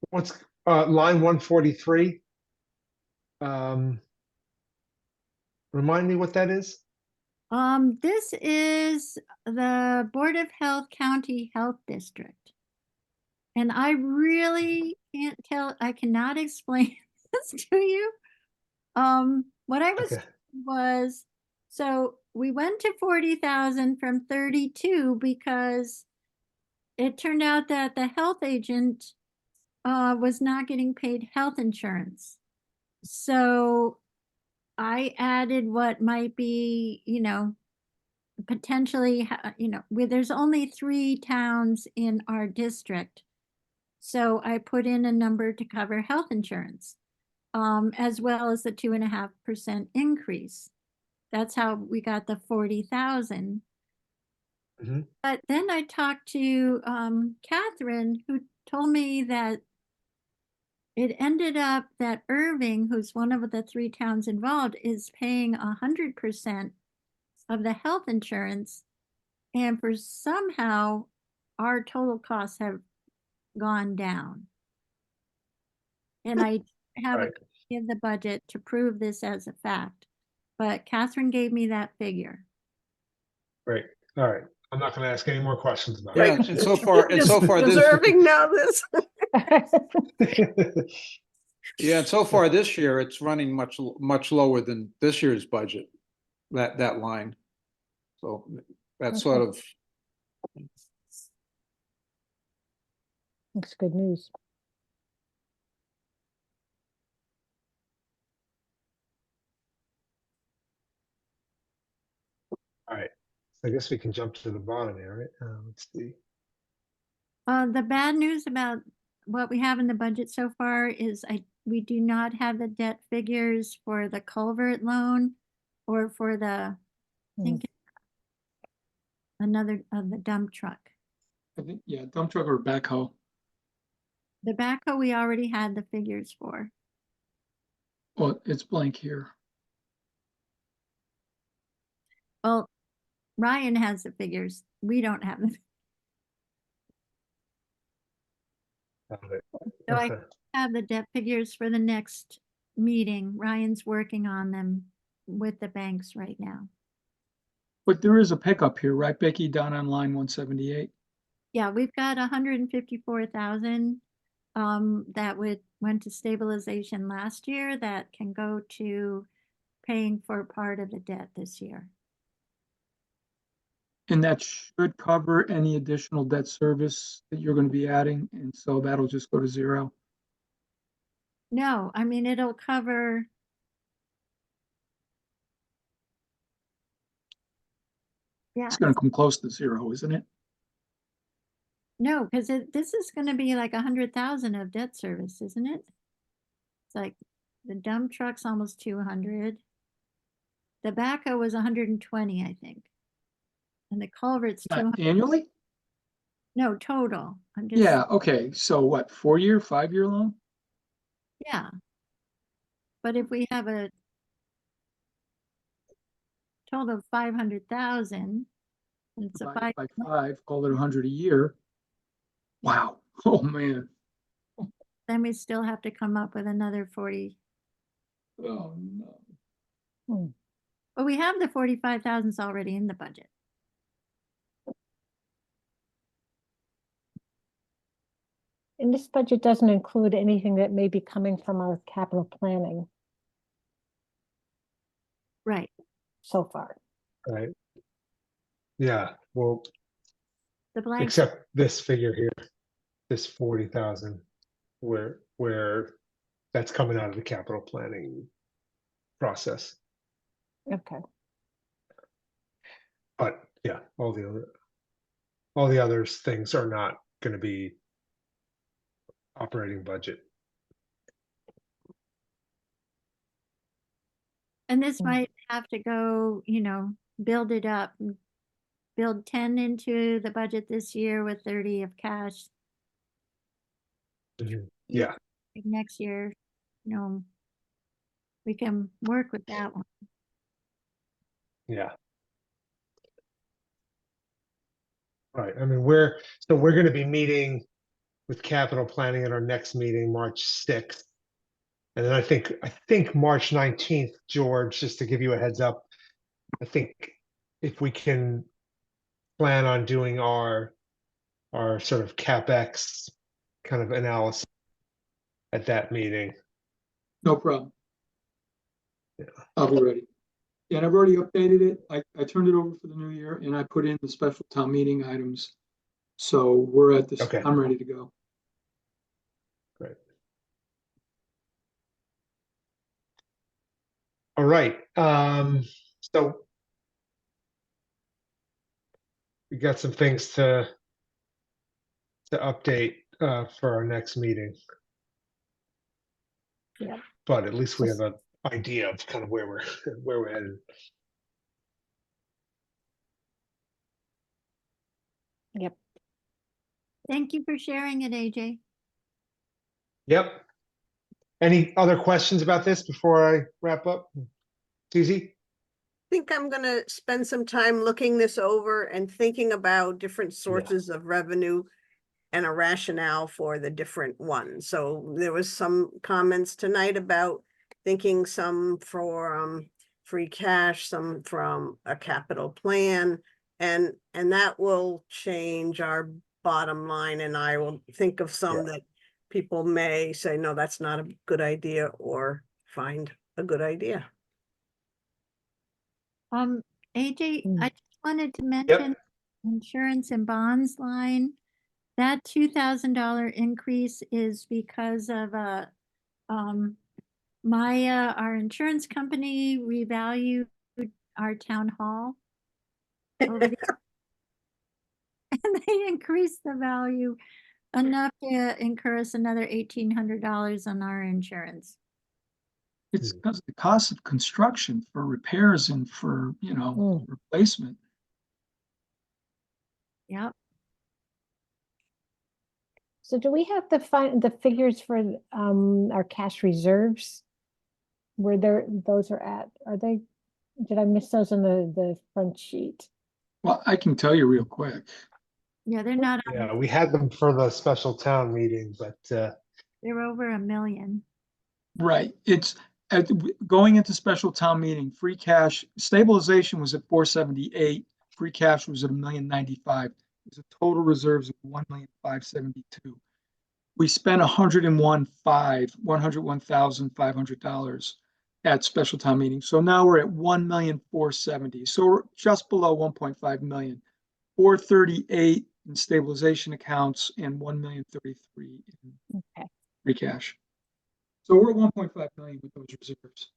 what's, line 143? Remind me what that is? This is the Board of Health County Health District. And I really I cannot explain this to you. What I was Okay. was, so we went to 40,000 from 32 because it turned out that the health agent was not getting paid health insurance. So I added what might be, potentially, where there's only 3 towns in our district. So I put in a number to cover health insurance, as well as the 2.5% increase. That's how we got the 40,000. Mhm. But then I talked to Catherine, who told me that it ended up that Irving, who's one of the 3 towns involved, is paying 100% of the health insurance. And for somehow our total costs have gone down. And I have a Right. copy of the budget to prove this as a fact. But Catherine gave me that figure. Great. All right. I'm not gonna ask any more questions about Yeah, and so far, and so far this, Deserving now this. it. yeah, and so far this year, it's running much lower than this year's budget, that line. So that's sort of, That's good news. All right. So I guess we can jump to the bottom here, right? Let's see. The bad news about what we have in the budget so far is we do not have the debt figures for the culvert loan or for the, I think, another of the dump truck. I think, yeah, dump truck or backhoe. The backhoe we already had the figures for. Well, it's blank here. Well, Ryan has the figures. We don't have them. Got it. So I Okay. have the debt figures for the next meeting. Ryan's working on them with the banks right now. But there is a pickup here, right, Becky, down on line 178? Yeah, we've got 154,000 that went to stabilization last year that can go to paying for part of the debt this year. And that should cover any additional debt service that you're going to be adding, and so that'll just go to 0. No, I mean, it'll cover. Yeah, It's going to come close to 0, isn't it? no, because this is going to be like 100,000 of debt service, isn't it? It's like the dump truck's almost 200. The backhoe was 120, I think. And the culvert's 200. Annually? No, total. I'm just. Yeah, okay, so what, 4-year, 5-year loan? Yeah. But if we have a total of 500,000, it's a Divided by 5, 5, call it 100 a year. Wow, oh man, then we still have to come up with another 40. oh no. But we have the 45,000 already in the budget. And this budget doesn't include anything that may be coming from our capital planning Right. so far. Right. Yeah, well, The blank. except this figure here, this 40,000, where that's coming out of the capital planning process. Okay. But yeah, all the others things are not going to be operating budget. And this Mm. might have to go, build it up. Build 10 into the budget this year with 30 of cash. Yeah. Next year, we can work with that one. Yeah. Right. I mean, we're going to be meeting with capital planning at our next meeting, March 6th. And then I think March 19th, George, just to give you a heads up, I think if we can plan on doing our sort of CapEx kind of analysis at that meeting. No problem. Yeah. I'll be ready. Yeah, and I've already updated it. I turned it over for the new year and I put in the special town meeting items. So we're at this, Okay. I'm ready to go. Great. All right. So we got some things to update for our next meeting. Yeah. But at least we have an idea of kind of where we're headed. Yep. Thank you for sharing it, AJ. Yep. Any other questions about this before I wrap up? Susie? Think I'm gonna spend some time looking this over and thinking about different sources of revenue and a rationale for the different ones. So there was some comments tonight about thinking some for free cash, some from a capital plan, and that will change our bottom line. And I will think of some that people may say, no, that's not a good idea, or find a good idea. AJ, Mm. I just wanted to mention insurance and bonds line. That $2,000 increase is because of Maya, our insurance company, revalued our town hall. And they increased the value enough to incur us another $1,800 on our insurance. It's because of the cost of construction for repairs and for, replacement. Yep. So do we have the figures for our cash reserves? Where those are at? Did I miss those on the front sheet? Well, I can tell you real quick. Yeah, they're not, Yeah, we had them for the special town meeting, but they're over $1 million. Right. It's going into special town meeting, free cash stabilization was at 478. Free cash was at $1,095,000. There's a total reserves of $1,572,000. We spent $101,500 at special town meeting. So now we're at $1,470,000. So we're just below 1.5 million. 438 in stabilization accounts and 1,033,000 in free cash. So we're at 1.5 million with those reserves.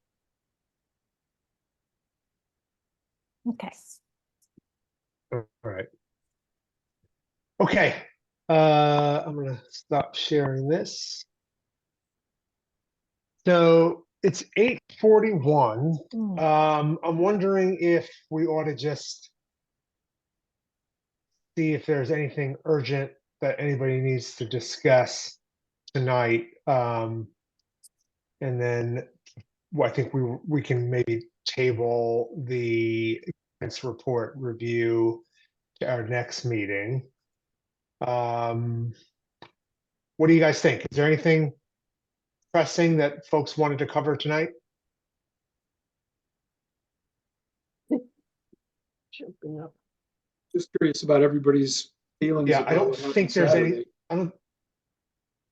Okay. all right. Okay. I'm gonna stop sharing this. So it's 8:41. I'm wondering if we ought to just see if there's anything urgent that anybody needs to discuss tonight. And then I think we can maybe table the expense report review to our next meeting. What do you guys think? Is there anything pressing that folks wanted to cover tonight? Jumping up. Just curious about everybody's feelings. Yeah, I about don't what happened think there's Saturday.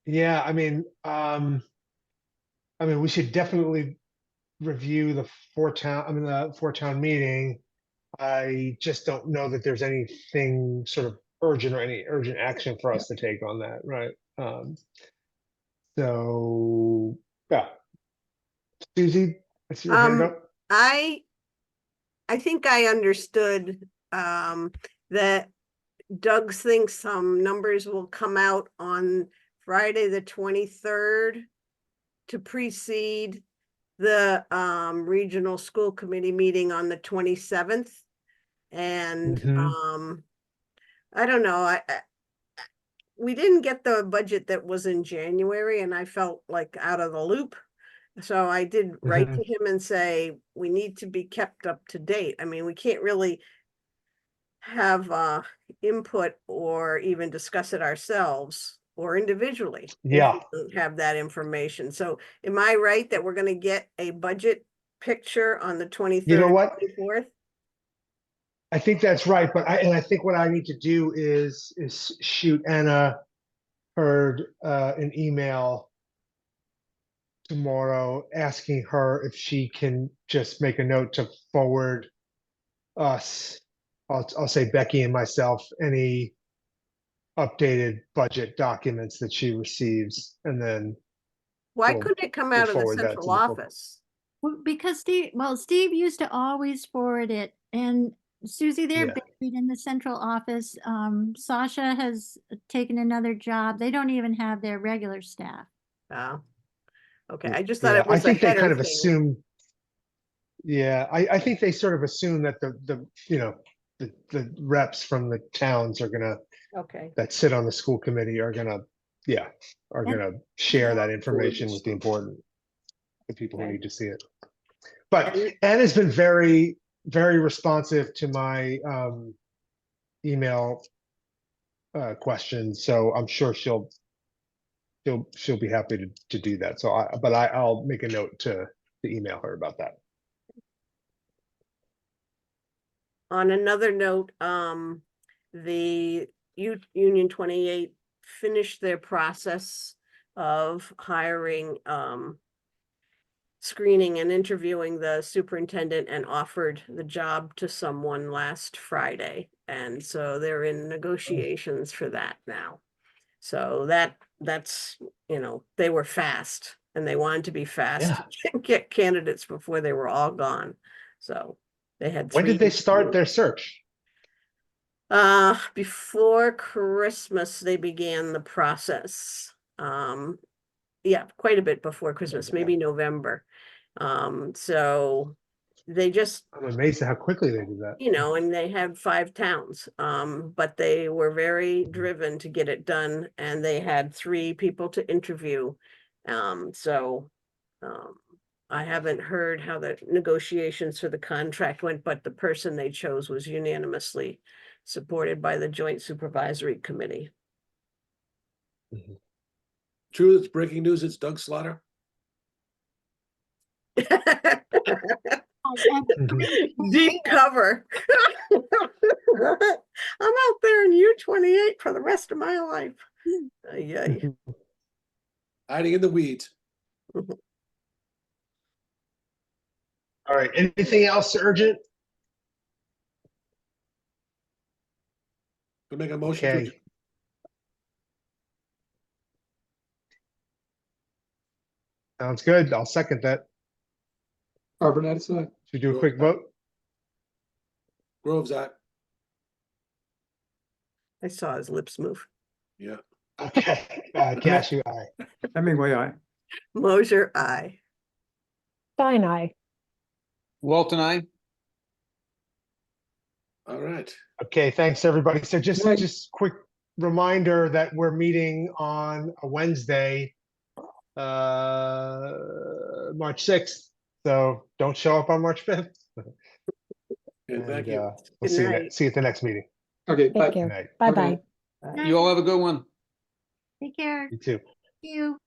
yeah, I mean, we should definitely review the four town meeting. I just don't know that there's anything sort of urgent or any urgent action for us to take on that, right? So yeah. Susie, I see your hand up. I I think I understood, that Doug thinks some numbers will come out on Friday, the 23rd to precede the, regional school committee meeting on the 27th. And, Mhm. I don't know, we didn't get the budget that was in January and I felt like out of the loop. So I did write to him and say, we need to be kept up to date. I mean, we can't really have input or even discuss it ourselves or individually. if Yeah. we don't have that information. So am I right that we're gonna get a budget picture on the 23rd? You know what? 24th? I think that's right, but I think what I need to do is shoot Anna Hurd an email tomorrow asking her if she can just make a note to forward us, I'll say Becky and myself, any updated budget documents that she receives, and then Why we'll- couldn't it come we'll out of the forward that to central the full- office? Well, because Steve used to always forward it, and Susie, they're Yeah. buried in the central office. Sasha has taken another job. They don't even have their regular staff. Oh, okay, I just thought Yeah, it I was a think they kind header of thing. assume. Yeah, I think they sort of assume that the you know the reps from the towns are gonna Okay, that sit on the school committee are gonna share that information with the people who Okay. need to see it. But And- Anna's been very responsive to my email questions, so I'm sure she'll be happy to do that. So I'll make a note to email her about that. On another note, the Union 28 finished their process of hiring, screening and interviewing the superintendent and offered the job to someone last Friday. And so they're in negotiations for that now. So that's, they were fast and they wanted to be fast and get candidates before they were all gone. So they had When three. did they start their search? Before Christmas, they began the process. Yeah, quite a bit before Christmas, maybe November. So they just, I'm amazed at how quickly they did that. and they had 5 towns, but they were very driven to get it done and they had 3 people to interview. So I haven't heard how the negotiations for the contract went, but the person they chose was unanimously supported by the Joint Supervisory Committee. True, it's breaking news. It's Doug Slaughter. Deep cover. I'm out there in U-28 for the rest of my life. Yeah. Hiding in the weeds. All right, anything else urgent? We'll make a motion to Okay. adjourn. Sounds good. I'll second that. Arbonett, aye. Should we do a quick vote? Grove's at. I saw his lips move. Yeah. Okay. Cashew, aye. Hemingway, aye. Mosier, aye. Fine, aye. Walton, I. All right. Okay, thanks, everybody. So just Right. quick reminder that we're meeting on a Wednesday, March 6th. So don't show up on March 5th. And thank you. We'll Good see night. you at the next meeting. Okay, bye. Thank you. Good night. Bye-bye. Okay. You all have a good one. Take care. You too. See you.